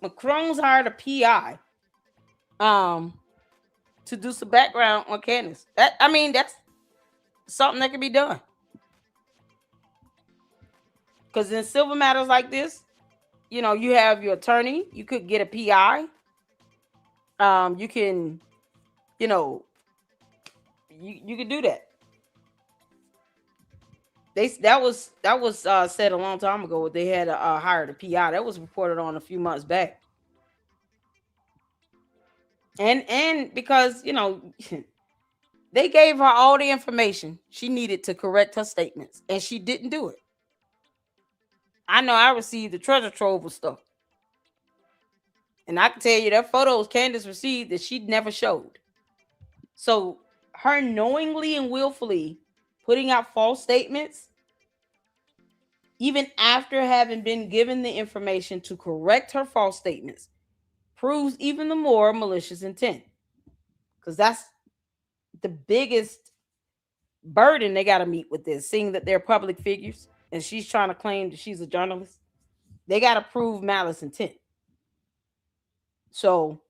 Macrons hired a PI to do some background on Candace. That's something that can be done. Because in civil matters like this, you have your attorney, you could get a PI. You can, you could do that. That was said a long time ago. They had hired a PI. That was reported on a few months back. And because they gave her all the information she needed to correct her statements, and she didn't do it. I know I received the treasure trove of stuff, and I can tell you that photos Candace received that she never showed. So her knowingly and willfully putting out false statements, even after having been given the information to correct her false statements, proves even the more malicious intent. Because that's the biggest burden they got to meet with this, seeing that they're public figures and she's trying to claim that she's a journalist. They got to prove malice intent. So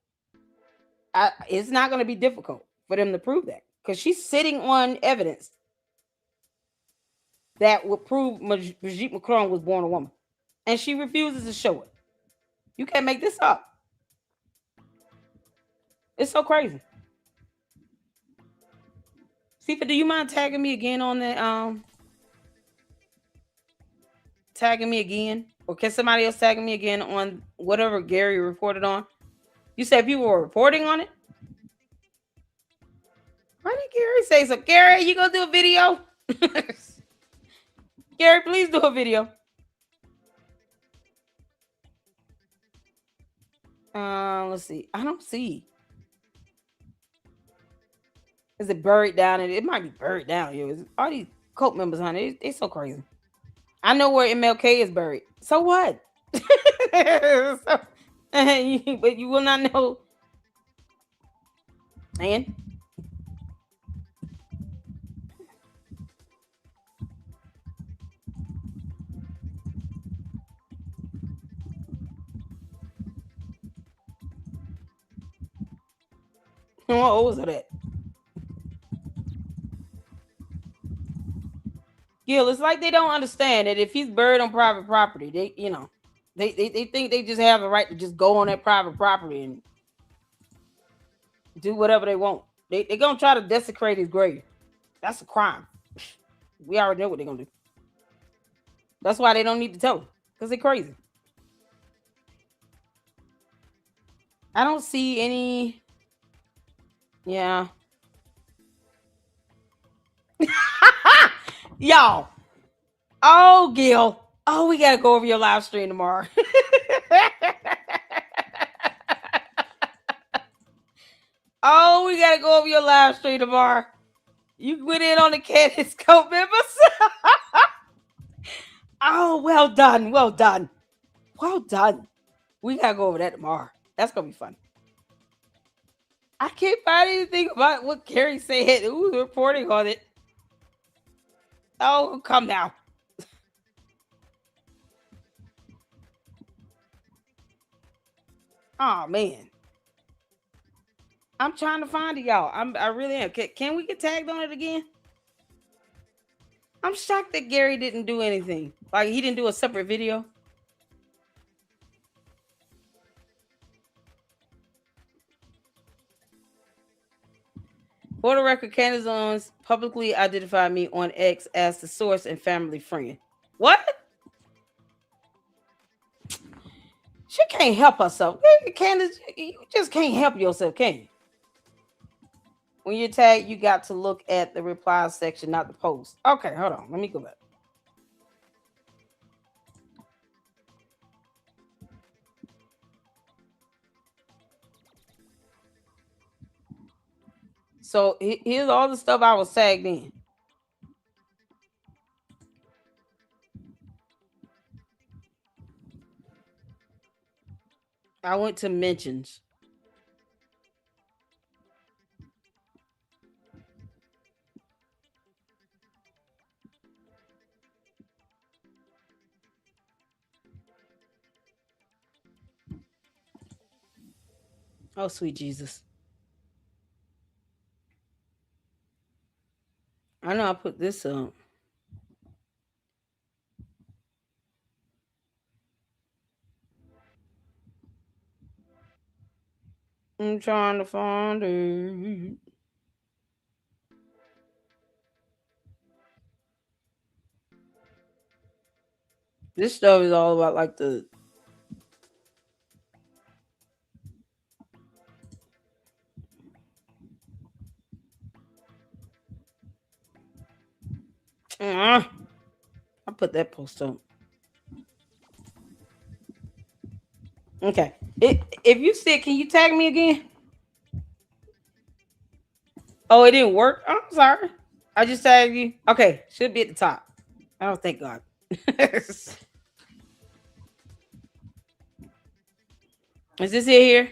it's not going to be difficult for them to prove that, because she's sitting on evidence that would prove Brigitte Macron was born a woman, and she refuses to show it. You can't make this up. It's so crazy. Sifa, do you mind tagging me again on that? Tagging me again, or can somebody else tag me again on whatever Gary reported on? You said people were reporting on it. Why did Gary say so? Gary, you gonna do a video? Gary, please do a video. Let's see. I don't see. Is it buried down? It might be buried down here. All these cult members, honey, they're so crazy. I know where MLK is buried. So what? But you will not know. And what was that? Gil, it's like they don't understand that if he's buried on private property, they think they just have the right to just go on that private property and do whatever they want. They're gonna try to desecrate his grave. That's a crime. We already know what they're gonna do. That's why they don't need to tell them, because they're crazy. I don't see any. Yeah. Y'all. Oh, Gil. Oh, we gotta go over your live stream tomorrow. Oh, we gotta go over your live stream tomorrow. You went in on the Candace Code members. Oh, well done. Well done. Well done. We gotta go over that tomorrow. That's gonna be fun. I can't find anything about what Carrie said. Who's reporting on it? Oh, come now. Oh, man. I'm trying to find it, y'all. I really am. Can we get tagged on it again? I'm shocked that Gary didn't do anything. Like, he didn't do a separate video. For the record, Candace Owens publicly identified me on X as the source and family friend. What? She can't help herself. Candace, you just can't help yourself, can you? When you're tagged, you got to look at the reply section, not the post. Okay, hold on. Let me go back. So here's all the stuff I was tagged in. I went to mentions. Oh, sweet Jesus. I know I put this up. I'm trying to find it. This stuff is all about like the I put that post up. Okay. If you see it, can you tag me again? Oh, it didn't work? I'm sorry. I just tagged you. Okay. Should be at the top. Oh, thank God. Is this it here?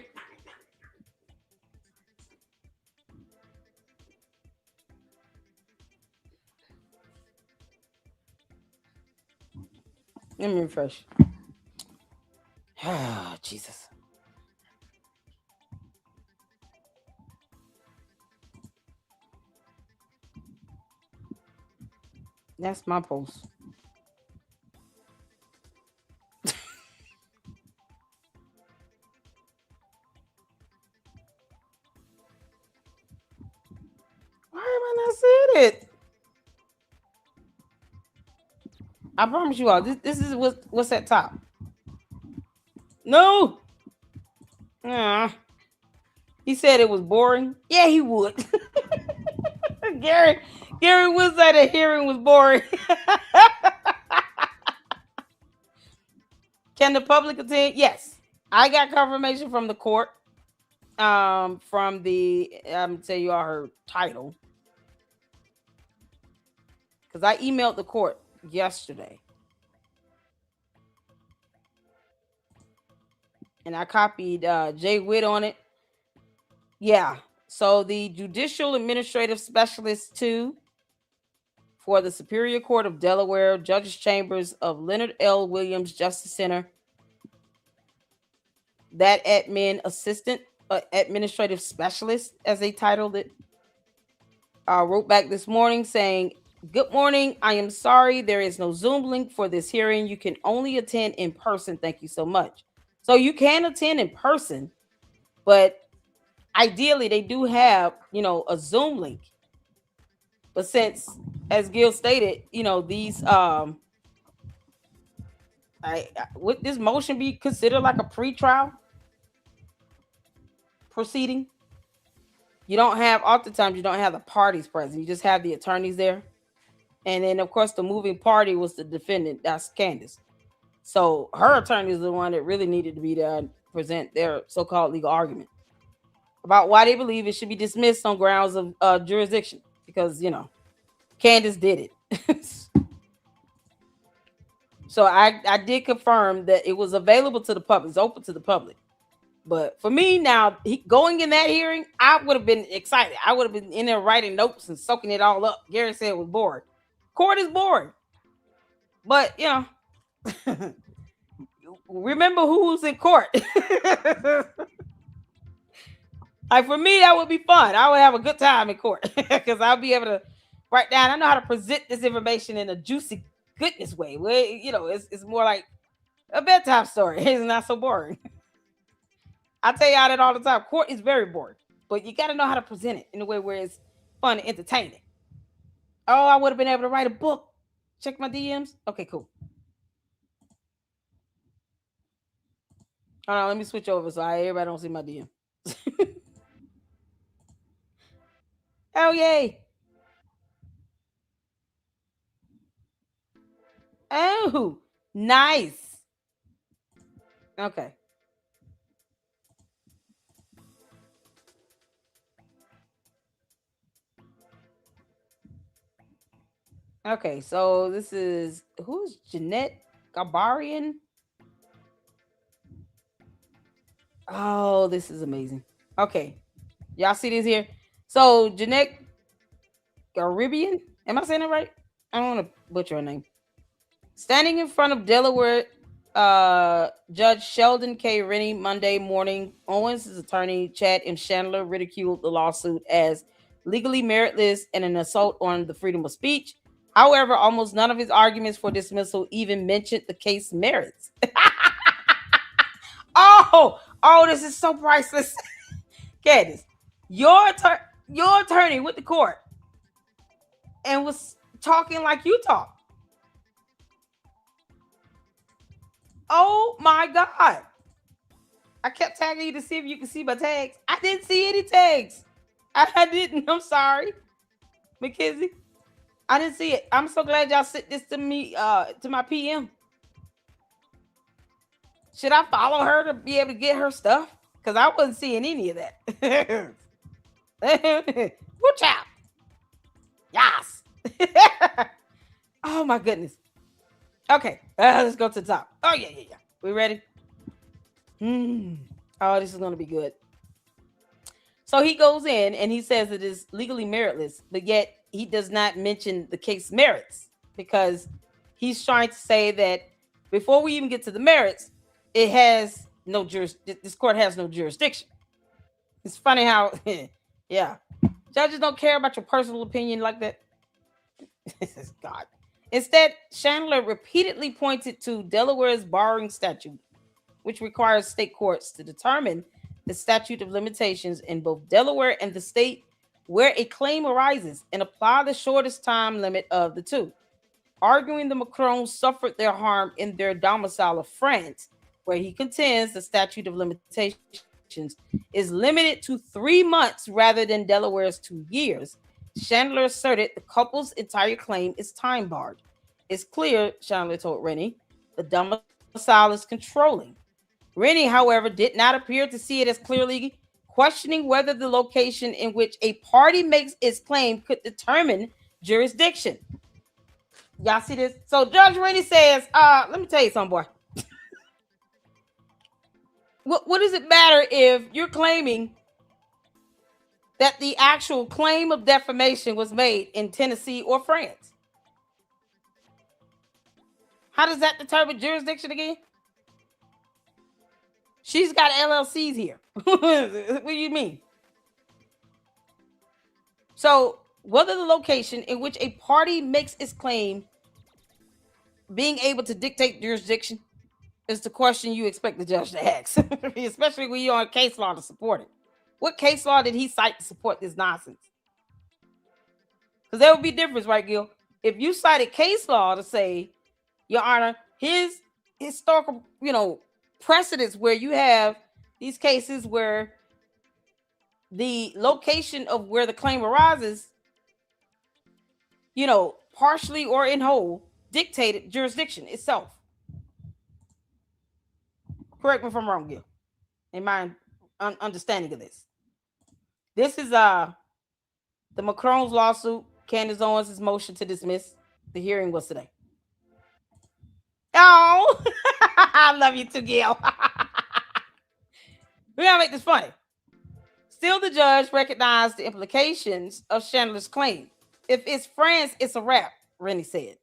Let me refresh. Ah, Jesus. That's my post. Why am I not seeing it? I promise you all, this is what's at top. No. He said it was boring. Yeah, he would. Gary would say the hearing was boring. Can the public attend? Yes. I got confirmation from the court. From the I'm gonna tell you all her title. Because I emailed the court yesterday. And I copied Jay Witt on it. Yeah. So the Judicial Administrative Specialist 2 for the Superior Court of Delaware, Judges Chambers of Leonard L. Williams Justice Center. That admin assistant, administrative specialist, as they titled it, wrote back this morning saying, "Good morning. I am sorry there is no Zoom link for this hearing. You can only attend in person. Thank you so much." So you can attend in person, but ideally they do have, a Zoom link. But since, as Gil stated, these would this motion be considered like a pretrial proceeding? Oftentimes you don't have the parties present. You just have the attorneys there. And then of course the moving party was the defendant, that's Candace. So her attorney is the one that really needed to be there and present their so-called legal argument about why they believe it should be dismissed on grounds of jurisdiction, because Candace did it. So I did confirm that it was available to the public. It's open to the public. But for me now, going in that hearing, I would have been excited. I would have been in there writing notes and soaking it all up. Gary said it was boring. Court is boring. But, remember who's in court. Like for me, that would be fun. I would have a good time in court because I'll be able to write down. I know how to present this information in a juicy goodness way. Where, it's more like a bedtime story. It's not so boring. I tell y'all that all the time. Court is very boring, but you got to know how to present it in a way where it's fun and entertaining. Oh, I would have been able to write a book. Check my DMs. Okay, cool. Hold on, let me switch over so everybody don't see my DM. Oh, yay. Oh, nice. Okay. Okay, so this is who's Jeanette Gabarian? Oh, this is amazing. Okay, y'all see this here? So Jeanette Garibian, am I saying it right? I don't want to butcher her name. Standing in front of Delaware Judge Sheldon K. Rennie Monday morning, Owens' attorney Chad M. Chandler ridiculed the lawsuit as legally meritless and an assault on the freedom of speech. However, almost none of his arguments for dismissal even mentioned the case merits. Oh, this is so priceless. Candace, your attorney went to court and was talking like you talk. Oh my God. I kept tagging you to see if you can see my tags. I didn't see any tags. I didn't. I'm sorry. Mackenzie. I didn't see it. I'm so glad y'all sent this to me, to my PM. Should I follow her to be able to get her stuff? Because I wasn't seeing any of that. Watch out. Yes. Oh my goodness. Okay, let's go to the top. Oh, yeah. We ready? Oh, this is going to be good. So he goes in and he says it is legally meritless, but yet he does not mention the case merits because he's trying to say that before we even get to the merits, it has no this court has no jurisdiction. It's funny how, yeah, judges don't care about your personal opinion like that. This is God. Instead, Chandler repeatedly pointed to Delaware's borrowing statute, which requires state courts to determine the statute of limitations in both Delaware and the state where a claim arises and apply the shortest time limit of the two. Arguing the Macrons suffered their harm in their domicile of France, where he contends the statute of limitations is limited to 3 months rather than Delaware's 2 years. Chandler asserted the couple's entire claim is time barred. It's clear, Chandler told Rennie, the domicile is controlling. Rennie, however, did not appear to see it as clearly, questioning whether the location in which a party makes its claim could determine jurisdiction. Y'all see this? So Judge Rennie says, let me tell you something, boy. What does it matter if you're claiming that the actual claim of defamation was made in Tennessee or France? How does that determine jurisdiction again? She's got LLCs here. What do you mean? So, whether the location in which a party makes its claim being able to dictate jurisdiction is the question you expect the judge to ask, especially when you're on case law to support it. What case law did he cite to support this nonsense? Because there would be difference, right, Gil? If you cited case law to say, Your Honor, his historical, precedents where you have these cases where the location of where the claim arises, partially or in whole, dictated jurisdiction itself. Correct me if I'm wrong, Gil, in my understanding of this. This is the Macron's lawsuit, Candace Owens' motion to dismiss. The hearing was today. Oh, I love you too, Gil. We gotta make this funny. Still, the judge recognized the implications of Chandler's claim. If it's France, it's a wrap, Rennie said.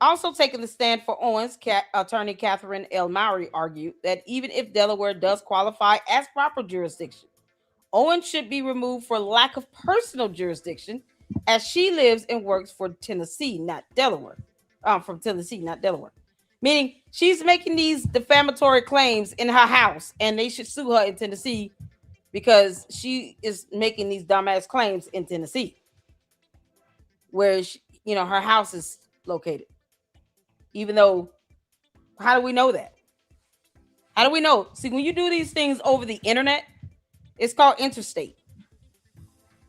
Also taking the stand for Owens, attorney Catherine L. Mowry argued that even if Delaware does qualify as proper jurisdiction, Owens should be removed for lack of personal jurisdiction, as she lives and works for Tennessee, not Delaware. From Tennessee, not Delaware. Meaning she's making these defamatory claims in her house, and they should sue her in Tennessee because she is making these dumbass claims in Tennessee, where her house is located. Even though, how do we know that? How do we know? See, when you do these things over the internet, it's called interstate.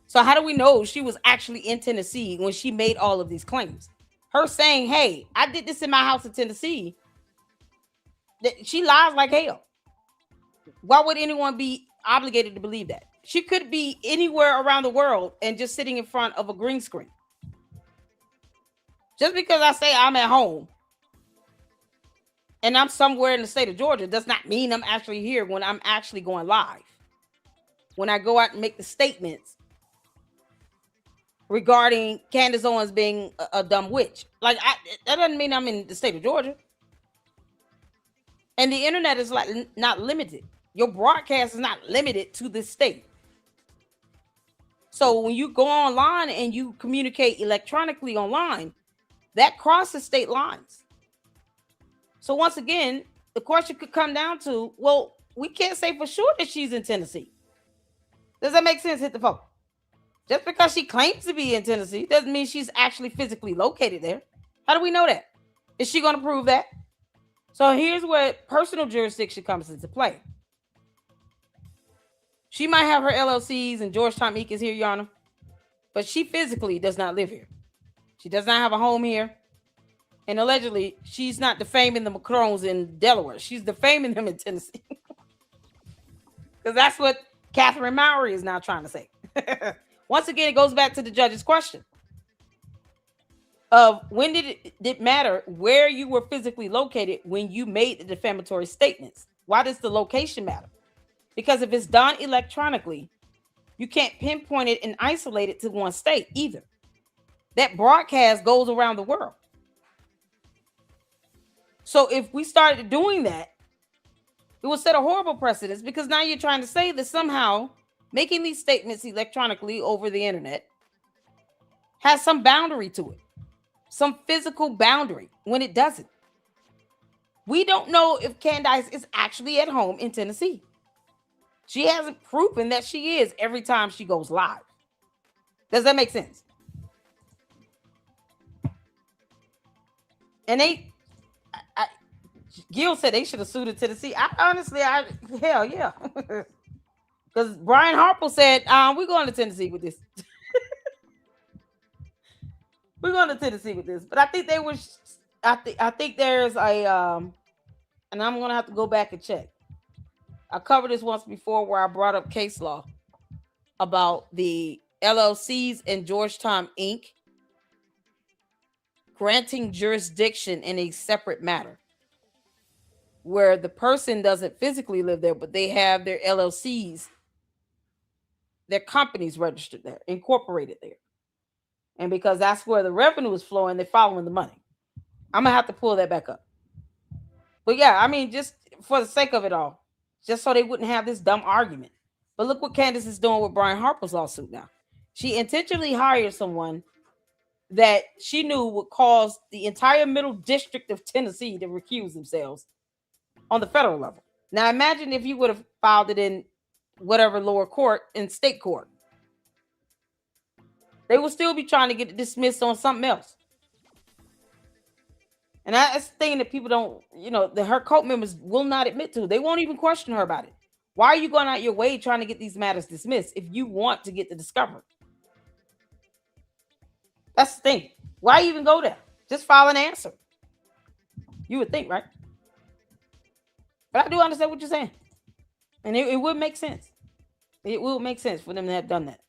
So how do we know she was actually in Tennessee when she made all of these claims? Her saying, hey, I did this in my house in Tennessee, she lies like hell. Why would anyone be obligated to believe that? She could be anywhere around the world and just sitting in front of a green screen. Just because I say I'm at home and I'm somewhere in the state of Georgia does not mean I'm actually here when I'm actually going live. When I go out and make the statements regarding Candace Owens being a dumb witch. Like, that doesn't mean I'm in the state of Georgia. And the internet is like not limited. Your broadcast is not limited to this state. So when you go online and you communicate electronically online, that crosses state lines. So once again, the question could come down to, well, we can't say for sure that she's in Tennessee. Does that make sense? Hit the phone. Just because she claims to be in Tennessee doesn't mean she's actually physically located there. How do we know that? Is she going to prove that? So here's where personal jurisdiction comes into play. She might have her LLCs and Georgetown Inc. is here, Your Honor, but she physically does not live here. She does not have a home here. And allegedly, she's not defaming the Macrons in Delaware. She's defaming them in Tennessee. Because that's what Catherine Mowry is now trying to say. Once again, it goes back to the judge's question of when did it matter where you were physically located when you made the defamatory statements? Why does the location matter? Because if it's done electronically, you can't pinpoint it and isolate it to one state either. That broadcast goes around the world. So if we started doing that, it will set a horrible precedent, because now you're trying to say that somehow making these statements electronically over the internet has some boundary to it, some physical boundary, when it doesn't. We don't know if Candace is actually at home in Tennessee. She hasn't proven that she is every time she goes live. Does that make sense? And Gil said they should have sued in Tennessee. Hell yeah. Because Brian Harper said, we're going to Tennessee with this. We're going to Tennessee with this. But I think I think there's a, and I'm going to have to go back and check. I covered this once before where I brought up case law about the LLCs and Georgetown Inc. granting jurisdiction in a separate matter, where the person doesn't physically live there, but they have their LLCs, their companies registered there, incorporated there. And because that's where the revenue is flowing, they're following the money. I'm going to have to pull that back up. But yeah, I mean, just for the sake of it all, just so they wouldn't have this dumb argument. But look what Candace is doing with Brian Harper's lawsuit now. She intentionally hired someone that she knew would cause the entire Middle District of Tennessee to recuse themselves on the federal level. Now, imagine if you would have filed it in whatever lower court, in state court. They will still be trying to get it dismissed on something else. And that's the thing that people don't, her cult members will not admit to. They won't even question her about it. Why are you going out your way trying to get these matters dismissed if you want to get the discovery? That's the thing. Why even go there? Just file an answer. You would think, right? But I do understand what you're saying. And it would make sense. It will make sense for them to have done that.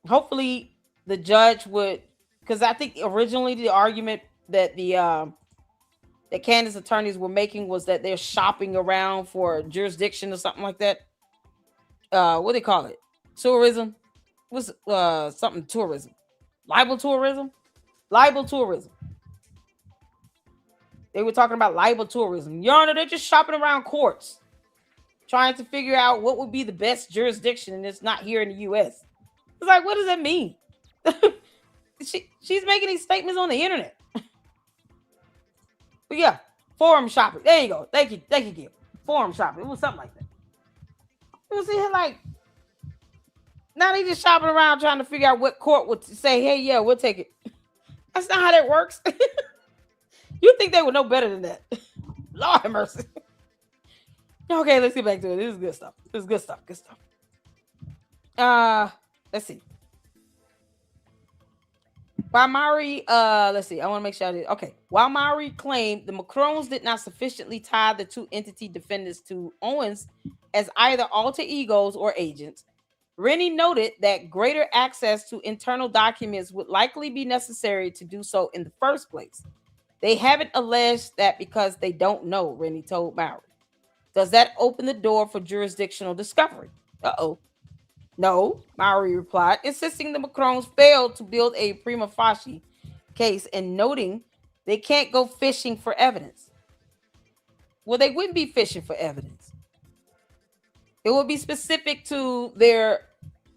Hopefully the judge would, because I think originally the argument that that Candace attorneys were making was that they're shopping around for jurisdiction or something like that. What do they call it? Tourism? What's something tourism? Libel tourism? Libel tourism. They were talking about libel tourism. Your Honor, they're just shopping around courts, trying to figure out what would be the best jurisdiction, and it's not here in the U.S. It's like, what does that mean? She's making these statements on the internet. But yeah, forum shopping. There you go. Thank you, Gil. Forum shopping. It was something like that. It was here like, now they just shopping around trying to figure out what court would say, hey, yeah, we'll take it. That's not how that works. You think they would know better than that? Lord have mercy. Okay, let's get back to it. This is good stuff. Good stuff. Let's see. While Mowry, let's see. I want to make sure I did. Okay. While Mowry claimed the Macrons did not sufficiently tie the two entity defendants to Owens as either alter egos or agents, Rennie noted that greater access to internal documents would likely be necessary to do so in the first place. They haven't alleged that because they don't know, Rennie told Mowry. Does that open the door for jurisdictional discovery? Uh-oh. No, Mowry replied, insisting the Macrones failed to build a prima facie case and noting they can't go fishing for evidence. Well, they wouldn't be fishing for evidence. It would be specific to their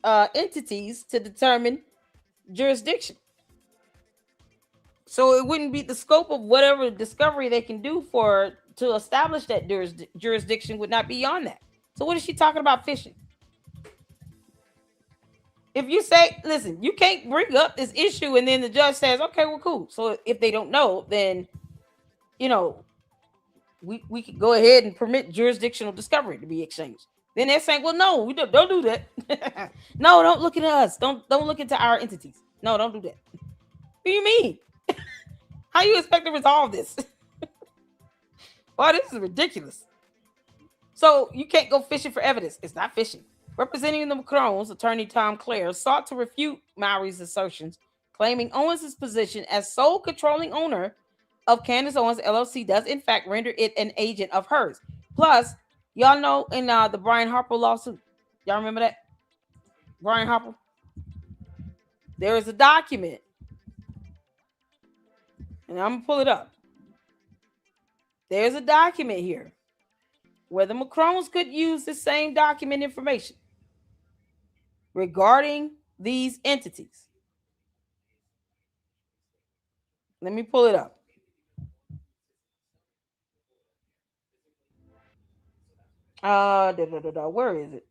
entities to determine jurisdiction. So it wouldn't be the scope of whatever discovery they can do to establish that jurisdiction would not be beyond that. So what is she talking about fishing? If you say, listen, you can't bring up this issue and then the judge says, okay, well, cool. So if they don't know, then, we could go ahead and permit jurisdictional discovery to be exchanged. Then they're saying, well, no, we don't do that. No, don't look at us. Don't look into our entities. No, don't do that. What do you mean? How you expect to resolve this? Well, this is ridiculous. So you can't go fishing for evidence. It's not fishing. Representing the Macrones, attorney Tom Clare sought to refute Mowry's assertions, claiming Owens' position as sole controlling owner of Candace Owens LLC does in fact render it an agent of hers. Plus, y'all know in the Brian Harper lawsuit, y'all remember that? Brian Harper? There is a document, and I'm going to pull it up. There's a document here where the Macrones could use the same document information regarding these entities. Let me pull it up. Where is it?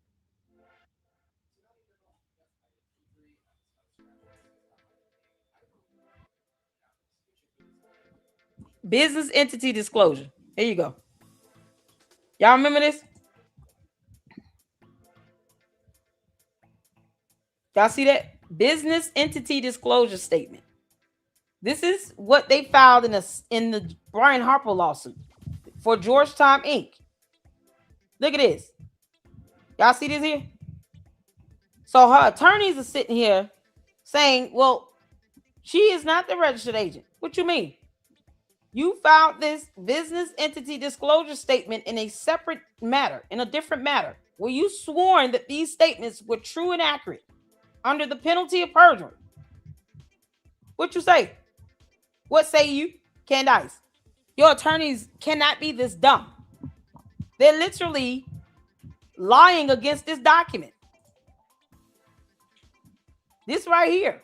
Business entity disclosure. Here you go. Y'all remember this? Y'all see that? Business entity disclosure statement. This is what they filed in the Brian Harper lawsuit for Georgetown Inc. Look at this. Y'all see this here? So her attorneys are sitting here saying, well, she is not the registered agent. What you mean? You filed this business entity disclosure statement in a separate matter, in a different matter, where you sworn that these statements were true and accurate under the penalty of perjury. What you say? What say you, Candace? Your attorneys cannot be this dumb. They're literally lying against this document. This right here.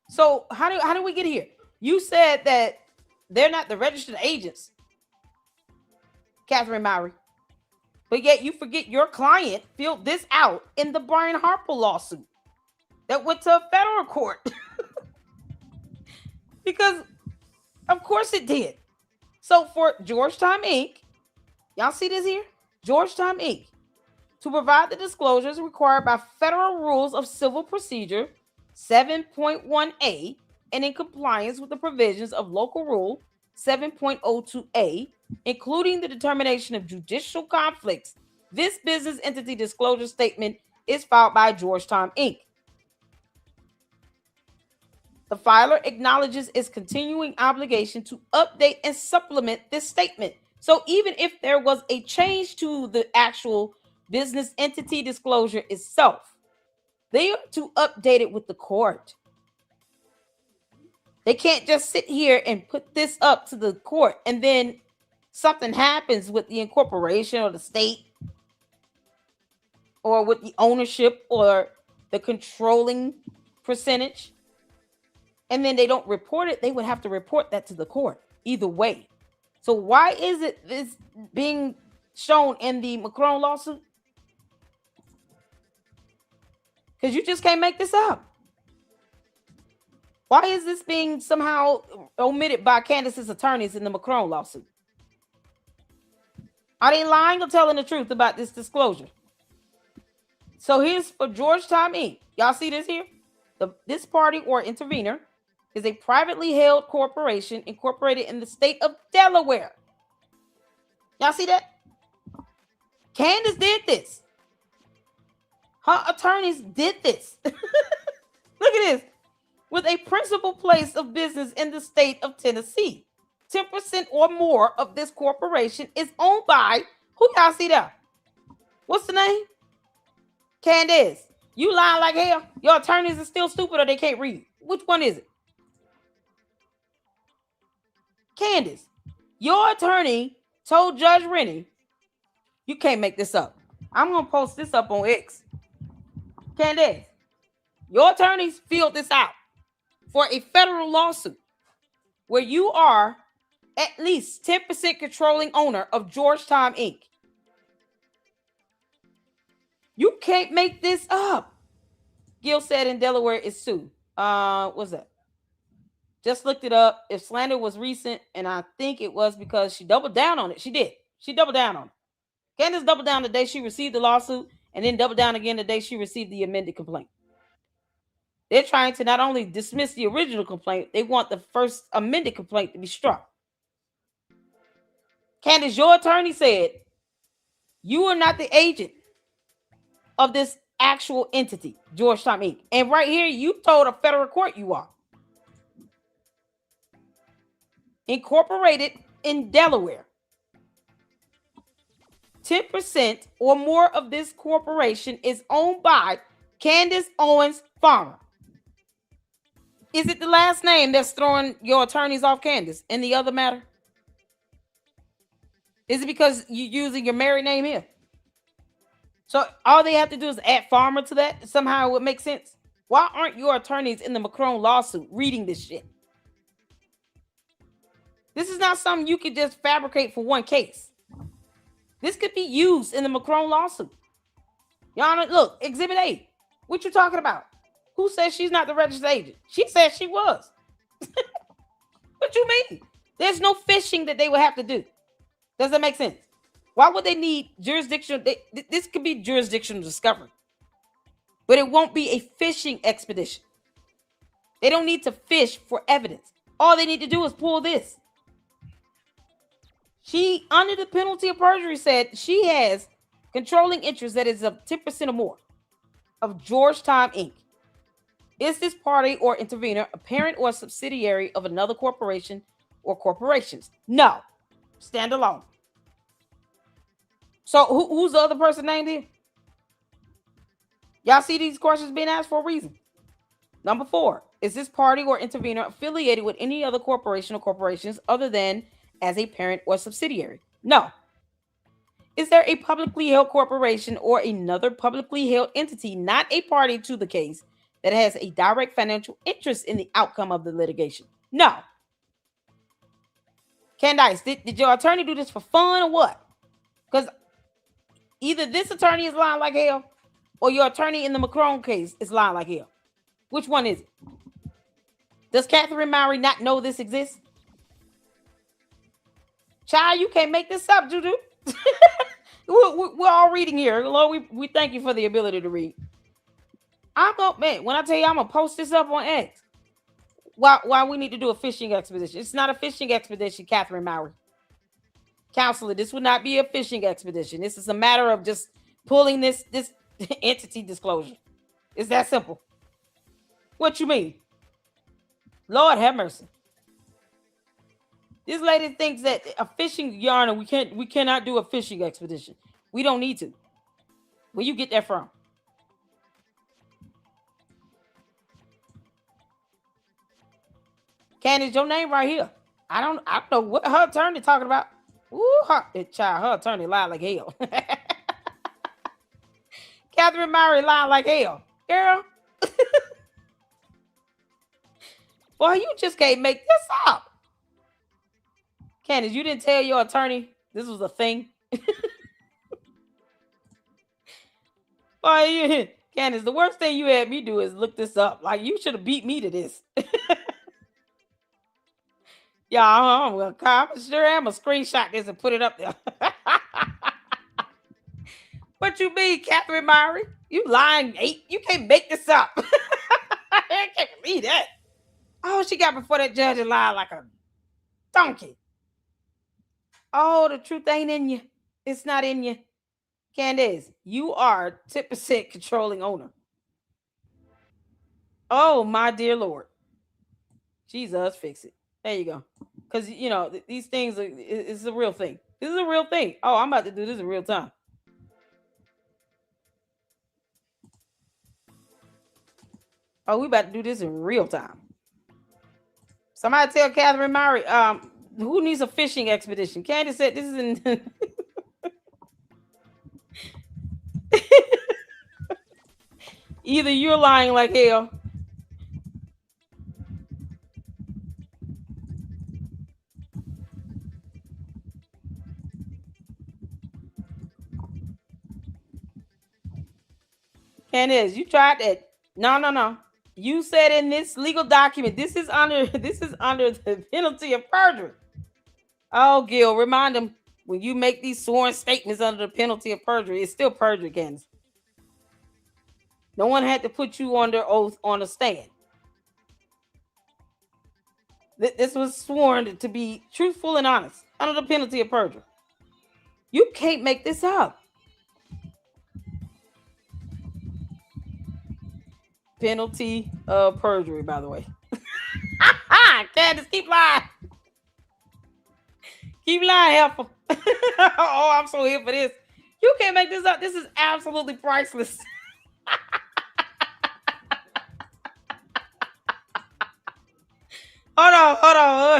So how do we get here? You said that they're not the registered agents, Catherine Mowry. But yet you forget your client filled this out in the Brian Harper lawsuit that went to a federal court. Because of course it did. So for Georgetown Inc., y'all see this here? Georgetown Inc., to provide the disclosures required by federal rules of civil procedure 7.1a and in compliance with the provisions of local rule 7.02a, including the determination of judicial conflicts, this business entity disclosure statement is filed by Georgetown Inc. The filer acknowledges its continuing obligation to update and supplement this statement. So even if there was a change to the actual business entity disclosure itself, they are to update it with the court. They can't just sit here and put this up to the court and then something happens with the incorporation or the state or with the ownership or the controlling percentage, and then they don't report it. They would have to report that to the court either way. So why is it this being shown in the Macron lawsuit? Because you just can't make this up. Why is this being somehow omitted by Candace's attorneys in the Macron lawsuit? Are they lying or telling the truth about this disclosure? So here's for Georgetown Inc. Y'all see this here? This party or intervener is a privately held corporation incorporated in the state of Delaware. Y'all see that? Candace did this. Her attorneys did this. Look at this. With a principal place of business in the state of Tennessee. 10% or more of this corporation is owned by, who y'all see there? What's the name? Candace. You lying like hell. Your attorneys are still stupid or they can't read. Which one is it? Candace. Your attorney told Judge Rennie, you can't make this up. I'm going to post this up on X. Candace, your attorneys filled this out for a federal lawsuit where you are at least 10% controlling owner of Georgetown Inc. You can't make this up. Gil said in Delaware is sued. What's that? Just looked it up. If slander was recent, and I think it was because she doubled down on it. She did. She doubled down on it. Candace doubled down the day she received the lawsuit and then doubled down again the day she received the amended complaint. They're trying to not only dismiss the original complaint, they want the first amended complaint to be struck. Candace, your attorney said you are not the agent of this actual entity, Georgetown Inc. And right here, you told a federal court you are. Incorporated in Delaware. 10% or more of this corporation is owned by Candace Owens Farmer. Is it the last name that's throwing your attorneys off, Candace, in the other matter? Is it because you're using your married name here? So all they have to do is add Farmer to that. Somehow it would make sense. Why aren't your attorneys in the Macron lawsuit reading this shit? This is not something you could just fabricate for one case. This could be used in the Macron lawsuit. Y'all, look, Exhibit A. What you talking about? Who says she's not the registered agent? She said she was. What you mean? There's no fishing that they would have to do. Does that make sense? Why would they need jurisdiction? This could be jurisdictional discovery. But it won't be a fishing expedition. They don't need to fish for evidence. All they need to do is pull this. She, under the penalty of perjury, said she has controlling interest that is of 10% or more of Georgetown Inc. Is this party or intervener a parent or a subsidiary of another corporation or corporations? No. Stand alone. So who's the other person named here? Y'all see these questions being asked for a reason. Number 4, is this party or intervener affiliated with any other corporation or corporations other than as a parent or subsidiary? No. Is there a publicly held corporation or another publicly held entity not a party to the case that has a direct financial interest in the outcome of the litigation? No. Candace, did your attorney do this for fun or what? Because either this attorney is lying like hell or your attorney in the Macron case is lying like hell. Which one is it? Does Catherine Mowry not know this exists? Child, you can't make this up, Juju. We're all reading here. Lord, we thank you for the ability to read. Man, when I tell you I'm going to post this up on X, why we need to do a fishing expedition. It's not a fishing expedition, Catherine Mowry. Counselor, this would not be a fishing expedition. This is a matter of just pulling this entity disclosure. It's that simple. What you mean? Lord have mercy. This lady thinks that a fishing yarn, we cannot do a fishing expedition. We don't need to. Where you get that from? Candace, your name right here. I don't know what her attorney talking about. Ooh, her attorney lied like hell. Catherine Mowry lied like hell. Girl. Boy, you just can't make this up. Candace, you didn't tell your attorney this was a thing? Boy, Candace, the worst thing you had me do is look this up. Like, you should have beat me to this. Yeah, I'm sure I'm going to screenshot this and put it up there. What you mean, Catherine Mowry? You lying, you can't make this up. I can't believe that. Oh, she got before that judge and lied like a donkey. Oh, the truth ain't in you. It's not in you. Candace, you are 10% controlling owner. Oh, my dear Lord. Jesus, fix it. There you go. Because, these things, it's a real thing. This is a real thing. Oh, I'm about to do this in real time. Oh, we about to do this in real time. Somebody tell Catherine Murray, who needs a fishing expedition? Candace said this is in... Either you're lying like hell. Candace, you tried that. No. You said in this legal document, this is under the penalty of perjury. Oh, Gil, remind them when you make these sworn statements under the penalty of perjury, it's still perjury, Candace. No one had to put you under oath on a stand. This was sworn to be truthful and honest under the penalty of perjury. You can't make this up. Penalty of perjury, by the way. Candace, keep lying. Keep lying, helpful. Oh, I'm so here for this. You can't make this up. This is absolutely priceless. Hold on. Oh,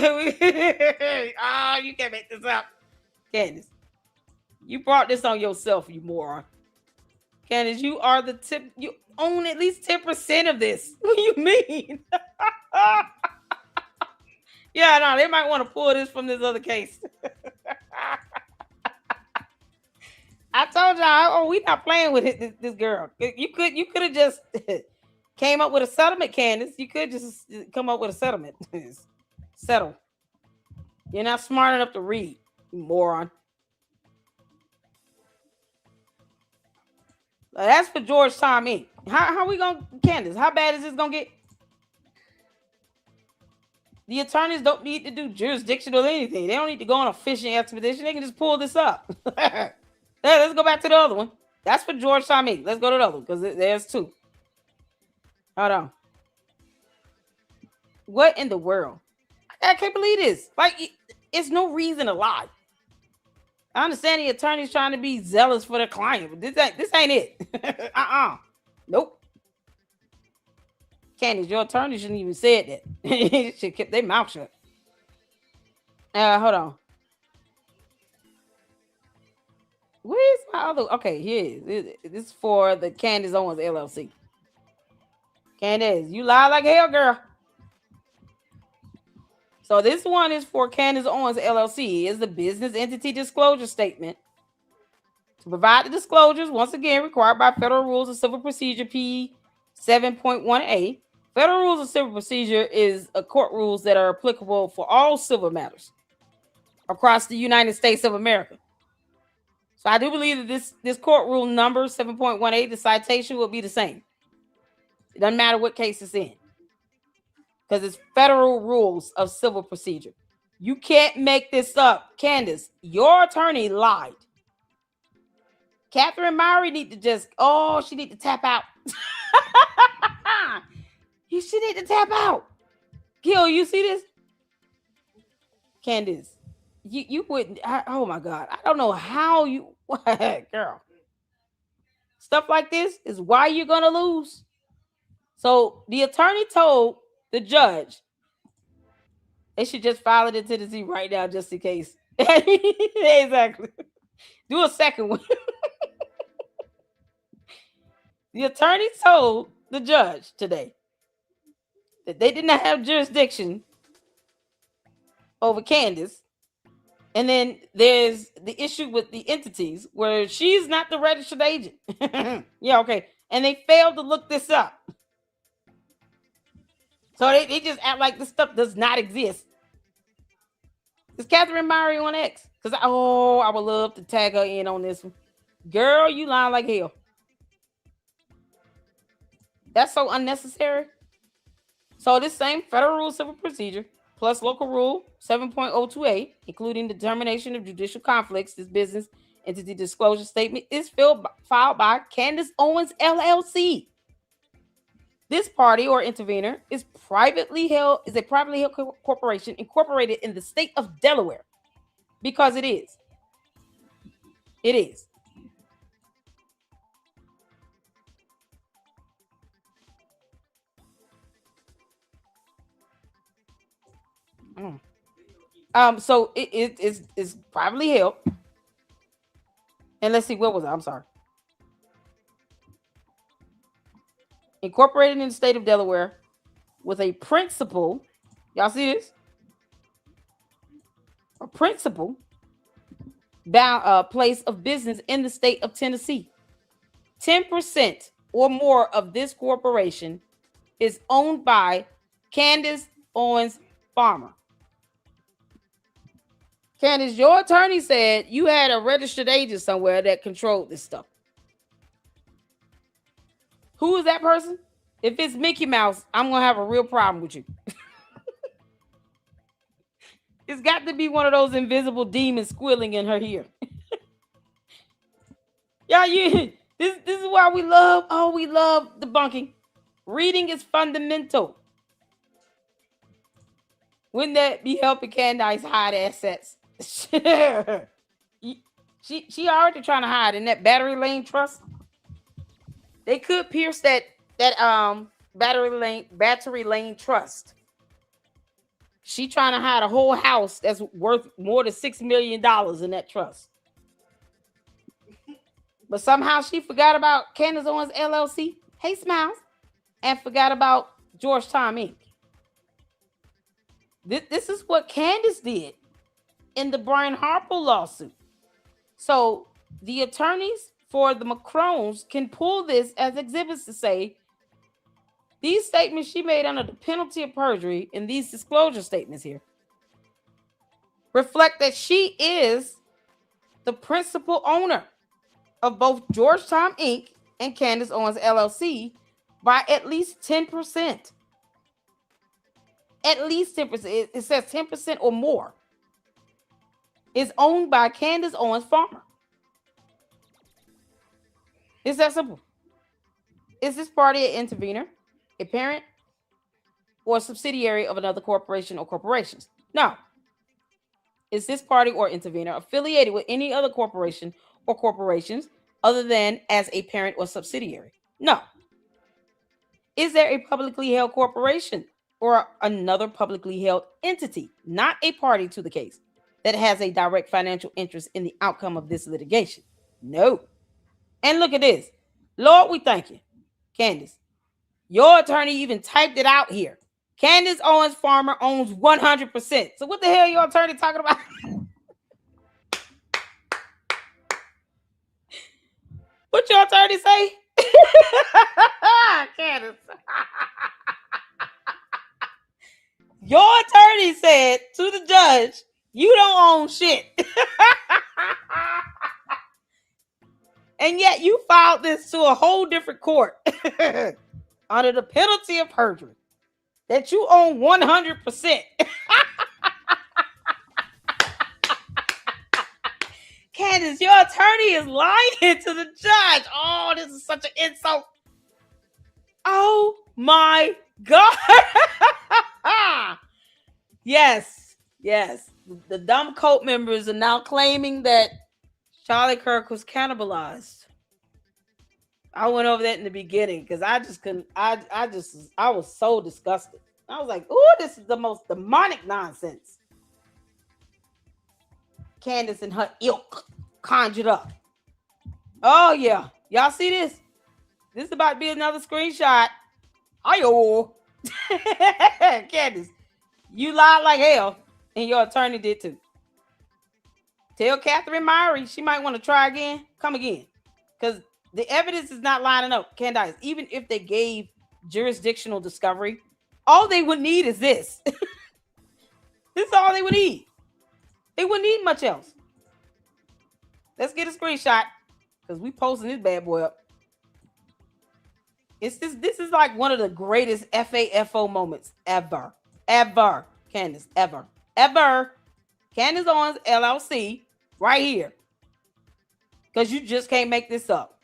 you can't make this up. Candace, you brought this on yourself, you moron. Candace, you are the tip. You own at least 10% of this. What do you mean? Yeah, no, they might want to pull this from this other case. I told y'all, we not playing with this girl. You could have just came up with a settlement, Candace. You could just come up with a settlement. Settle. You're not smart enough to read, you moron. That's for George Time Inc. How we gonna, Candace? How bad is this gonna get? The attorneys don't need to do jurisdiction or anything. They don't need to go on a fishing expedition. They can just pull this up. Let's go back to the other one. That's for George Time Inc. Let's go to the other one because there's two. Hold on. What in the world? I can't believe this. Like, it's no reason to lie. I understand the attorney's trying to be zealous for their client, but this ain't it. Nope. Candace, your attorney shouldn't even said that. They should keep their mouth shut. Hold on. Where's my other? Okay, here it is. This is for the Candace Owens LLC. Candace, you lie like hell, girl. So this one is for Candace Owens LLC. Is the business entity disclosure statement to provide the disclosures once again required by Federal Rules of Civil Procedure P 7.1a. Federal Rules of Civil Procedure is a court rules that are applicable for all civil matters across the United States of America. So I do believe that this court rule number 7.18, the citation will be the same. It doesn't matter what case it's in, because it's Federal Rules of Civil Procedure. You can't make this up. Candace, your attorney lied. Catherine Murray need to just, she need to tap out. She need to tap out. Gil, you see this? Candace, you wouldn't, oh my God. I don't know how you, girl. Stuff like this is why you're going to lose. So the attorney told the judge they should just file it into the Z right now just in case. Exactly. Do a second one. The attorney told the judge today that they did not have jurisdiction over Candace. And then there's the issue with the entities where she's not the registered agent. Yeah, okay. And they failed to look this up. So they just act like this stuff does not exist. Is Catherine Murray on X? Because I would love to tag her in on this one. Girl, you lying like hell. That's so unnecessary. So this same Federal Rule of Civil Procedure plus Local Rule 7.02a, including determination of judicial conflicts, this business Entity disclosure statement is filed by Candace Owens LLC. This party or intervener is a privately held corporation incorporated in the state of Delaware, because it is. It is. So it's privately held. And let's see, what was it? I'm sorry. Incorporated in the state of Delaware with a principal. Y'all see this? A principal place of business in the state of Tennessee. 10% or more of this corporation is owned by Candace Owens Farmer. Candace, your attorney said you had a registered agent somewhere that controlled this stuff. Who is that person? If it's Mickey Mouse, I'm going to have a real problem with you. It's got to be one of those invisible demons squealing in her ear. Yeah, this is why we love debunking. Reading is fundamental. Wouldn't that be helping Candace hide assets? She already trying to hide in that battery lane trust. They could pierce that battery lane trust. She trying to hide a whole house that's worth more than $6 million in that trust. But somehow she forgot about Candace Owens LLC. Hey, Smiles. And forgot about Georgetown Inc. This is what Candace did in the Brian Harper lawsuit. So the attorneys for the Macrones can pull this as exhibits to say these statements she made under the penalty of perjury in these disclosure statements here reflect that she is the principal owner of both Georgetown Inc. and Candace Owens LLC by at least 10%. At least 10%. It says 10% or more is owned by Candace Owens Farmer. It's that simple. Is this party an intervener, a parent, or a subsidiary of another corporation or corporations? No. Is this party or intervener affiliated with any other corporation or corporations other than as a parent or subsidiary? No. Is there a publicly held corporation or another publicly held entity, not a party to the case, that has a direct financial interest in the outcome of this litigation? No. And look at this. Lord, we thank you. Candace, your attorney even typed it out here. Candace Owens Farmer owns 100%. So what the hell your attorney talking about? What your attorney say? Candace. Your attorney said to the judge, you don't own shit. And yet you filed this to a whole different court under the penalty of perjury that you own 100%. Candace, your attorney is lying to the judge. Oh, this is such an insult. Oh my God. Yes. The dumb cult members are now claiming that Charlie Kirk was cannibalized. I went over that in the beginning because I just couldn't. I was so disgusted. I was like, "Ooh, this is the most demonic nonsense." Candace and her ilk conjured up. Oh yeah, y'all see this? This is about to be another screenshot. Ayo, Candace, you lied like hell, and your attorney did too. Tell Catherine Myrie she might want to try again. Come again. Because the evidence is not lining up. Candace, even if they gave jurisdictional discovery, all they would need is this. This is all they would need. They wouldn't need much else. Let's get a screenshot because we posting this bad boy up. This is like one of the greatest FAFO moments ever. Ever. Candace, ever. Candace Owens LLC, right here. Because you just can't make this up.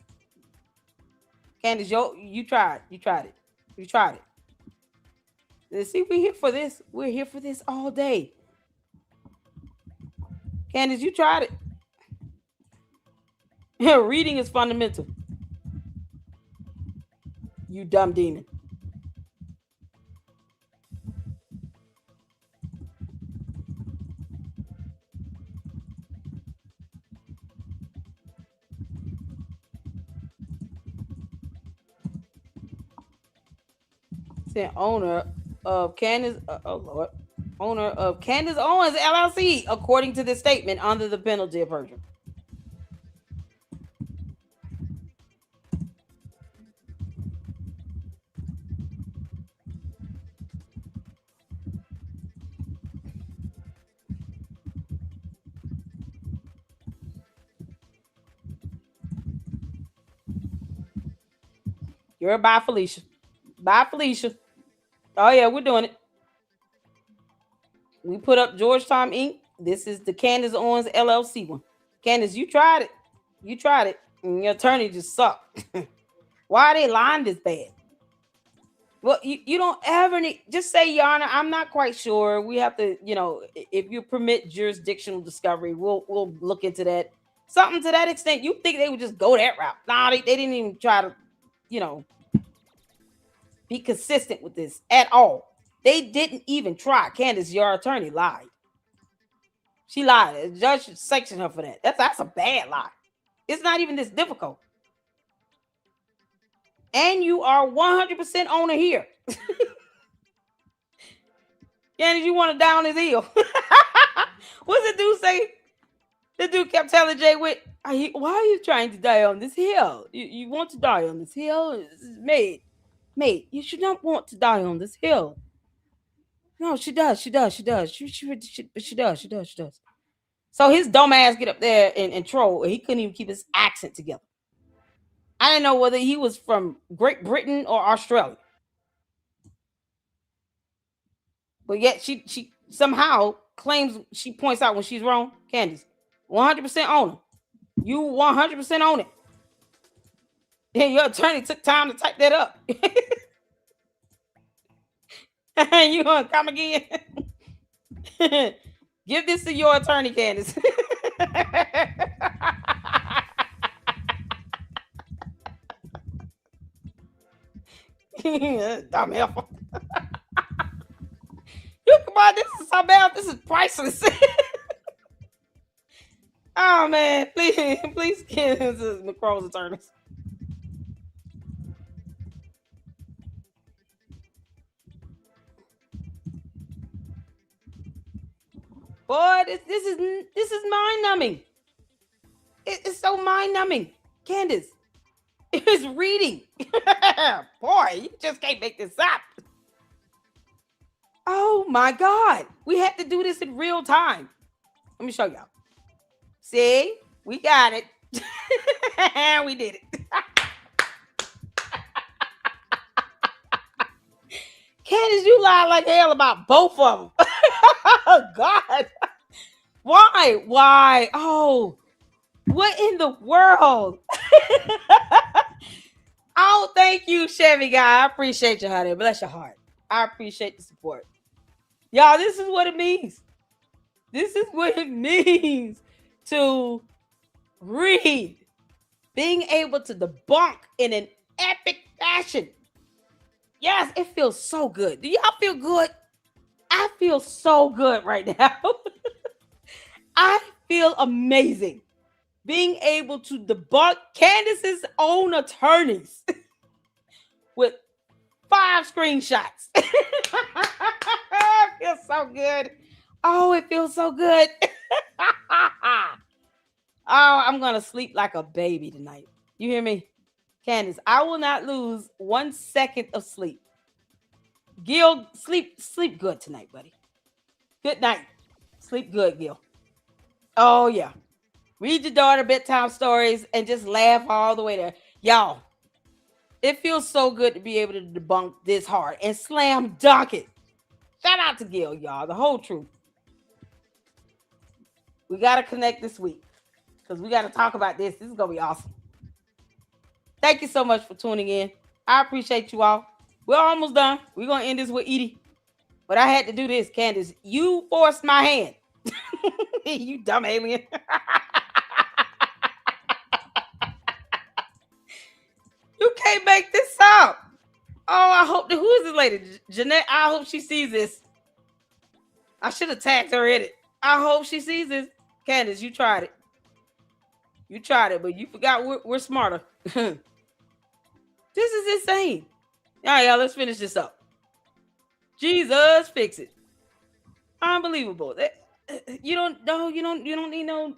Candace, you tried it. You tried it. Let's see, we're here for this. We're here for this all day. Candace, you tried it. Reading is fundamental. You dumb demon. Saying owner of Candace, owner of Candace Owens LLC, according to this statement, under the penalty of perjury. You're bye, Felicia. Bye, Felicia. Oh, yeah, we're doing it. We put up Georgetown Inc. This is the Candace Owens LLC one. Candace, you tried it. You tried it. And your attorney just sucked. Why are they lying this bad? Well, you don't ever need, just say, Your Honor, I'm not quite sure. We have to, if you permit jurisdictional discovery, we'll look into that. Something to that extent. You think they would just go that route? Nah, they didn't even try to, be consistent with this at all. They didn't even try. Candace, your attorney lied. She lied. The judge should sanction her for that. That's a bad lie. It's not even this difficult. And you are 100% owner here. Candace, you want to die on this hill. What's the dude say? The dude kept telling Jay Witt, why are you trying to die on this hill? You want to die on this hill? Mate, you should not want to die on this hill. No, she does. She does. She does. She does. So his dumb ass get up there and troll. He couldn't even keep his accent together. I didn't know whether he was from Great Britain or Australia. But yet she somehow claims, she points out when she's wrong. Candace, 100% owner. You 100% own it. And your attorney took time to type that up. And you gonna come again? Give this to your attorney, Candace. Dumb helper. You come on, this is so bad. This is priceless. Oh man, please give this to McCrow's attorneys. Boy, this is mind-numbing. It's so mind-numbing. Candace, it's reading. Boy, you just can't make this up. Oh my God. We had to do this in real time. Let me show y'all. See? We got it. We did it. Candace, you lied like hell about both of them. Oh, God. Why? Oh, what in the world? Oh, thank you, Chevy guy. I appreciate you, honey. Bless your heart. I appreciate the support. Y'all, this is what it means. This is what it means to read. Being able to debunk in an epic fashion. Yes, it feels so good. Do y'all feel good? I feel so good right now. I feel amazing. Being able to debunk Candace's own attorneys with 5 screenshots. It feels so good. Oh, it feels so good. Oh, I'm going to sleep like a baby tonight. You hear me? Candace, I will not lose 1 second of sleep. Gil, sleep good tonight, buddy. Good night. Sleep good, Gil. Oh, yeah. Read your daughter bedtime stories and just laugh all the way there. Y'all, it feels so good to be able to debunk this hard and slam dunk it. Shout out to Gil, y'all. The whole truth. We got to connect this week. because we got to talk about this. This is going to be awesome. Thank you so much for tuning in. I appreciate you all. We're almost done. We're going to end this with Edie. But I had to do this, Candace. You forced my hand. You dumb alien. You can't make this up. Oh, I hope who is this lady? Jeanette, I hope she sees this. I should have tagged her in it. I hope she sees this. Candace, you tried it. You tried it, but you forgot we're smarter. This is insane. All right, y'all, let's finish this up. Jesus, fix it. Unbelievable. You don't need no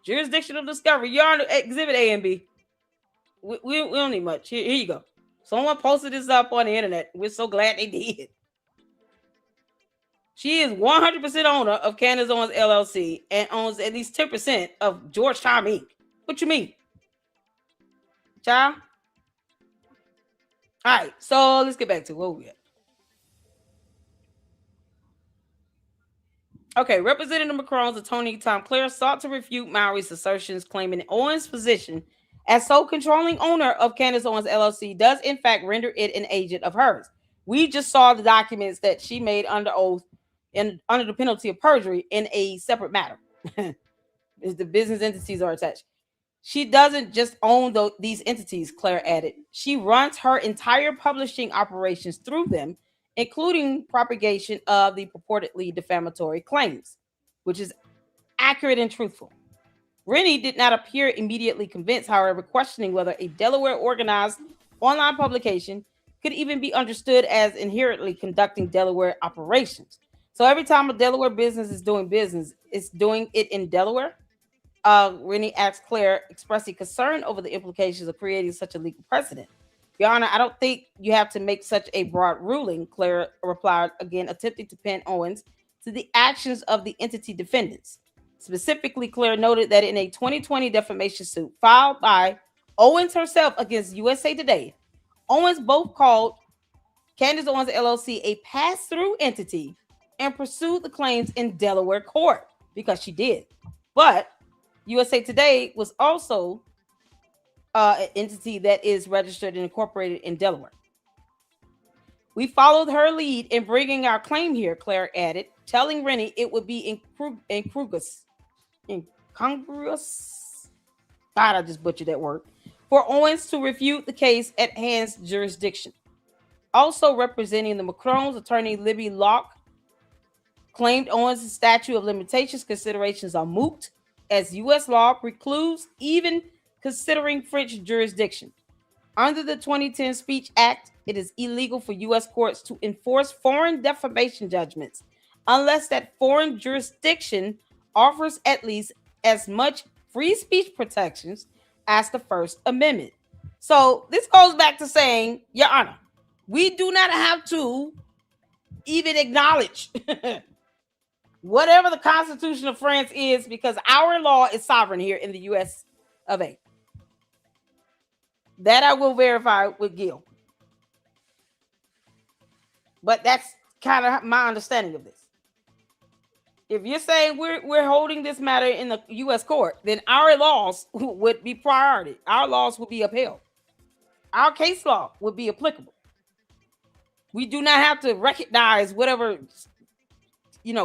jurisdictional discovery. You're on exhibit A and B. We don't need much. Here you go. Someone posted this up on the internet. We're so glad they did. She is 100% owner of Candace Owens LLC and owns at least 10% of Georgetown Inc. What you mean? Child? All right, so let's get back to what we got. Okay, Representative Macron's attorney Tom Clare sought to refute Mowry's assertions, claiming Owens' position as sole controlling owner of Candace Owens LLC does in fact render it an agent of hers. We just saw the documents that she made under oath and under the penalty of perjury in a separate matter. The business entities are attached. She doesn't just own these entities, Claire added. She runs her entire publishing operations through them, including propagation of the purportedly defamatory claims, which is accurate and truthful. Rennie did not appear immediately convinced, however, questioning whether a Delaware organized online publication could even be understood as inherently conducting Delaware operations. So every time a Delaware business is doing business, it's doing it in Delaware. Rennie asked Claire, expressing concern over the implications of creating such a legal precedent. Your Honor, I don't think you have to make such a broad ruling, Claire replied, again attempting to pin Owens to the actions of the entity defendants. Specifically, Claire noted that in a 2020 defamation suit filed by Owens herself against USA Today, Owens both called Candace Owens LLC a pass-through entity and pursued the claims in Delaware court because she did. But USA Today was also an entity that is registered and incorporated in Delaware. We followed her lead in bringing our claim here, Claire added, telling Rennie it would be incongruous. God, I just butchered that word. For Owens to refute the case at hand's jurisdiction. Also representing the Macron's attorney Libby Locke claimed Owens' statute of limitations considerations are moot, as U.S. law precludes even considering French jurisdiction. Under the 2010 Speech Act, it is illegal for U.S. courts to enforce foreign defamation judgments unless that foreign jurisdiction offers at least as much free speech protections as the First Amendment. So this goes back to saying, Your Honor, we do not have to even acknowledge whatever the Constitution of France is, because our law is sovereign here in the U.S. of A. That I will verify with Gil. But that's kind of my understanding of this. If you're saying we're holding this matter in the U.S. court, then our laws would be priority. Our laws would be upheld. Our case law would be applicable. We do not have to recognize whatever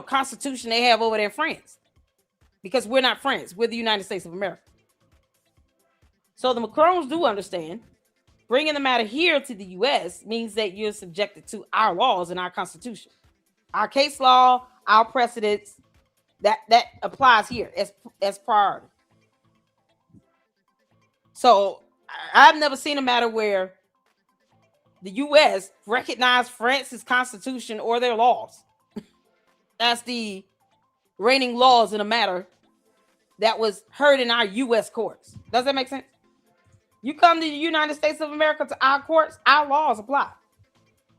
constitution they have over there in France, because we're not France. We're the United States of America. So the Macrons do understand bringing the matter here to the U.S. means that you're subjected to our laws and our Constitution, our case law, our precedents. That applies here as priority. So I've never seen a matter where the U.S. recognized France's Constitution or their laws as the reigning laws in a matter that was heard in our U.S. courts. Does that make sense? You come to the United States of America, to our courts, our laws apply.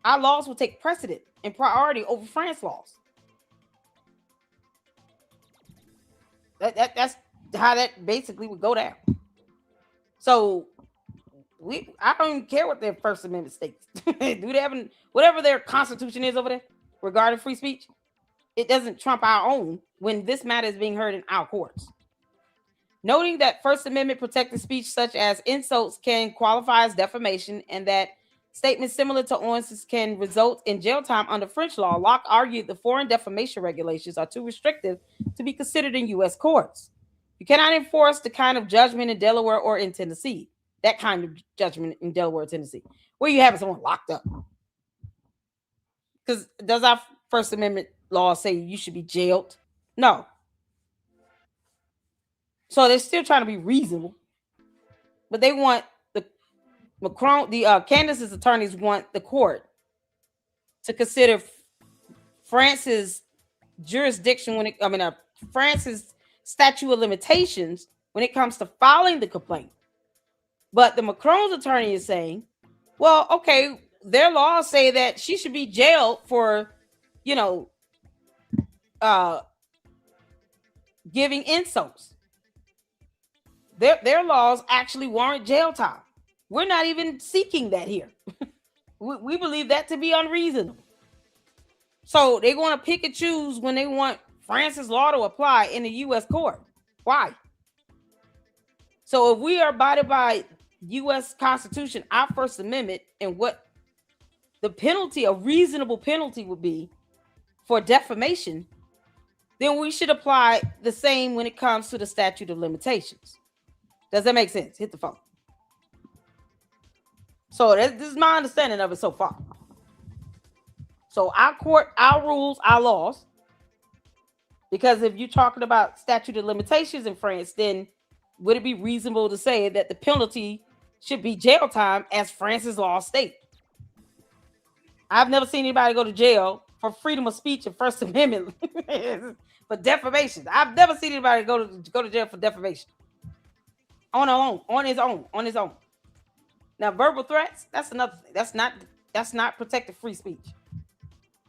Our laws will take precedent and priority over France laws. That's how that basically would go down. So I don't even care what their First Amendment states. Do they have whatever their constitution is over there regarding free speech? It doesn't trump our own when this matter is being heard in our courts. noting that First Amendment protected speech such as insults can qualify as defamation and that statements similar to Owens can result in jail time under French law. Locke argued the foreign defamation regulations are too restrictive to be considered in U.S. courts. You cannot enforce the kind of judgment in Delaware or in Tennessee. That kind of judgment in Delaware or Tennessee, where you have someone locked up. Because does our First Amendment law say you should be jailed? No. So they're still trying to be reasonable, but they want Candace's attorneys want the court to consider France's jurisdiction France's statute of limitations when it comes to filing the complaint. But the Macron's attorney is saying, well, okay, their laws say that she should be jailed for, giving insults. Their laws actually warrant jail time. We're not even seeking that here. we believe that to be unreasonable. So they're going to pick and choose when they want France's law to apply in the U.S. court. Why? So if we are abided by U.S. Constitution, our First Amendment, and what the penalty, a reasonable penalty would be for defamation, then we should apply the same when it comes to the statute of limitations. Does that make sense? Hit the phone. So this is my understanding of it so far. So our court, our rules, our laws, because if you're talking about statute of limitations in France, then would it be reasonable to say that the penalty should be jail time as France's law state? I've never seen anybody go to jail for freedom of speech and First Amendment for defamation. I've never seen anybody go to jail for defamation. On his own. Now, verbal threats, that's another thing. That's not protected free speech.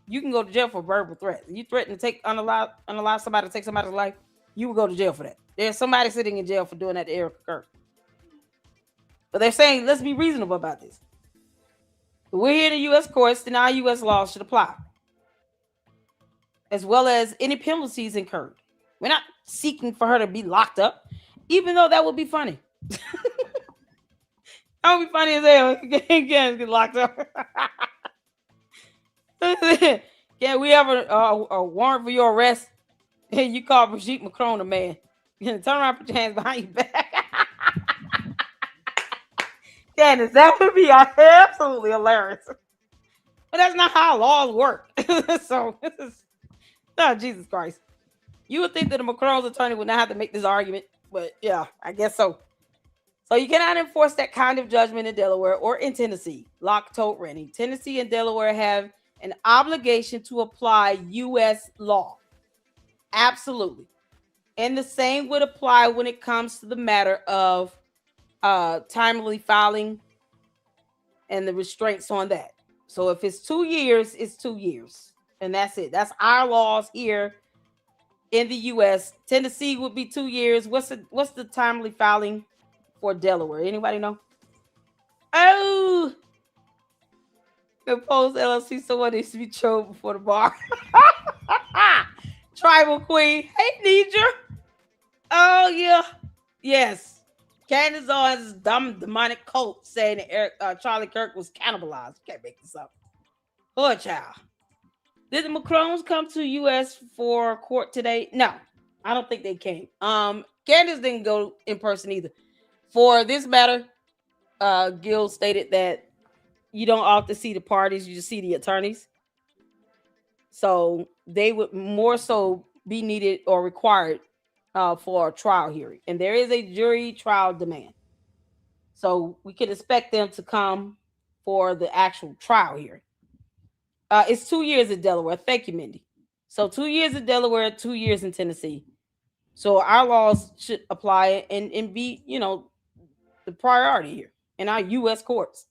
You can go to jail for verbal threats. You threaten to unallow somebody to take somebody's life, you will go to jail for that. There's somebody sitting in jail for doing that to Kirk. But they're saying, let's be reasonable about this. We're here in the U.S. courts, then our U.S. laws should apply, as well as any penalties incurred. We're not seeking for her to be locked up, even though that would be funny. That would be funny as hell. Candace get locked up. Can we have a warrant for your arrest? And you call Brigitte Macron a man. Turn around, put your hands behind your back. Candace, that would be absolutely hilarious. But that's not how laws work. So, Jesus Christ. You would think that a Macron's attorney would not have to make this argument. But yeah, I guess so. So you cannot enforce that kind of judgment in Delaware or in Tennessee. Locke told Rennie, Tennessee and Delaware have an obligation to apply U.S. law. Absolutely. And the same would apply when it comes to the matter of timely filing and the restraints on that. So if it's 2 years, it's 2 years. And that's it. That's our laws here in the U.S. Tennessee would be 2 years. What's the timely filing for Delaware? Anybody know? Oh, the Post LLC, someone needs to be choked before the bar. Tribal Queen. Hey, Nidra. Oh, yeah. Yes. Candace Owens' dumb demonic cult saying that Charlie Kirk was cannibalized. You can't make this up. Poor child. Did the Macrons come to U.S. for court today? No, I don't think they came. Candace didn't go in person either. For this matter, Gil stated that you don't often see the parties, you just see the attorneys. So they would more so be needed or required for a trial hearing. And there is a jury trial demand. So we could expect them to come for the actual trial hearing. It's 2 years in Delaware. Thank you, Mindy. So 2 years in Delaware, 2 years in Tennessee. So our laws should apply and be, the priority here in our U.S. courts.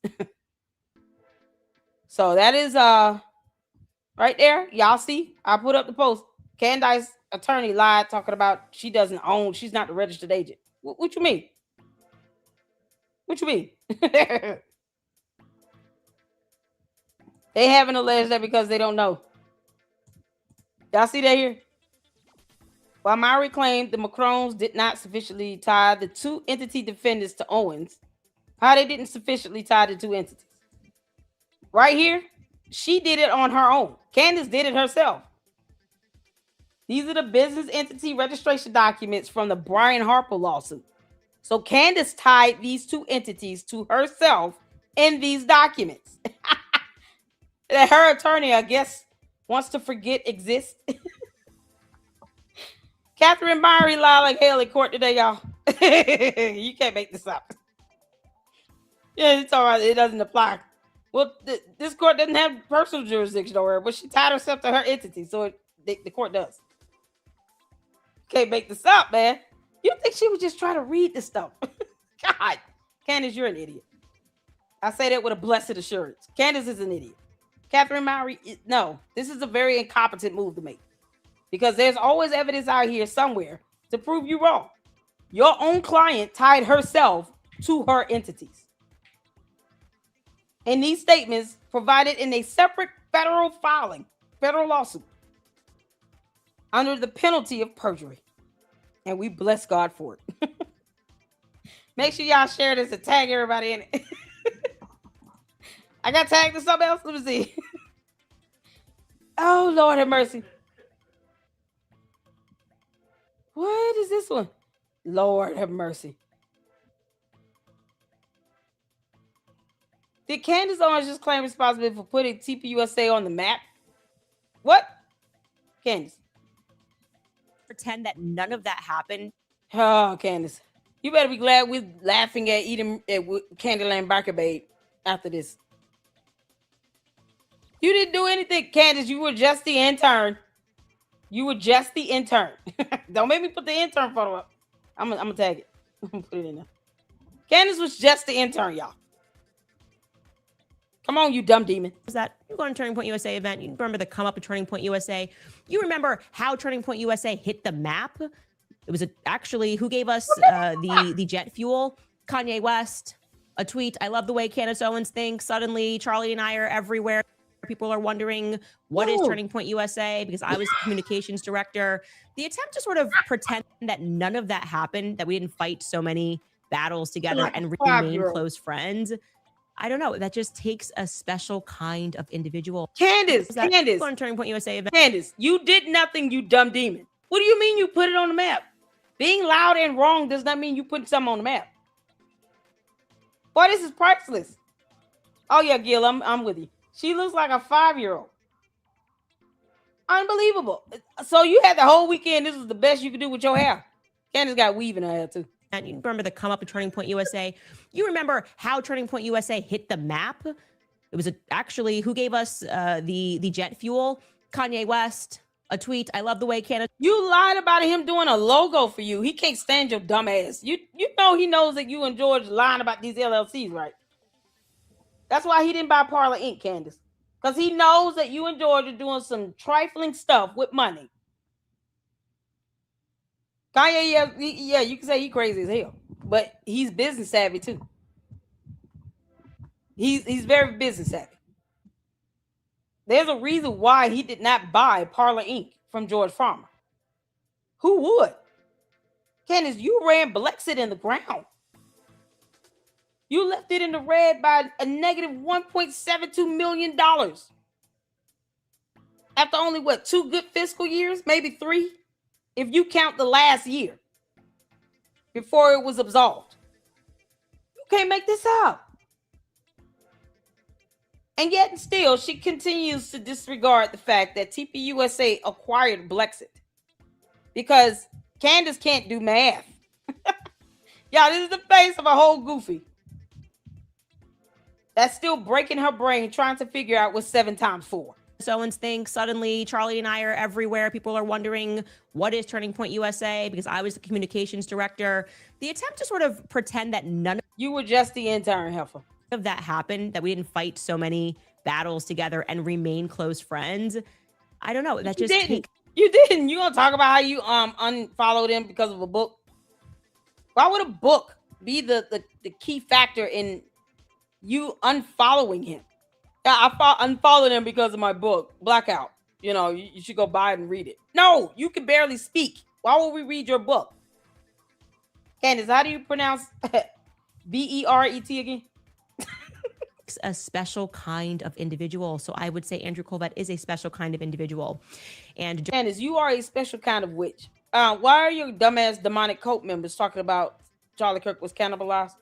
So that is right there. Y'all see? I put up the post. Candace's attorney lied talking about she's not the registered agent. What you mean? What you mean? They haven't alleged that because they don't know. Y'all see that here? While Mowry claimed the Macrons did not sufficiently tie the two entity defendants to Owens, how they didn't sufficiently tie the two entities. Right here, she did it on her own. Candace did it herself. These are the business entity registration documents from the Brian Harper lawsuit. So Candace tied these two entities to herself in these documents. That her attorney, I guess, wants to forget exists. Catherine Mowry lied like hell in court today, y'all. You can't make this up. Yeah, it's all right. It doesn't apply. Well, this court doesn't have personal jurisdiction over her, but she tied herself to her entity, so the court does. Can't make this up, man. You think she would just try to read this stuff? God, Candace, you're an idiot. I say that with a blessed assurance. Candace is an idiot. Catherine Mowry, no, this is a very incompetent move to make because there's always evidence out here somewhere to prove you wrong. Your own client tied herself to her entities. And these statements provided in a separate federal lawsuit under the penalty of perjury. And we bless God for it. Make sure y'all share this and tag everybody in it. I got tagged to something else. Let me see. Oh, Lord have mercy. What is this one? Lord have mercy. Did Candace Owens just claim responsibility for putting TPUSA on the map? What? Candace. Pretend that none of that happened. Oh, Candace. You better be glad we're laughing at eating at Candyland Barker Babe after this. You didn't do anything, Candace. You were just the intern. You were just the intern. Don't make me put the intern photo up. I'm gonna tag it. I'm gonna put it in there. Candace was just the intern, y'all. Come on, you dumb demon. Was that you go to Turning Point USA event? You remember the come up of Turning Point USA? You remember how Turning Point USA hit the map? It was actually who gave us the jet fuel? Kanye West. A tweet. I love the way Candace Owens thinks. Suddenly, Charlie and I are everywhere. People are wondering what is Turning Point USA because I was the communications director. The attempt to sort of pretend that none of that happened, that we didn't fight so many battles together and remain close friends. I don't know. That just takes a special kind of individual. Candace, Candace. On Turning Point USA event. Candace, you did nothing, you dumb demon. What do you mean you put it on the map? Being loud and wrong does not mean you put something on the map. Boy, this is priceless. Oh yeah, Gil, I'm with you. She looks like a 5-year-old. Unbelievable. So you had the whole weekend. This was the best you could do with your hair. Candace got weave in her hair too. And you remember the come up of Turning Point USA? You remember how Turning Point USA hit the map? It was actually who gave us the jet fuel? Kanye West. A tweet. I love the way Candace. You lied about him doing a logo for you. He can't stand your dumb ass. You know he knows that you and George lying about these LLCs, right? That's why he didn't buy Parler Inc., Candace. Because he knows that you and George are doing some trifling stuff with money. Kanye, yeah, you can say he's crazy as hell. But he's business savvy too. He's very business savvy. There's a reason why he did not buy Parler Inc. from George Farmer. Who would? Candace, you ran Blexit in the ground. You left it in the red by a negative $1.72 million. After only, 2 good fiscal years? Maybe 3? If you count the last year before it was absolved. You can't make this up. And yet and still, she continues to disregard the fact that TPUSA acquired Blexit. Because Candace can't do math. Y'all, this is the face of a whole goofy. That's still breaking her brain trying to figure out what 7 times 4. Owens thinks suddenly Charlie and I are everywhere. People are wondering what is Turning Point USA because I was the communications director. The attempt to sort of pretend that none you were just the intern, Heifer. Of that happened, that we didn't fight so many battles together and remain close friends. I don't know. That you just didn't. You didn't. You gonna talk about how you unfollowed him because of a book? Why would a book be the key factor in you unfollowing him? Yeah, I unfollowed him because of my book, Blackout. You know, you should go buy it and read it. No, you can barely speak. Why would we read your book? Candace, how do you pronounce Beret again? A special kind of individual. So I would say Andrew Colvett is a special kind of individual. And Candace, you are a special kind of witch. Why are your dumbass demonic cult members talking about Charlie Kirk was cannibalized?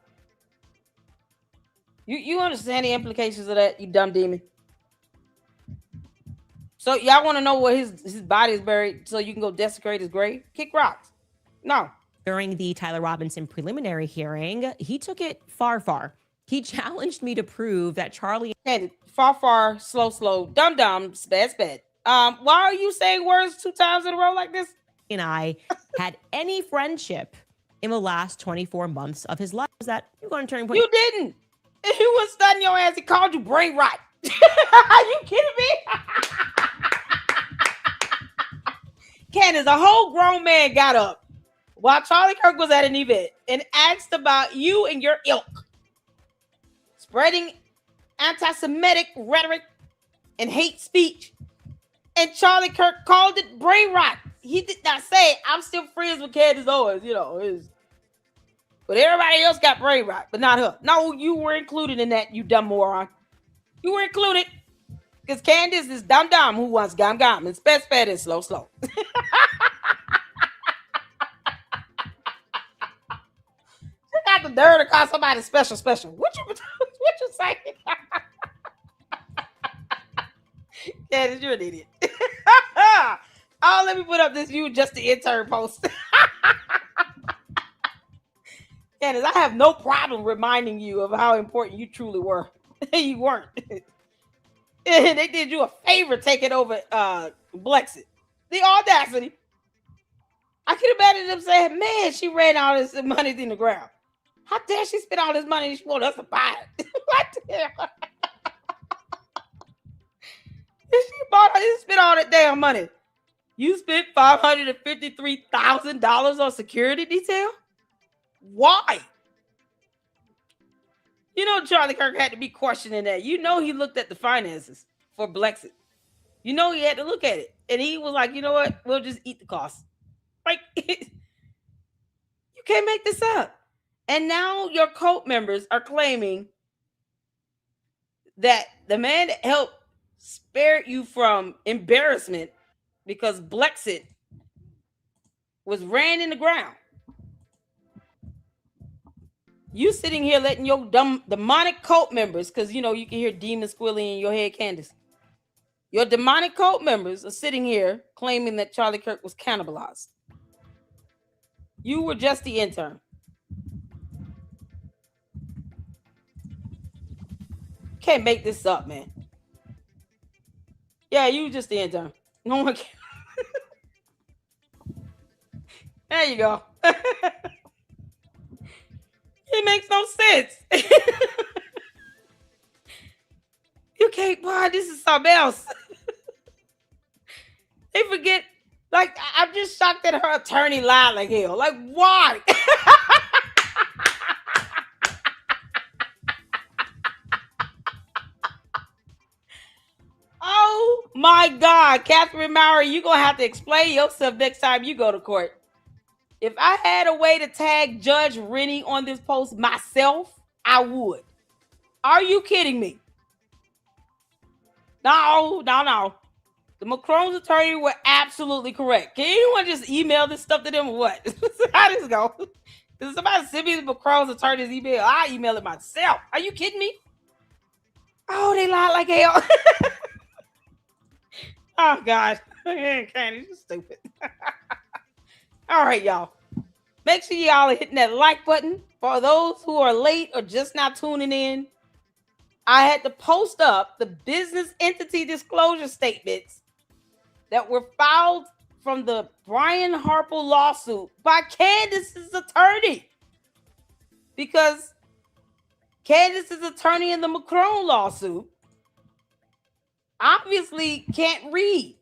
You understand the implications of that, you dumb demon? So y'all want to know where his body is buried so you can go desecrate his grave? Kick rocks. No. During the Tyler Robinson preliminary hearing, he took it far. He challenged me to prove that Charlie and far, slow, dumb, sped. Why are you saying words 2 times in a row like this? And I had any friendship in the last 24 months of his life. Was that you're going to turn point? You didn't. He was studying your ass. He called you brain rot. Are you kidding me? Candace, a whole grown man got up while Charlie Kirk was at an event and asked about you and your ilk spreading anti-Semitic rhetoric and hate speech. And Charlie Kirk called it brain rot. He did not say, I'm still friends with Candace Owens, but everybody else got brain rot, but not her. No, you were included in that, you dumb moron. You were included because Candace is dumb who wants gum and sped and slow. She got the nerve to call somebody special. What you saying? Candace, you're an idiot. Oh, let me put up this you just the intern post. Candace, I have no problem reminding you of how important you truly were. You weren't. They did you a favor taking over Blexit. The audacity. I can imagine them saying, man, she ran all this money in the ground. How dare she spend all this money and she want us to buy it? What the hell? She spent all that damn money. You spent $553,000 on security detail? Why? Charlie Kirk had to be questioning that. He looked at the finances for Blexit. He had to look at it. And he was like, you know what? We'll just eat the cost. Like, you can't make this up. And now your cult members are claiming that the man that helped spare you from embarrassment because Blexit was ran in the ground. You sitting here letting your dumb demonic cult members, because you can hear demons squealing in your head, Candace. Your demonic cult members are sitting here claiming that Charlie Kirk was cannibalized. You were just the intern. Can't make this up, man. Yeah, you just the intern. No one can. There you go. It makes no sense. You can't, boy, this is something else. They forget, like, I'm just shocked that her attorney lied like hell. Like, why? Oh my God, Catherine Maurer, you're going to have to explain yourself next time you go to court. If I had a way to tag Judge Rennie on this post myself, I would. Are you kidding me? No. The Macron's attorney were absolutely correct. Can anyone just email this stuff to them or what? How does this go? Does somebody send me the Macron's attorney's email? I email it myself. Are you kidding me? Oh, they lied like hell. Oh, God. Candace, you're stupid. All right, y'all. Make sure y'all are hitting that like button. For those who are late or just not tuning in, I had to post up the business entity disclosure statements that were filed from the Brian Harper lawsuit by Candace's attorney. Because Candace's attorney in the Macron lawsuit obviously can't read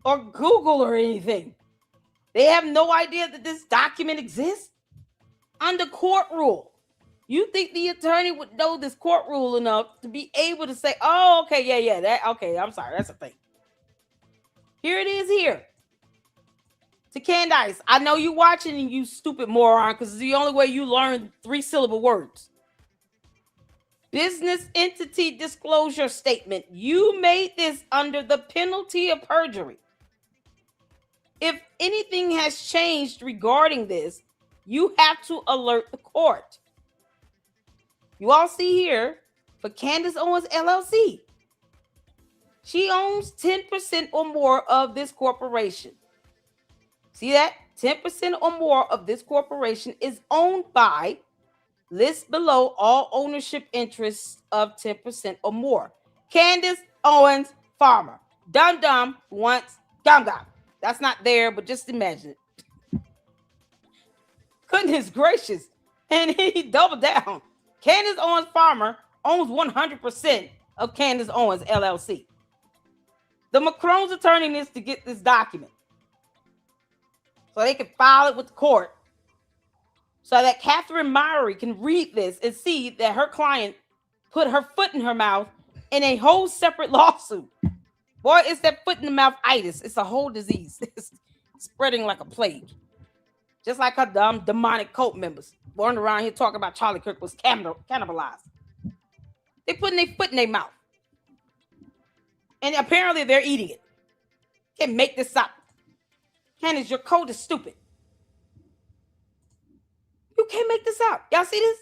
or Google or anything. They have no idea that this document exists under court rule. You think the attorney would know this court rule enough to be able to say, oh, okay, yeah, that, okay, I'm sorry, that's a thing. Here it is here. To Candace, I know you watching and you stupid moron, because it's the only way you learn 3-syllable words. Business entity disclosure statement. You made this under the penalty of perjury. If anything has changed regarding this, you have to alert the court. You all see here for Candace Owens LLC. She owns 10% or more of this corporation. See that? 10% or more of this corporation is owned by, list below all ownership interests of 10% or more. Candace Owens Farmer. Dum dum once gum gum. That's not there, but just imagine it. Goodness gracious. And he doubled down. Candace Owens Farmer owns 100% of Candace Owens LLC. The Macron's attorney needs to get this document so they can file it with the court, so that Catherine Mowry can read this and see that her client put her foot in her mouth in a whole separate lawsuit. Boy, it's that foot in the mouth itis. It's a whole disease. It's spreading like a plague. Just like her dumb demonic cult members running around here talking about Charlie Kirk was cannibalized. They putting their foot in their mouth. And apparently they're eating it. Can't make this up. Candace, your code is stupid. You can't make this up. Y'all see this?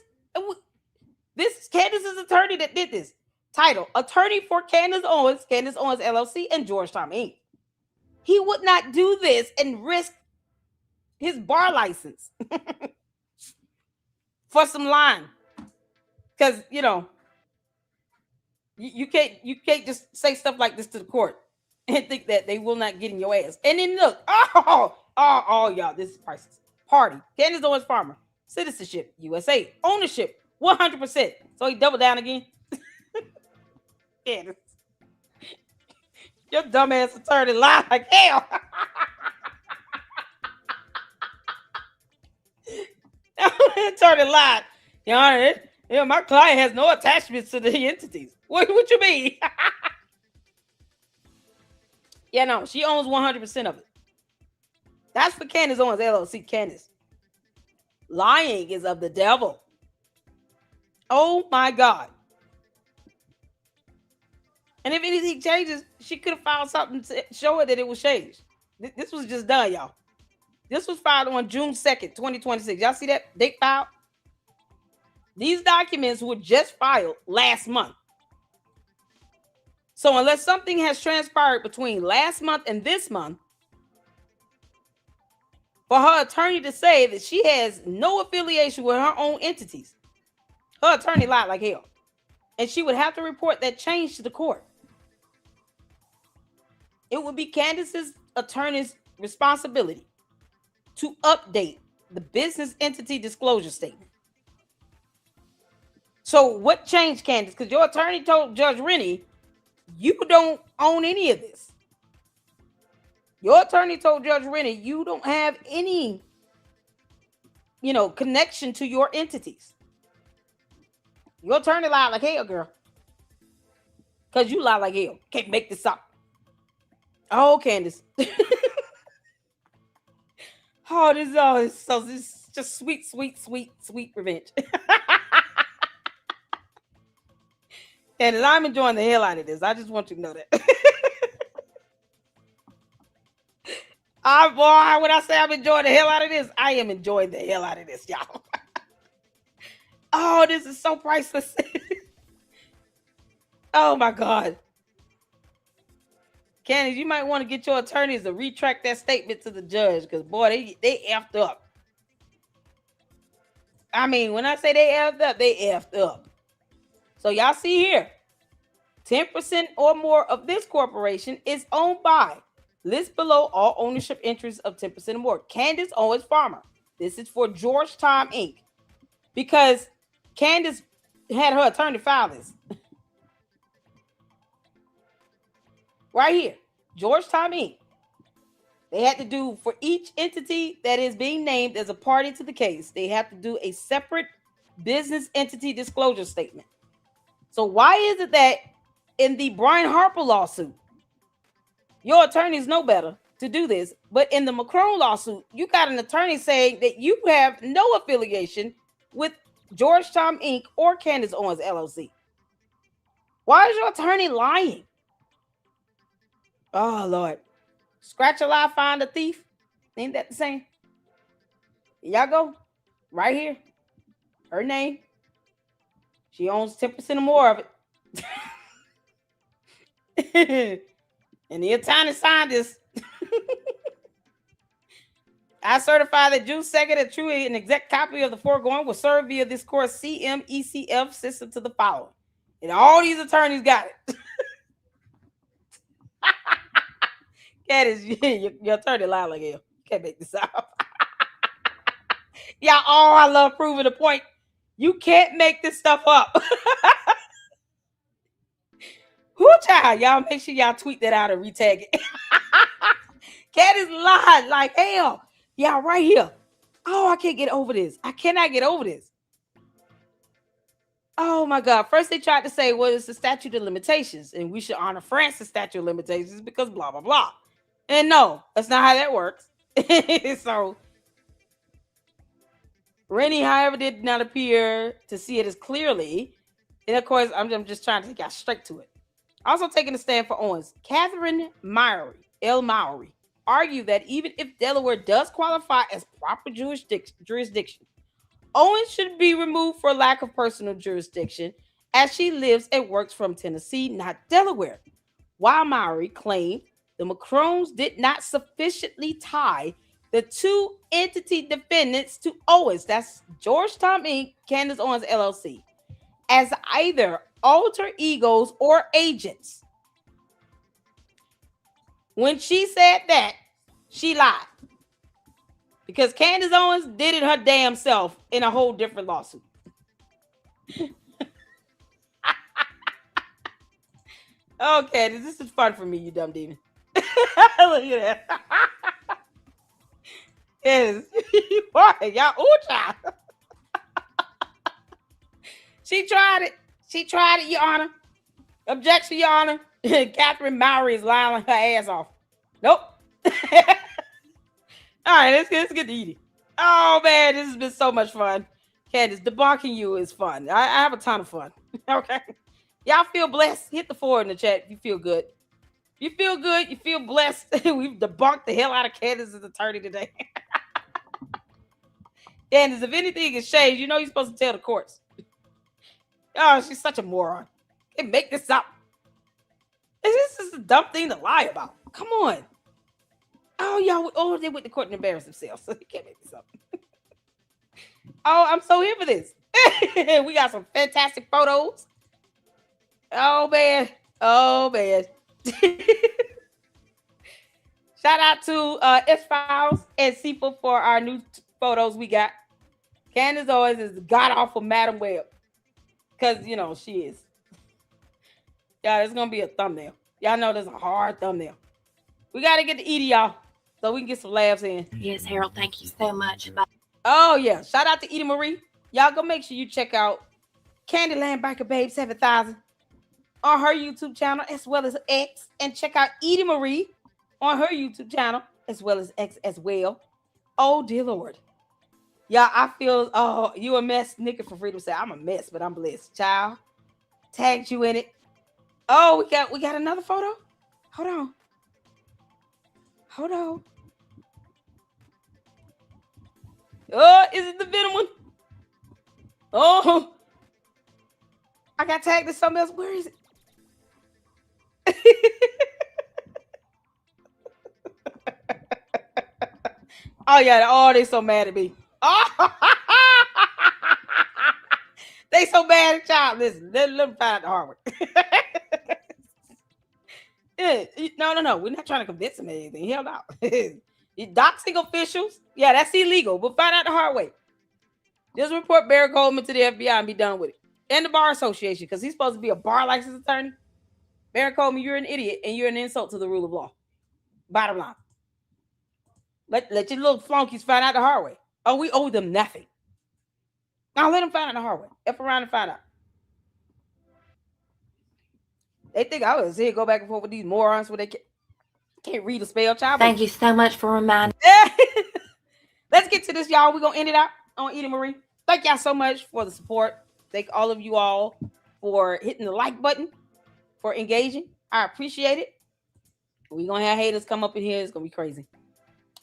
This is Candace's attorney that did this. Title, attorney for Candace Owens LLC, and Georgetown Inc. He would not do this and risk his bar license for some line. Because, you know, you can't just say stuff like this to the court and think that they will not get in your ass. And then look, y'all, this is priceless. Party, Candace Owens Farmer, citizenship, USA, ownership, 100%. So he doubled down again. Candace, your dumbass attorney lied like hell. Attorney lied. Your Honor, my client has no attachments to the entities. What you mean? Yeah, no, she owns 100% of it. That's for Candace Owens LLC. Candace, lying is of the devil. Oh my God. And if anything changes, she could have filed something to show her that it was changed. This was just done, y'all. This was filed on June 2nd, 2026. Y'all see that date filed? These documents were just filed last month. So unless something has transpired between last month and this month, for her attorney to say that she has no affiliation with her own entities, her attorney lied like hell. And she would have to report that change to the court. It would be Candace's attorney's responsibility to update the business entity disclosure statement. So what changed, Candace? Because your attorney told Judge Rennie, you don't own any of this. Your attorney told Judge Rennie, you don't have any, connection to your entities. Your attorney lied like hell, girl. Because you lie like hell. Can't make this up. Oh, Candace. This is just sweet, sweet, sweet, sweet revenge. And I'm enjoying the hell out of this. I just want you to know that. When I say I'm enjoying the hell out of this, I am enjoying the hell out of this, y'all. Oh, this is so priceless. Oh my God. Candace, you might want to get your attorneys to retract that statement to the judge, because boy, they effed up. I mean, when I say they effed up, they effed up. So y'all see here, 10% or more of this corporation is owned by, list below all ownership interests of 10% or more, Candace Owens Farmer. This is for Georgetown Inc. Because Candace had her attorney file this. Right here, Georgetown Inc. They had to do, for each entity that is being named as a party to the case, they have to do a separate business entity disclosure statement. So why is it that in the Brian Harper lawsuit, your attorneys know better to do this. But in the Macron lawsuit, you got an attorney saying that you have no affiliation with Georgetown Inc. or Candace Owens LLC. Why is your attorney lying? Oh, Lord. Scratch a lie, find a thief. Ain't that the same? Y'all go. Right here. Her name. She owns 10% or more of it. And the attorney signed this. I certify that June 2nd, a true and exact copy of the foregoing was served via this court's CMECF system to the following. And all these attorneys got it. Candace, your attorney lied like hell. Can't make this up. Yeah, I love proving the point. You can't make this stuff up. Whoo, child. Y'all make sure y'all tweet that out and retag it. Candace lied like hell. Yeah, right here. Oh, I can't get over this. I cannot get over this. Oh my God. First they tried to say, well, it's the statute of limitations and we should honor France's statute of limitations because blah, blah, blah. And no, that's not how that works. So Rennie, however, did not appear to see it as clearly. And of course, I'm just trying to get straight to it. Also taking a stand for Owens, Catherine Mowry, argued that even if Delaware does qualify as proper jurisdiction, Owens should be removed for lack of personal jurisdiction as she lives and works from Tennessee, not Delaware. While Mowry claimed the Macrons did not sufficiently tie the two entity defendants to Owens, that's Georgetown Inc., Candace Owens LLC, as either alter egos or agents. When she said that, she lied. Because Candace Owens did it her damn self in a whole different lawsuit. Okay, this is fun for me, you dumb demon. Look at that. Yes. Y'all, ooh, child. She tried it. She tried it, Your Honor. Objection, Your Honor. Catherine Mowry is lying her ass off. Nope. All right, let's get to eating. Oh, man, this has been so much fun. Candace, debunking you is fun. I have a ton of fun. Okay. Y'all feel blessed? Hit the 4 in the chat if you feel good. You feel good. You feel blessed. We've debunked the hell out of Candace's attorney today. Candace, if anything is changed, you know you're supposed to tell the courts. Oh, she's such a moron. Can't make this up. This is a dumb thing to lie about. Come on. Oh, y'all. Oh, they went to court and embarrassed themselves. So you can't make this up. Oh, I'm so here for this. We got some fantastic photos. Oh, man. Oh, man. Shout out to S-Files and Seafood for our new photos we got. Candace always is god-awful Madam Web. Because, you know, she is. Yeah, it's going to be a thumbnail. Y'all know there's a hard thumbnail. We got to get to Edie, y'all, so we can get some laughs in. Yes, Harold, thank you so much. Oh, yeah. Shout out to Edie Marie. Y'all go make sure you check out Candyland Biker Babe 7000 on her YouTube channel as well as X. And check out Edie Marie on her YouTube channel as well as X as well. Oh, dear Lord. Yeah, I feel, oh, you a mess. Nikki for Freedom said, I'm a mess, but I'm blessed. Child, tagged you in it. Oh, we got another photo? Hold on. Hold on. Oh, is it the Venom one? Oh, I got tagged in something else. Where is it? Oh, yeah. Oh, they so mad at me. Oh, they so mad at y'all. Listen, let them find the hard work. Yeah, no. We're not trying to convince them of anything. Hell no. Doxing officials, yeah, that's illegal. We'll find out the hard way. Just report Barry Coleman to the FBI and be done with it. And the Bar Association, because he's supposed to be a bar license attorney. Barry Coleman, you're an idiot and you're an insult to the rule of law. Bottom line. Let your little flunkies find out the hard way. Oh, we owe them nothing. Now let them find out the hard way. F around and find out. They think I was here go back and forth with these morons when they Can't read a spell, child. Thank you so much for reminding. Let's get to this, y'all. We're gonna end it out on Edie Marie. Thank y'all so much for the support. Thank all of you all for hitting the like button, for engaging. I appreciate it. We're gonna have haters come up in here. It's gonna be crazy.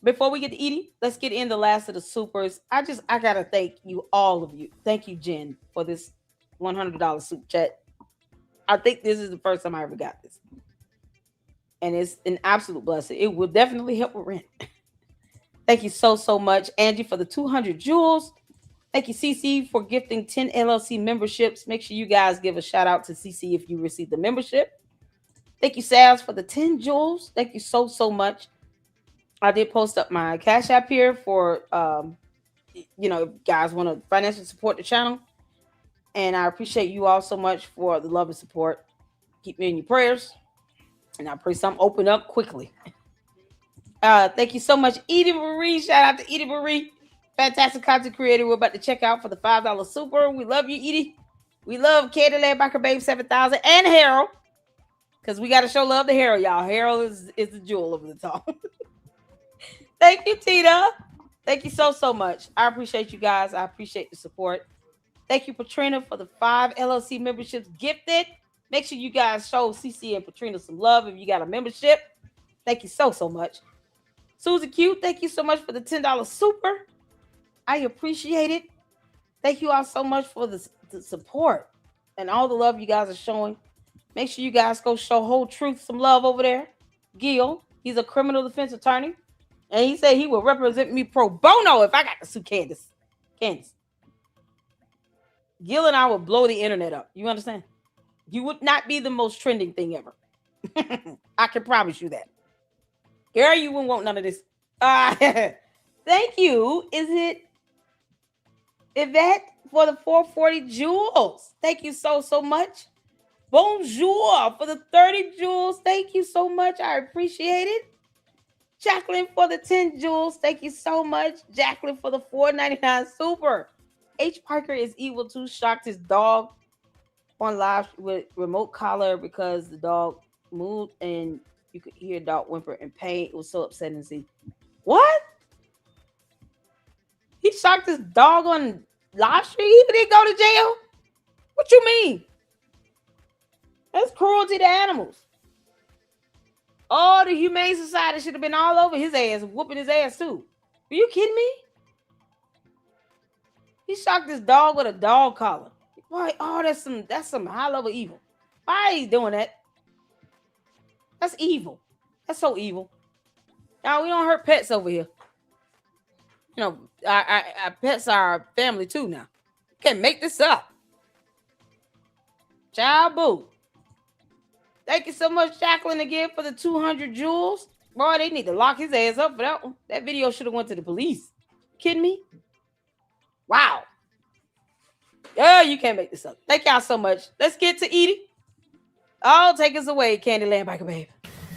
Before we get to Edie, let's get in the last of the supers. I gotta thank you, all of you. Thank you, Jen, for this $100 super chat. I think this is the first time I ever got this. And it's an absolute blessing. It will definitely help with rent. Thank you so, so much. Angie for the 200 jewels. Thank you, CC, for gifting 10 LLC memberships. Make sure you guys give a shout out to CC if you received the membership. Thank you, Sals, for the 10 jewels. Thank you so, so much. I did post up my Cash App here for, if you guys want to financially support the channel. And I appreciate you all so much for the love and support. Keep me in your prayers. And I pray something open up quickly. Thank you so much, Edie Marie. Shout out to Edie Marie. Fantastic content creator. We're about to check out for the $5 super. We love you, Edie. We love Cannibalized Biker Babe 7000 and Harold. Because we got to show love to Harold, y'all. Harold is the jewel over the top. Thank you, Tina. Thank you so, so much. I appreciate you guys. I appreciate the support. Thank you, Patrina, for the 5 LLC memberships gifted. Make sure you guys show CC and Patrina some love if you got a membership. Thank you so, so much. Susie Q, thank you so much for the $10 super. I appreciate it. Thank you all so much for the support and all the love you guys are showing. Make sure you guys go show Whole Truth some love over there. Gil, he's a criminal defense attorney. And he said he will represent me pro bono if I got to sue Candace. Gil and I will blow the internet up. You understand? You would not be the most trending thing ever. I can promise you that. Girl, you wouldn't want none of this. Thank you. Is it Yvette for the 440 jewels? Thank you so, so much. Bonjour for the 30 jewels. Thank you so much. I appreciate it. Jacqueline for the 10 jewels. Thank you so much. Jacqueline for the $4.99 super. H. Parker is evil too. Shocked his dog on live with remote collar because the dog moved and you could hear a dog whimper in pain. It was so upsetting to see. What? He shocked his dog on live stream? He didn't go to jail? What you mean? That's cruelty to animals. Oh, the Humane Society should have been all over his ass, whooping his ass too. Are you kidding me? He shocked his dog with a dog collar. Why? Oh, that's some high level evil. Why are you doing that? That's evil. That's so evil. Now we don't hurt pets over here. You know, our pets are our family too now. Can't make this up. Child boo. Thank you so much, Jacqueline, again for the 200 jewels. Boy, they need to lock his ass up for that one. That video should have went to the police. You kidding me? Wow. Oh, you can't make this up. Thank y'all so much. Let's get to Edie. Oh, take us away, Candyland Biker Babe.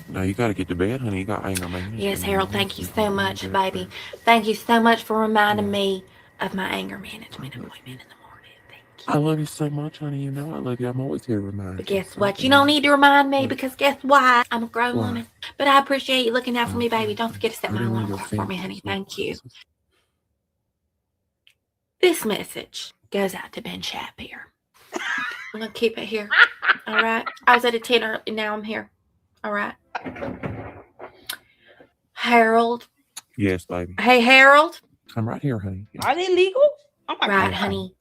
No, you got to get to bed, honey. You got anger management. Yes, Harold, thank you so much, baby. Thank you so much for reminding me of my anger management appointment in the morning. I love you so much, honey. You know I love you. I'm always here to remind you. But guess what? You don't need to remind me because guess what? I'm a grown woman. But I appreciate you looking out for me, baby. Don't forget to set my alarm clock for me, honey. Thank you. This message goes out to Ben Shapiro. I'm going to keep it here. All right. I was at a 10 early. Now I'm here. All right. Harold. Yes, baby. Hey, Harold. I'm right here, honey. Yes. Are they legal? Oh my right, God. honey.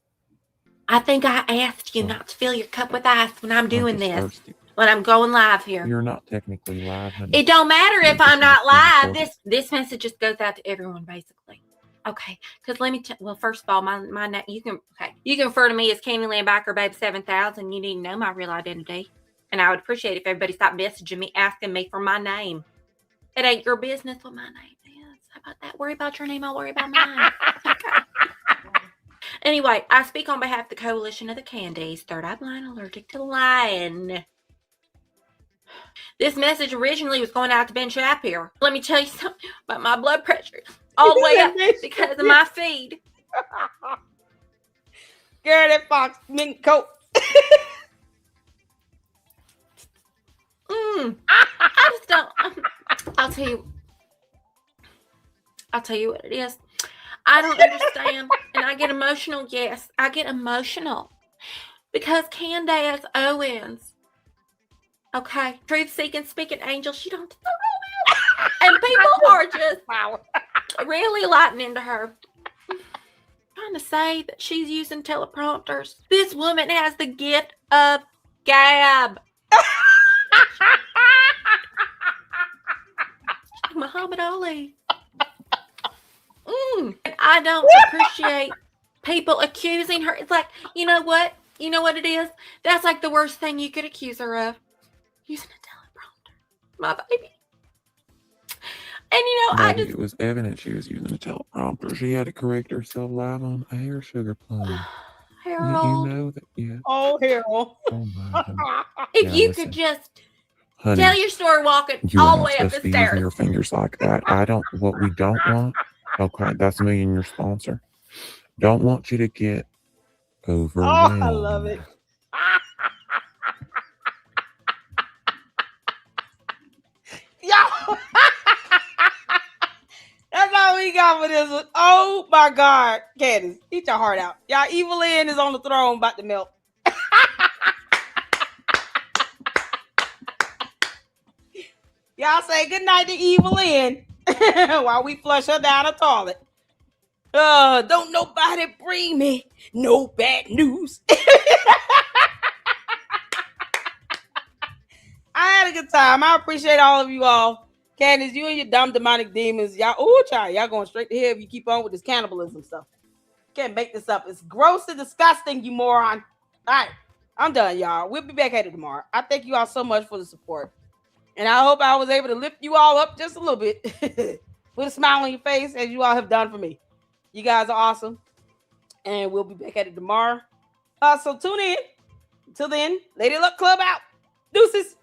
I think I asked you not to fill your cup with ice when I'm doing this. Thirsty. When I'm going live here. You're not technically live, honey. It don't matter if I'm not live. This message just goes out to everyone, basically. Okay, because let me well, first of all, my name you can refer to me as Candyland Biker Babe 7000. You need to know my real identity, and I would appreciate if everybody stopped messaging me asking me for my name. It ain't your business what my name is. How about that? Worry about your name. I'll worry about mine. Okay. Anyway, I speak on behalf of the Coalition of the Candies, Third Eye Blind, Allergic to Lion. This message originally was going out to Ben Shapiro. Let me tell you something about my blood pressure. All the way up because of my feed. Girl, that fox mink coat. I just don't. I'll tell you what it is. I don't understand, and I get emotional. Yes, I get emotional because Candace Owens, okay, truth-seeking, speaking angel, she don't deserve it, and people are just really lighting into her, trying to say that she's using teleprompters. This woman has the gift of gab. Muhammad Ali. And I don't appreciate people accusing her. It's like, you know what? You know what it is? That's like the worst thing you could accuse her of. Using a teleprompter. My baby. And I just... It was evident she was using a teleprompter. She had to correct herself live on air, sugar plum. Harold. You know that, yeah. Oh, Harold. Oh, my. If you could just tell your story walking all the way up the stairs. stairs. Using your fingers like that. What we don't want, okay, that's me and your sponsor. Don't want you to get overwhelmed. Oh, I love it. Yo, that's all we got for this one. Oh my God, Candace, eat your heart out. Y'all, Evelyn is on the throne about to melt. Y'all say good night to Evelyn while we flush her down the toilet. Don't nobody bring me no bad news. I had a good time. I appreciate all of you all. Candace, you and your dumb demonic demons, y'all going straight to hell if you keep on with this cannibalism stuff. Can't make this up. It's gross and disgusting, you moron. All right, I'm done, y'all. We'll be back at it tomorrow. I thank you all so much for the support. And I hope I was able to lift you all up just a little bit with a smile on your face as you all have done for me. You guys are awesome. And we'll be back at it tomorrow. So tune in. Until then, Lady Luck Club out. Deuces.